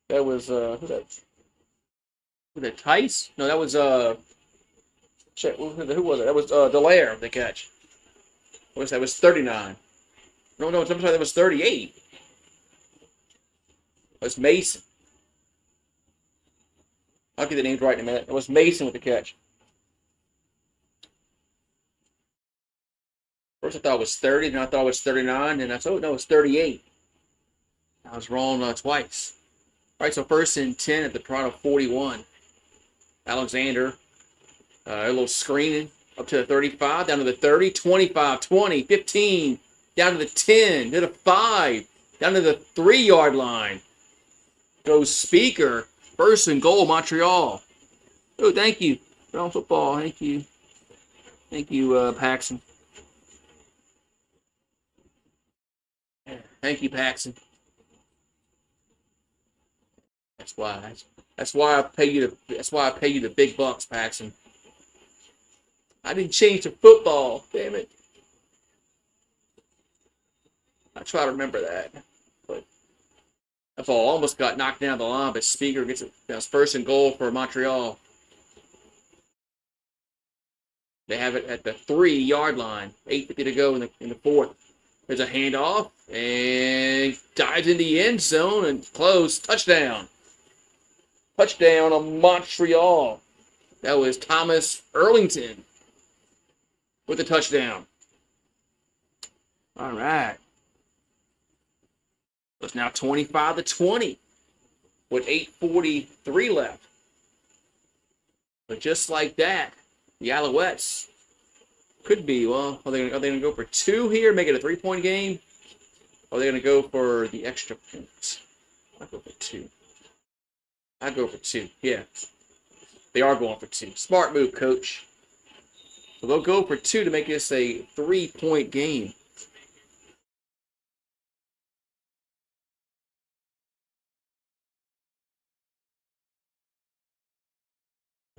Speaker 1: That was who's that? Was it Tice? No, that was shit. Who was it? That was Delaire. The catch. What was that? It was 39. No, I'm sorry. That was 38. It was Mason. I'll get the names right in a minute. It was Mason with the catch. First I thought it was 30, then I thought it was 39, and I thought, no, it was 38. I was wrong twice. All right, so 1st and 10 at the Toronto 41. Alexander, a little screening up to the 35, down to the 30, 25, 20, 15, down to the 10, to the 5, down to the 3-yard line. Goes Speaker, 1st and goal, Montreal. Oh, thank you. Brown football, thank you. Thank you, Paxson. Thank you, Paxson. That's why I pay you the big bucks, Paxson. I didn't change to football, damn it. I try to remember that, but that ball almost got knocked down the line. But Speaker gets it. That's 1st and goal for Montreal. They have it at the 3-yard line. 8:50 to go in the 4th. There's a handoff and dives in the end zone and close. Touchdown. Touchdown on Montreal. That was Thomas Erlington with the touchdown. All right. It's now 25-20 with 8:43 left. But just like that, the Alouettes could be, well, are they going to go for 2 here, make it a 3-point game? Or are they going to go for the extra point? I'll go for 2. I'll go for 2, yeah. They are going for 2. Smart move, coach. So they'll go for 2 to make this a 3-point game.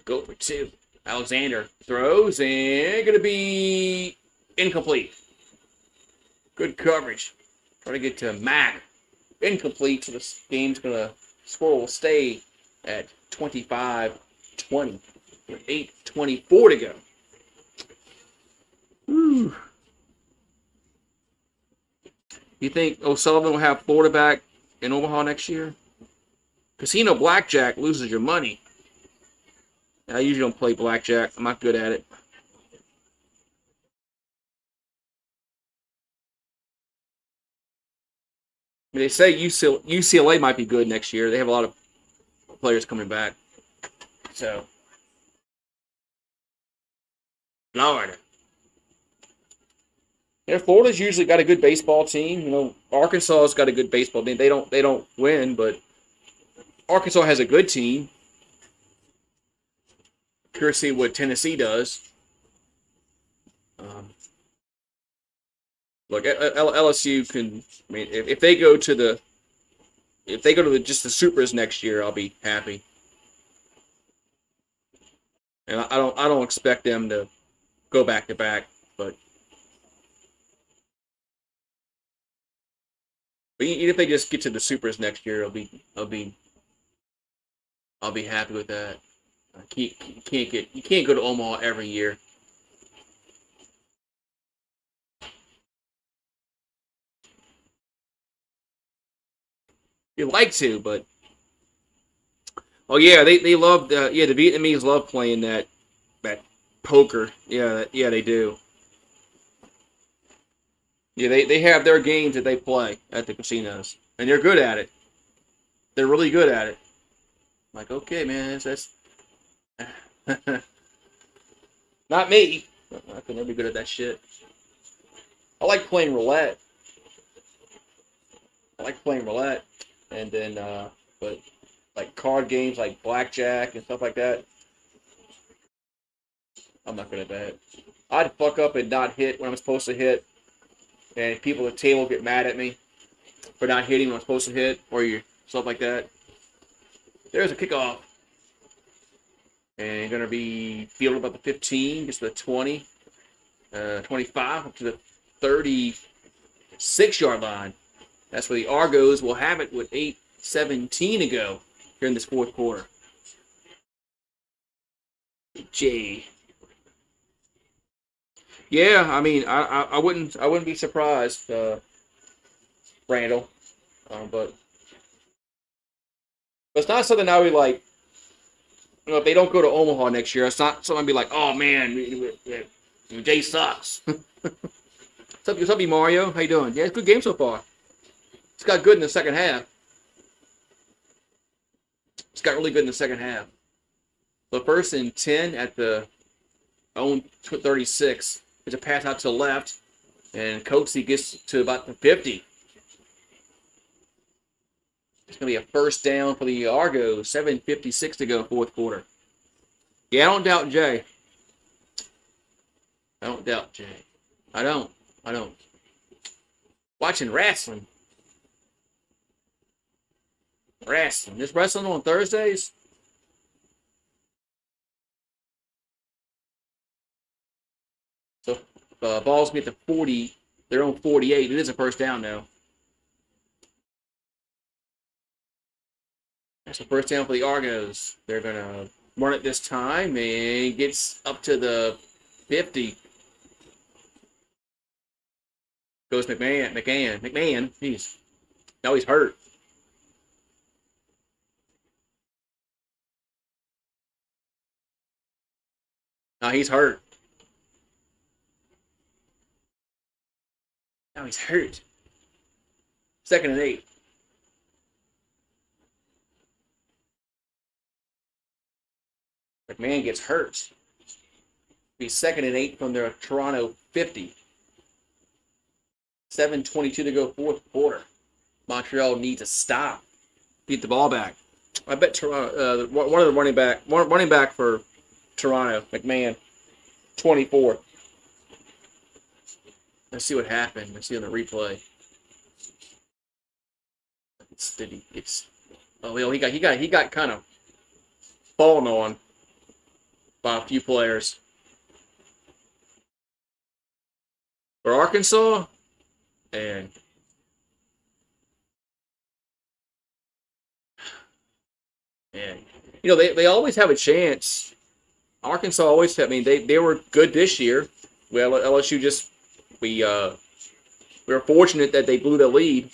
Speaker 1: Go for 2. Alexander throws and going to be incomplete. Good coverage. Trying to get to Mack. Incomplete, so this game's going to, score will stay at 25-20 with 8:24 to go. Whew. You think O'Sullivan will have Florida back in Omaha next year? Casino blackjack loses your money. I usually don't play blackjack. I'm not good at it. I mean, they say UCLA might be good next year. They have a lot of players coming back. So, Florida. Yeah, Florida's usually got a good baseball team. Arkansas's got a good baseball team. They don't win, but Arkansas has a good team. Curious to see what Tennessee does. Um, Look, LSU can. I mean, if they go to just the supers next year, I'll be happy. And I don't expect them to go back to back, but even if they just get to the supers next year, I'll be happy with that. You can't go to Omaha every year. You like to, but oh yeah, they love the Vietnamese love playing that poker. Yeah, they do. Yeah, they have their games that they play at the casinos, and they're good at it. They're really good at it. Like, okay, man, that's not me. I could never be good at that shit. I like playing roulette. And then but like card games like blackjack and stuff like that, I'm not good at that. I'd fuck up and not hit when I'm supposed to hit, and people at the table get mad at me for not hitting when I'm supposed to hit, or stuff like that. There's a kickoff. And you're going to be fielded about the 15, gets to the 20, 25, up to the 36-yard line. That's where the Argos will have it with 8:17 to go here in this fourth quarter. J. Yeah, I mean, I wouldn't be surprised, Randall, but it's not something I would like. If they don't go to Omaha next year, it's not something I'd be like, oh man, Jay sucks. What's up, Mario? How you doing? Yeah, it's a good game so far. It's got good in the second half. It's got really good in the second half. The first and 10 at the own 36. It's a pass out to the left, and Coatsy gets to about the 50. It's going to be a first down for the Argos. 7:56 to go, fourth quarter. Yeah, I don't doubt Jay. I don't. Watching wrestling. This wrestling on Thursdays? So, ball's get to 40. They're on 48. It is a first down now. That's the first down for the Argos. They're going to run it this time, and gets up to the 50. Goes McMahon. Jeez. Now he's hurt. Now he's hurt. Second and 8. McMahon gets hurt. Be second and 8 from their Toronto 50. 7:22 to go, fourth quarter. Montreal needs to stop. Beat the ball back. I bet Toronto. One of the running back for Toronto, McMahon, 24. Let's see what happened. Let's see on the replay. He got kind of fallen on by a few players. For Arkansas, and they always have a chance. Arkansas always have. I mean, they were good this year. Well, LSU just we were fortunate that they blew the lead.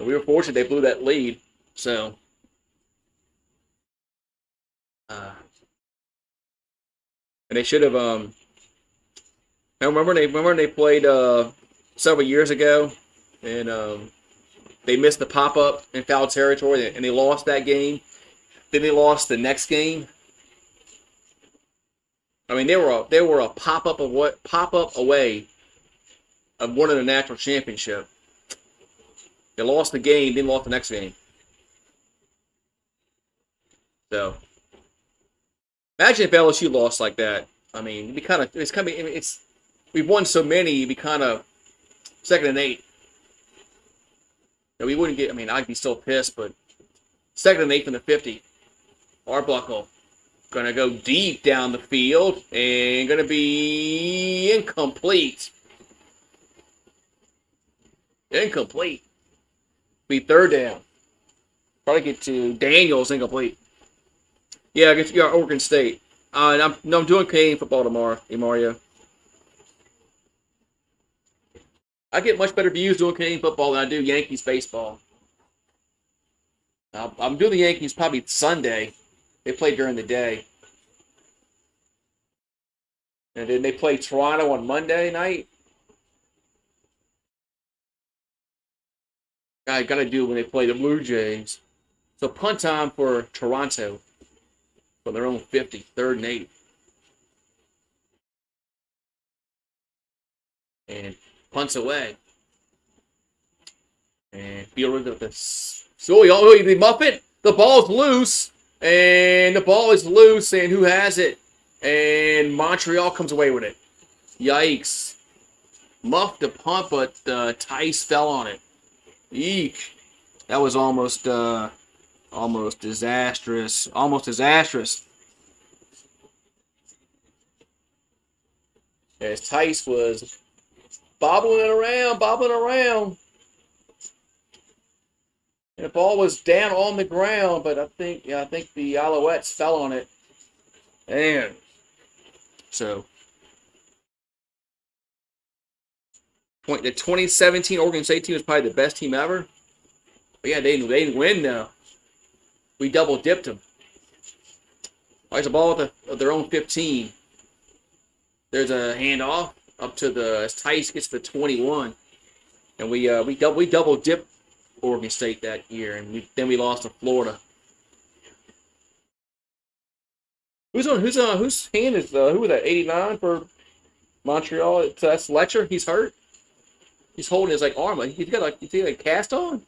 Speaker 1: We were fortunate they blew that lead. So, and they should have. Remember when they played several years ago, and they missed the pop up in foul territory, and they lost that game. Then they lost the next game. I mean, they were a pop up away of winning the national championship. They lost the game, then lost the next game. So imagine if LSU lost like that. I mean, it'd be kind of we've won so many, it'd be kind of 2nd and 8. We wouldn't get. I mean, I'd be still pissed, but 2nd and 8 from the 50. Arbuckle gonna go deep down the field and gonna be incomplete. Incomplete. Be 3rd down. Probably get to Daniels, incomplete. Yeah, I get Oregon State. I'm doing Canadian football tomorrow, Mario. I get much better views doing Canadian football than I do Yankees baseball. I'm doing the Yankees probably Sunday. They play during the day. And then they play Toronto on Monday night. I got to do when they play the Blue Jays. So punt time for Toronto for their own 50, 3rd and 8. And punts away. And fielder with this. So they muff it. The ball's loose. And the ball is loose. And who has it? And Montreal comes away with it. Yikes. Muffed the punt, but Tice fell on it. Eek. That was almost disastrous. Almost disastrous. As Tice was bobbling around. And the ball was down on the ground, but I think the Alouettes fell on it. And so the 2017 Oregon State team was probably the best team ever. But yeah, they didn't win though. We double dipped them. There's a ball of their own 15. There's a handoff up to as Tice gets the 21, and we double dipped Oregon State that year, and then we lost to Florida. Whose hand is who was that? 89 for Montreal. That's Letcher. He's hurt. He's holding his arm. He's got a cast on.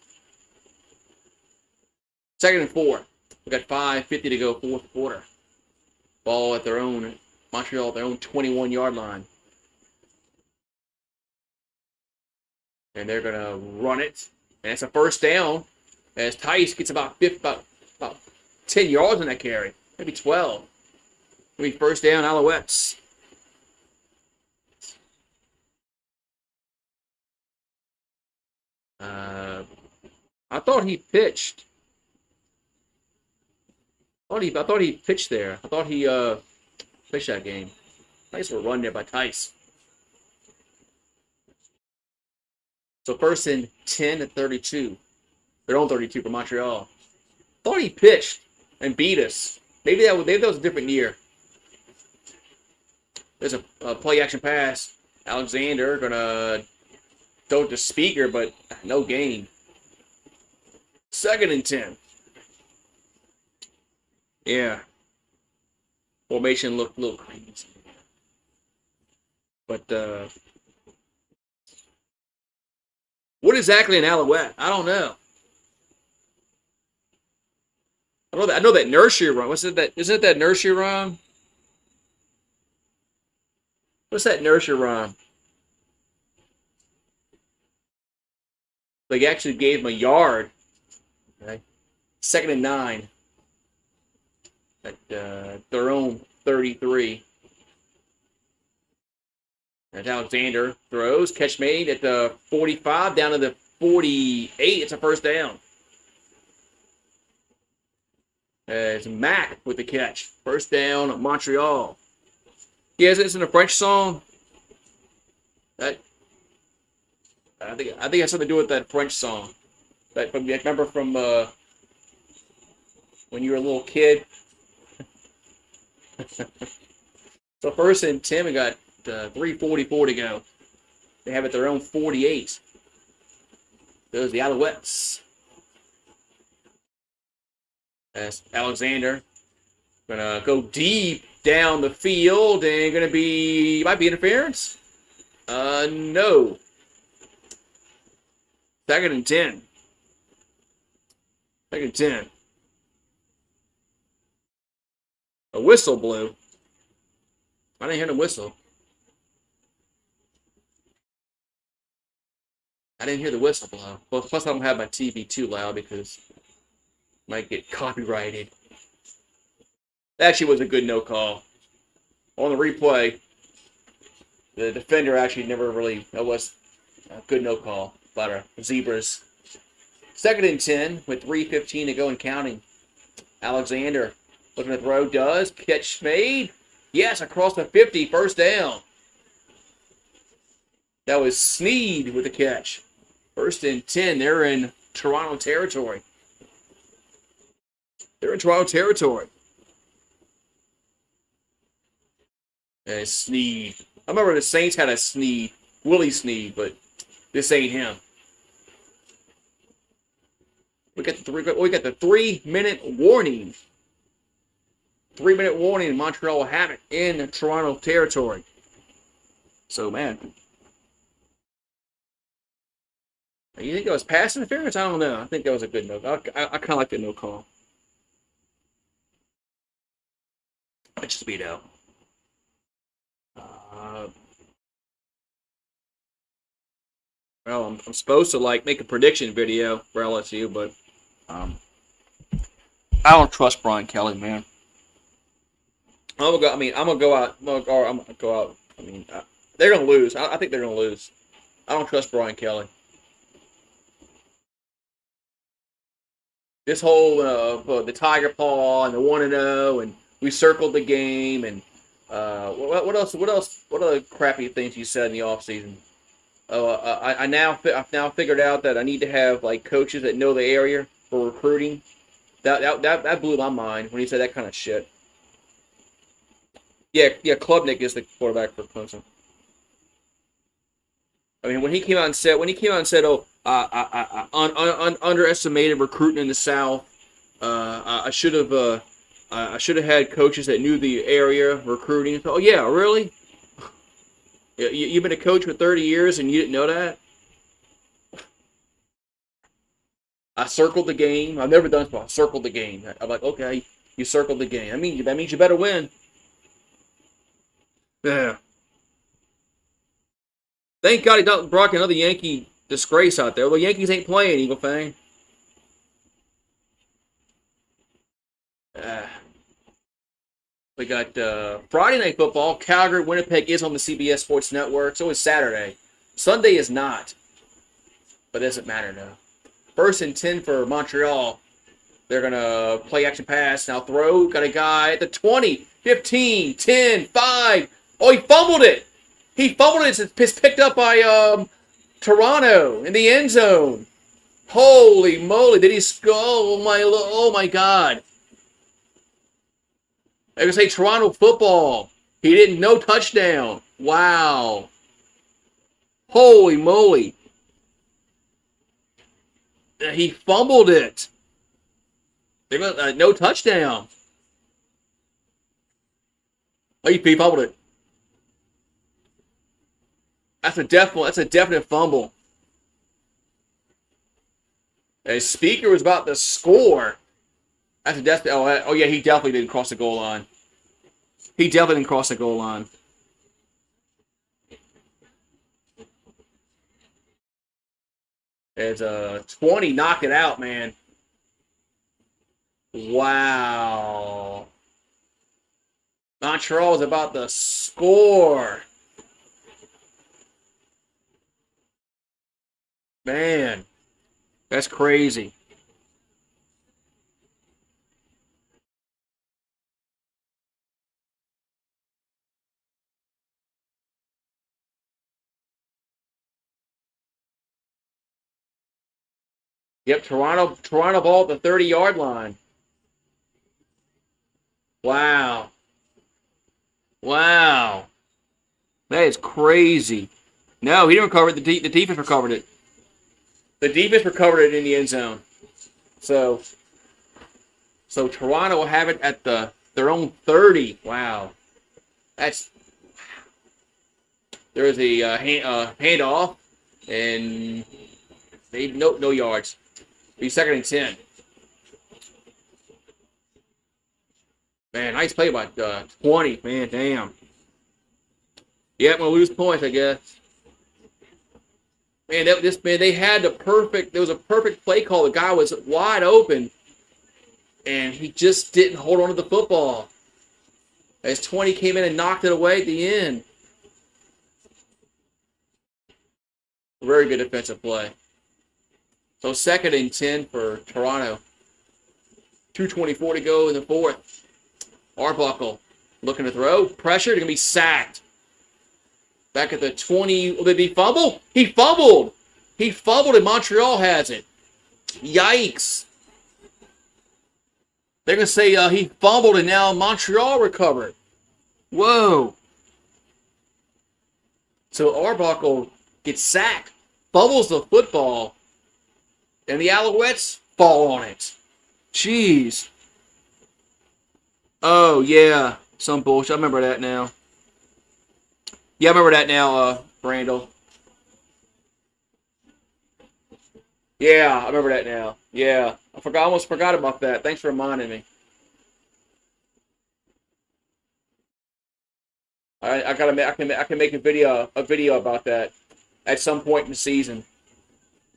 Speaker 1: 2nd and 4. We got 5:50 to go, 4th quarter. Ball at their own Montreal, their own 21-yard line. And they're gonna run it. And it's a 1st down as Tice gets about 10 yards on that carry. Maybe 12. Maybe 1st down, Alouettes. I thought he pitched. I thought he pitched there. I thought he pitched that game. Nice little run there by Tice. So 1st and 10 at 32. Their own 32 for Montreal. Thought he pitched and beat us. Maybe that was a different year. There's a play action pass. Alexander gonna throw it to Speaker, but no gain. 2nd and 10. Yeah. Formation looked a little crazy. But what exactly an Alouette? I don't know. I know that nursery rhyme. Isn't it that nursery rhyme? What's that nursery rhyme? They actually gave him a yard. Okay. 2nd and 9. At their own 33. And Alexander throws. Catch made at the 45 down to the 48. It's a 1st down. It's Mac with the catch. 1st down, Montreal. Yeah, isn't a French song? I think it has something to do with that French song. Remember from when you were a little kid? So 1st and 10, we got 3:44 to go. They have it their own 48. Those are the Alouettes. As Alexander gonna go deep down the field and might be interference. No. 2nd and 10. 2nd and 10. A whistle blew. I didn't hear the whistle. I didn't hear the whistle blow. Well, plus I don't have my TV too loud because it might get copyrighted. That actually was a good no call. On the replay, the defender actually never really, that was a good no call by the Zebras. 2nd and 10 with 3:15 to go and counting. Alexander looking to throw, does. Catch made. Yes, across the 50, 1st down. That was Sneed with the catch. 1st and 10, they're in Toronto territory. They're in Toronto territory. And Sneed. I remember the Saints had a Sneed, Willie Sneed, but this ain't him. We got the 3-minute warning. 3-minute warning, and Montreal will have it in Toronto territory. So, man. You think it was pass interference? I don't know. I think that was a good no. I kind of like the no call. Let's speed out. Well, I'm supposed to make a prediction video for LSU, but I don't trust Brian Kelly, man. I'm gonna go out. I mean, they're gonna lose. I think they're gonna lose. I don't trust Brian Kelly. This whole the Tiger Paw and the 1-0, and we circled the game, and what else? What other crappy things you said in the offseason? I've now figured out that I need to have coaches that know the area for recruiting. That blew my mind when he said that kind of shit. Yeah, Klubnik is the quarterback for Clemson. I mean, when he came out and said, underestimated recruiting in the South. I should have had coaches that knew the area recruiting. Oh yeah, really? You've been a coach for 30 years and you didn't know that? I circled the game. I've never done this before. I circled the game. I'm like, okay, you circled the game. That means you better win. Yeah. Thank God he don't brought another Yankee disgrace out there. Well, the Yankees ain't playing, Eagle Fang. We got Friday Night Football. Calgary, Winnipeg is on the CBS Sports Network. So is Saturday. Sunday is not. But it doesn't matter now. 1st and 10 for Montreal. They're going to play action pass. Now throw. Got a guy at the 20, 15, 10, 5. Oh, he fumbled it. He fumbled it. It's picked up by Toronto in the end zone. Holy moly. Did he score? Oh, my God. I was going to say Toronto football. He didn't know touchdown. Wow. Holy moly. He fumbled it. No touchdown. He fumbled it. That's a definite fumble. A speaker was about to score. That's a definite. Oh yeah, he definitely didn't cross the goal line. He definitely didn't cross the goal line. As 20 knocked it out, man. Wow. Montreal is about to score. Man, that's crazy. Yep, Toronto ball at the 30-yard line. Wow. Wow. That is crazy. No, he didn't recover it. The defense recovered it. The defense recovered it in the end zone. So So Toronto will have it at their own 30. Wow. That's there is a handoff, and they no yards. Be 2nd and 10. Man, nice play by 20. Man, damn. Yeah, I'm gonna lose points, I guess. Man, they had the perfect. There was a perfect play call. The guy was wide open, and he just didn't hold on to the football. As 20 came in and knocked it away at the end. Very good defensive play. So 2nd and 10 for Toronto. 2:24 to go in the 4th. Arbuckle looking to throw. Pressure. They're going to be sacked. Back at the 20. Will they fumble? He fumbled. He fumbled and Montreal has it. Yikes. They're going to say he fumbled and now Montreal recovered. Whoa. So Arbuckle gets sacked. Fumbles the football. And the Alouettes fall on it. Jeez. Oh, yeah. Some bullshit. I remember that now. Yeah, I remember that now, Randall. Yeah, I remember that now. Yeah. I almost forgot about that. Thanks for reminding me. I can make a video about that at some point in the season.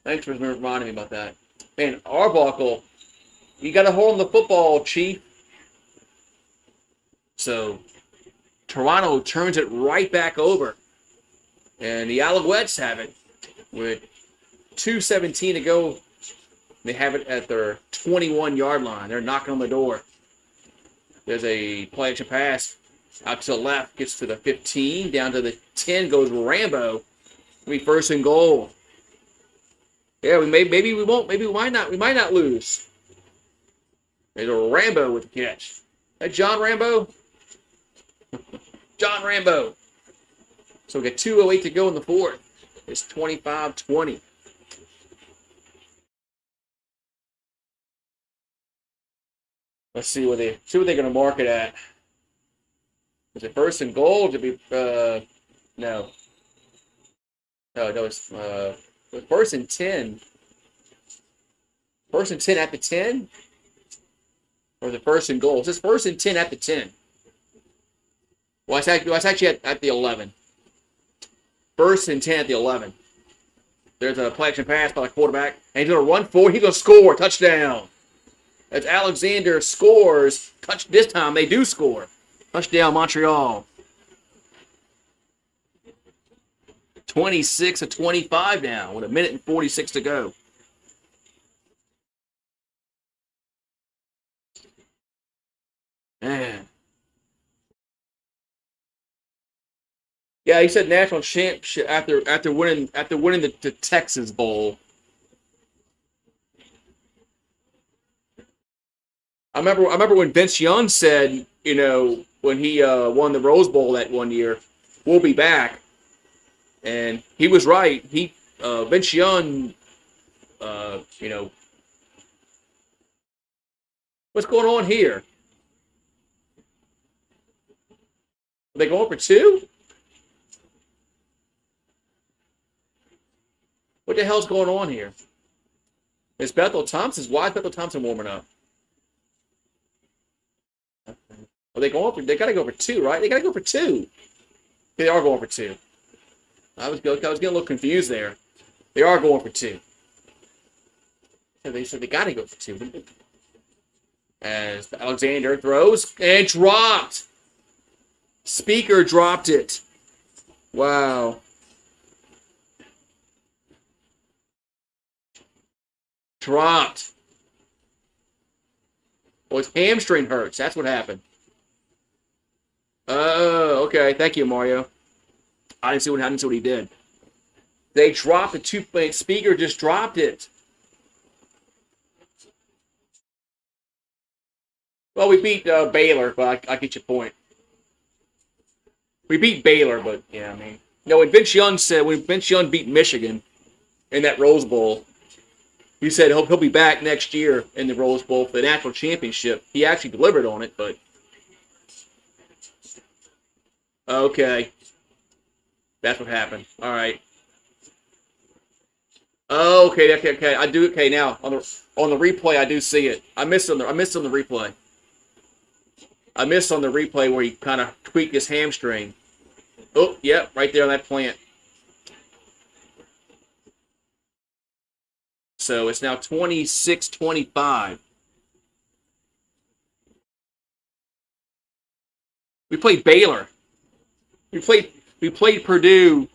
Speaker 1: Thanks for reminding me about that. Man, Arbuckle, you got to hold on the football, Chief. So, Toronto turns it right back over. And the Alouettes have it with 2:17 to go. They have it at their 21-yard line. They're knocking on the door. There's a play action pass out to the left, gets to the 15, down to the 10 goes Rambo. It'll be 1st and goal. Yeah, maybe we won't. Maybe we might not lose. There's a Rambo with the catch. That John Rambo? John Rambo. So we got 2:08 to go in the 4th. It's 25-20. Let's see what they're going to mark it at. Is it 1st and goal? To be no. No, it's 1st and 10. 1st and 10 at the 10? Or the 1st and goal? It says 1st and 10 at the 10. Well, it's actually at the 11. 1st and 10 at the 11. There's a play action pass by the quarterback. And he's going to run forward. He's going to score. Touchdown. As Alexander scores. This time they do score. Touchdown, Montreal. 26-25 now with 1:46 to go. Man. Yeah, he said national championship after winning the Texas Bowl. I remember when Vince Young said, when he won the Rose Bowl that one year, we'll be back. And he was right. Vince Young, what's going on here? Are they going for 2? What the hell's going on here? Is Bethel Thompson? Why is Bethel Thompson warming up? Are they going for? They got to go for 2, right? They got to go for 2. They are going for 2. I was getting a little confused there. They are going for 2. So they said they got to go for 2. As Alexander throws and dropped. Speaker dropped it. Wow. Dropped. Oh, his hamstring hurts. That's what happened. Oh, okay. Thank you, Mario. I didn't see what he did. They dropped the 2-point. Speaker just dropped it. Well, we beat Baylor, but I get your point. We beat Baylor, but yeah, I mean, when Vince Young beat Michigan in that Rose Bowl, He said he'll be back next year in the Rose Bowl for the national championship. He actually delivered on it, but okay, that's what happened. All right. Oh, okay, okay. I do. Okay, now on the replay, I do see it. I missed on the replay. I missed on the replay where he kind of tweaked his hamstring. Oh, yep, right there on that plant. So it's now 26-25. We played Baylor. We played Purdue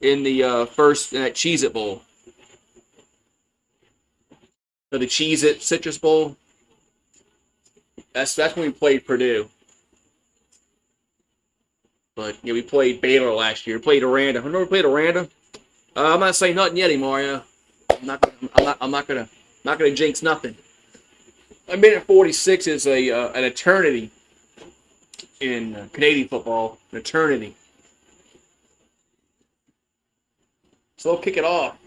Speaker 1: in the first Cheez-It Bowl. Or the Cheez-It Citrus Bowl. That's when we played Purdue. But yeah, we played Baylor last year. We played Aranda. Remember we played Aranda? I'm not saying nothing yet anymore. Yeah. I'm not gonna jinx nothing. A minute 46 is an eternity in Canadian football. An eternity. So they'll kick it off.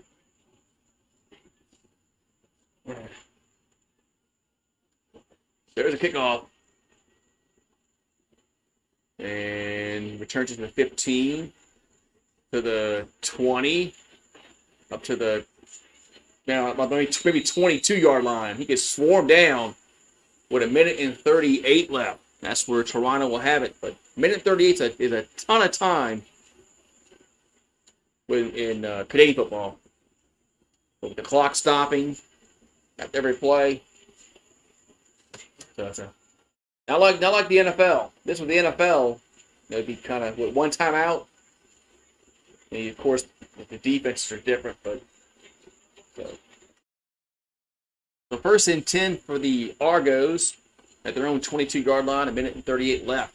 Speaker 1: There's a kickoff. And returns it to the 15, to the 20, up to the now maybe 22-yard line. He gets swarmed down with a minute and 38 left. That's where Toronto will have it. But minute 38 is a ton of time in Canadian football. But with the clock stopping after every play. So it's not like the NFL. This with the NFL, it'd be kind of with one timeout. And of course, the defenses are different, but so first and 10 for the Argos at their own 22-yard line. A minute and 38 left.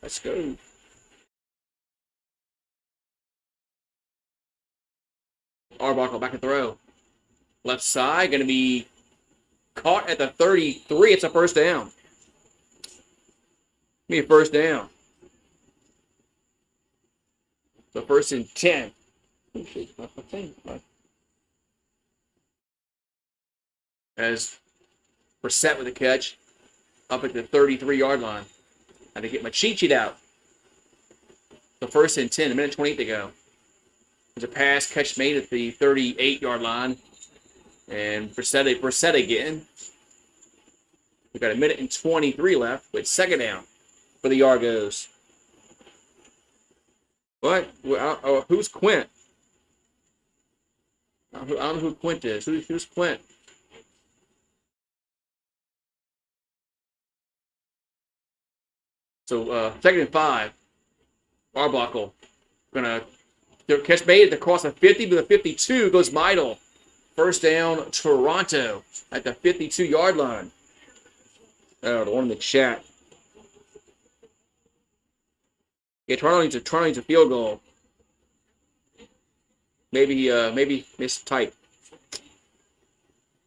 Speaker 1: Let's go. Arbuckle back to throw. Left side going to be caught at the 33. It's a first down. Give me a first down. So first and 10. As Brissett with the catch up at the 33-yard line. Had to get my cheat sheet out. So first and 10, a minute 28 to go. There's a pass catch made at the 38-yard line. And Brissett again. We've got a minute and 23 left with second down for the Argos. What? Who's Quint? I don't know who Quint is. Who's Quint? So second and 5. Arbuckle gonna catch made across the 50 to the 52 goes Meidel. First down, Toronto at the 52-yard line. Oh, the one in the chat. Yeah, Toronto needs a field goal. Maybe mistype.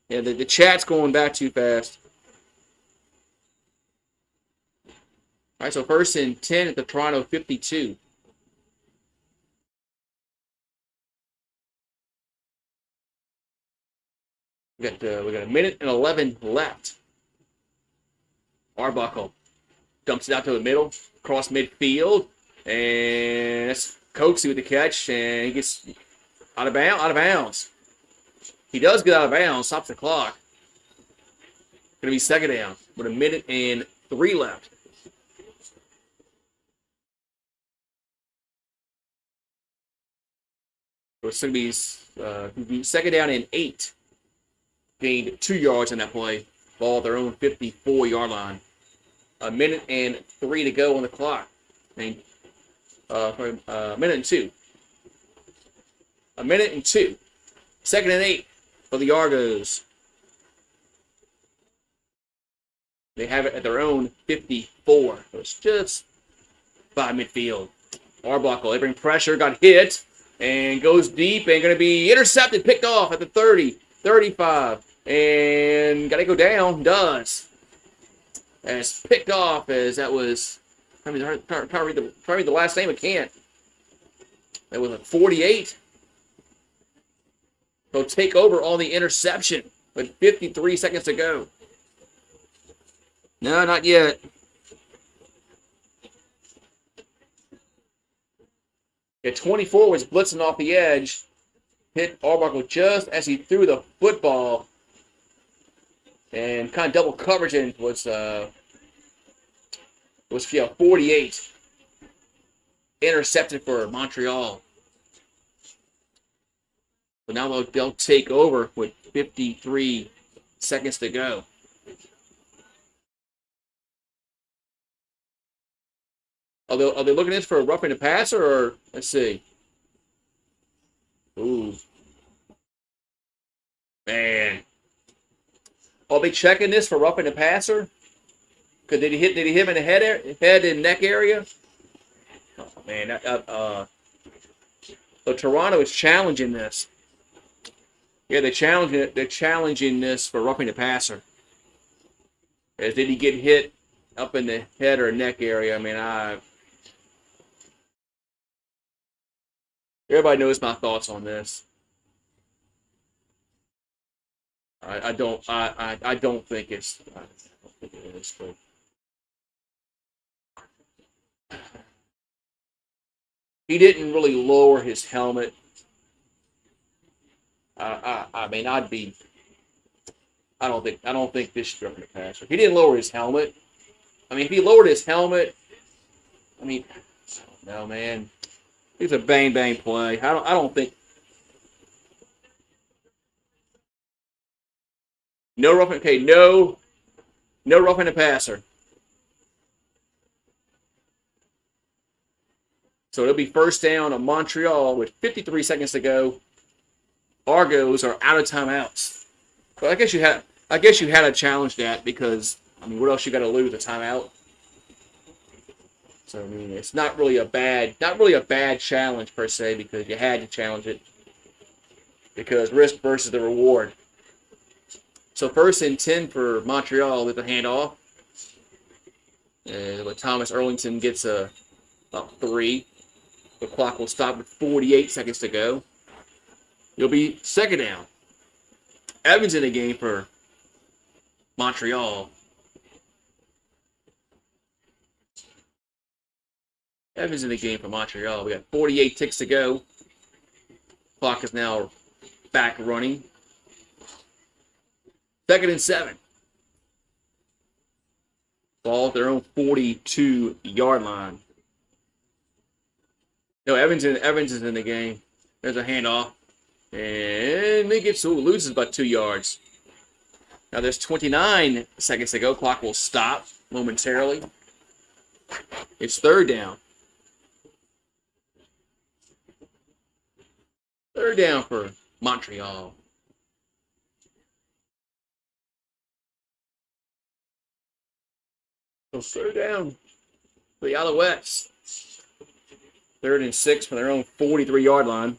Speaker 1: Yeah, the chat's going back too fast. All right, so first and 10 at the Toronto 52. We got a minute and 11 left. Arbuckle dumps it out to the middle, across midfield, and that's Coaxey with the catch, and he gets out of bounds. He does get out of bounds, stops the clock. Going to be second down with a minute and 3 left. So it's going to be second down and 8. Gained 2 yards on that play. Ball at their own 54-yard line. A minute and 3 to go on the clock. A minute and 2. A minute and 2. Second and 8 for the Argos. They have it at their own 54. So it's just by midfield. Arbuckle, they bring pressure, got hit, and goes deep, and going to be intercepted, picked off at the 30, 35, and got to go down, does. As picked off as that was, trying to read the last name, I can't. That was a 48. He'll take over on the interception with 53 seconds to go. No, not yet. Yeah, 24 was blitzing off the edge. Hit Arbuckle just as he threw the football. And kind of double coverage and was 48. Intercepted for Montreal. But now they'll take over with 53 seconds to go. Are they looking at this for a roughing the passer, or let's see? Ooh, man. Are they checking this for roughing the passer? Cause did he hit him in the head and neck area? Oh man, so Toronto is challenging this. Yeah, they're challenging this for roughing the passer. As did he get hit up in the head or neck area? I mean, everybody knows my thoughts on this. I don't think it's. I don't think it is, but he didn't really lower his helmet. I mean, I don't think this should be roughing the passer. He didn't lower his helmet. I mean, if he lowered his helmet, I mean, I don't know, man. It's a bang play. I don't think. No roughing. Okay, no roughing the passer. So it'll be first down on Montreal with 53 seconds to go. Argos are out of timeouts. But I guess you had to challenge that because I mean, what else you got to lose? A timeout. So I mean, it's not really a bad challenge per se because you had to challenge it because risk versus the reward. So first and 10 for Montreal with the handoff. But Thomas Erlington gets about 3. The clock will stop with 48 seconds to go. It'll be second down. Evans in the game for Montreal. Evans in the game for Montreal. We got 48 ticks to go. Clock is now back running. Second and 7. Ball at their own 42-yard line. No, Evans is in the game. There's a handoff. And he loses about 2 yards. Now there's 29 seconds to go. Clock will stop momentarily. It's third down. Third down for Montreal. So third down for the Alouettes. 3rd and 6 from their own 43-yard line.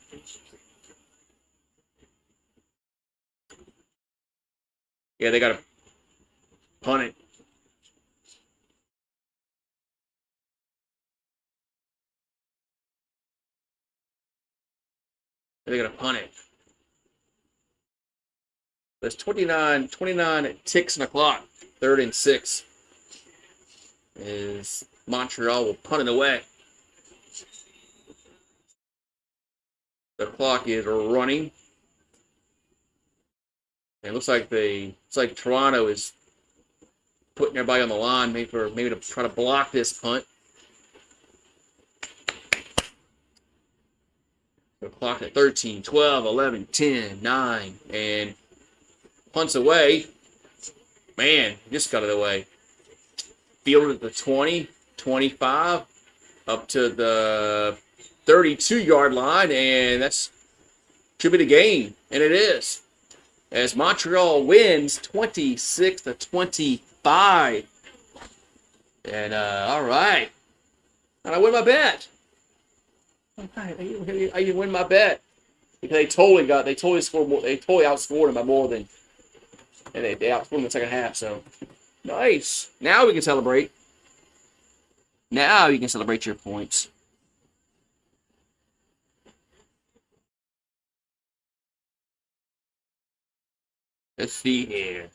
Speaker 1: Yeah, they got to punt it. They got to punt it. There's 29 ticks on the clock. 3rd and 6. Is Montreal will punt it away. The clock is running. And it looks like Toronto is putting everybody on the line, maybe to try to block this punt. The clock at 13, 12, 11, 10, 9, and punts away. Man, just got it away. Fielded at the 20, 25, up to the 32-yard line, and that's should be the game, and it is. As Montreal wins 26-25. And all right. And I win my bet. I didn't win my bet. Because they totally scored more, they totally outscored them by more than, and they outscored them in the second half, so nice. Now we can celebrate. Now you can celebrate your points. Let's see here.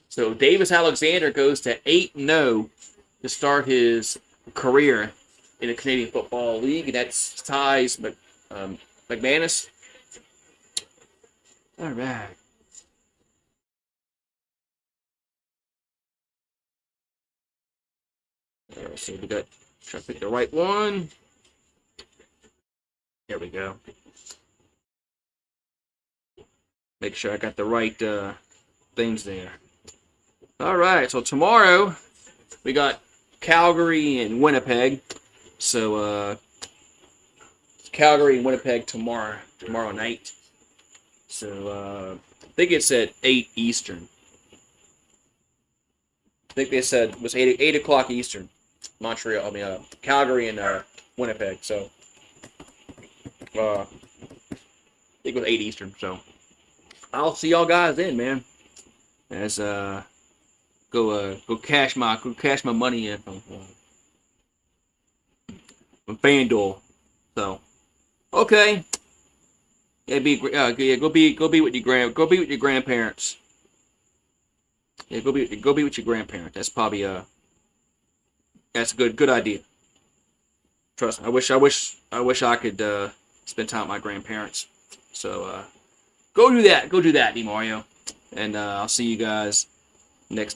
Speaker 1: So Davis Alexander goes to 8-0 to start his career in the Canadian Football League, and that's ties McManus. All right. So we got, try to pick the right one. There we go. Make sure I got the right things there. All right, so tomorrow we got Calgary and Winnipeg. So Calgary and Winnipeg tomorrow night. So I think it's at 8 Eastern. I think they said it was 8 o'clock Eastern. Calgary and Winnipeg. So I think it was 8 Eastern. So I'll see y'all guys then, man. As go cash my money in from FanDuel. So okay. Yeah, go be with your grandparents. Yeah, go be with your grandparents. That's probably that's a good idea. Trust me. I wish I could spend time with my grandparents. So go do that, DeMario. And I'll see you guys next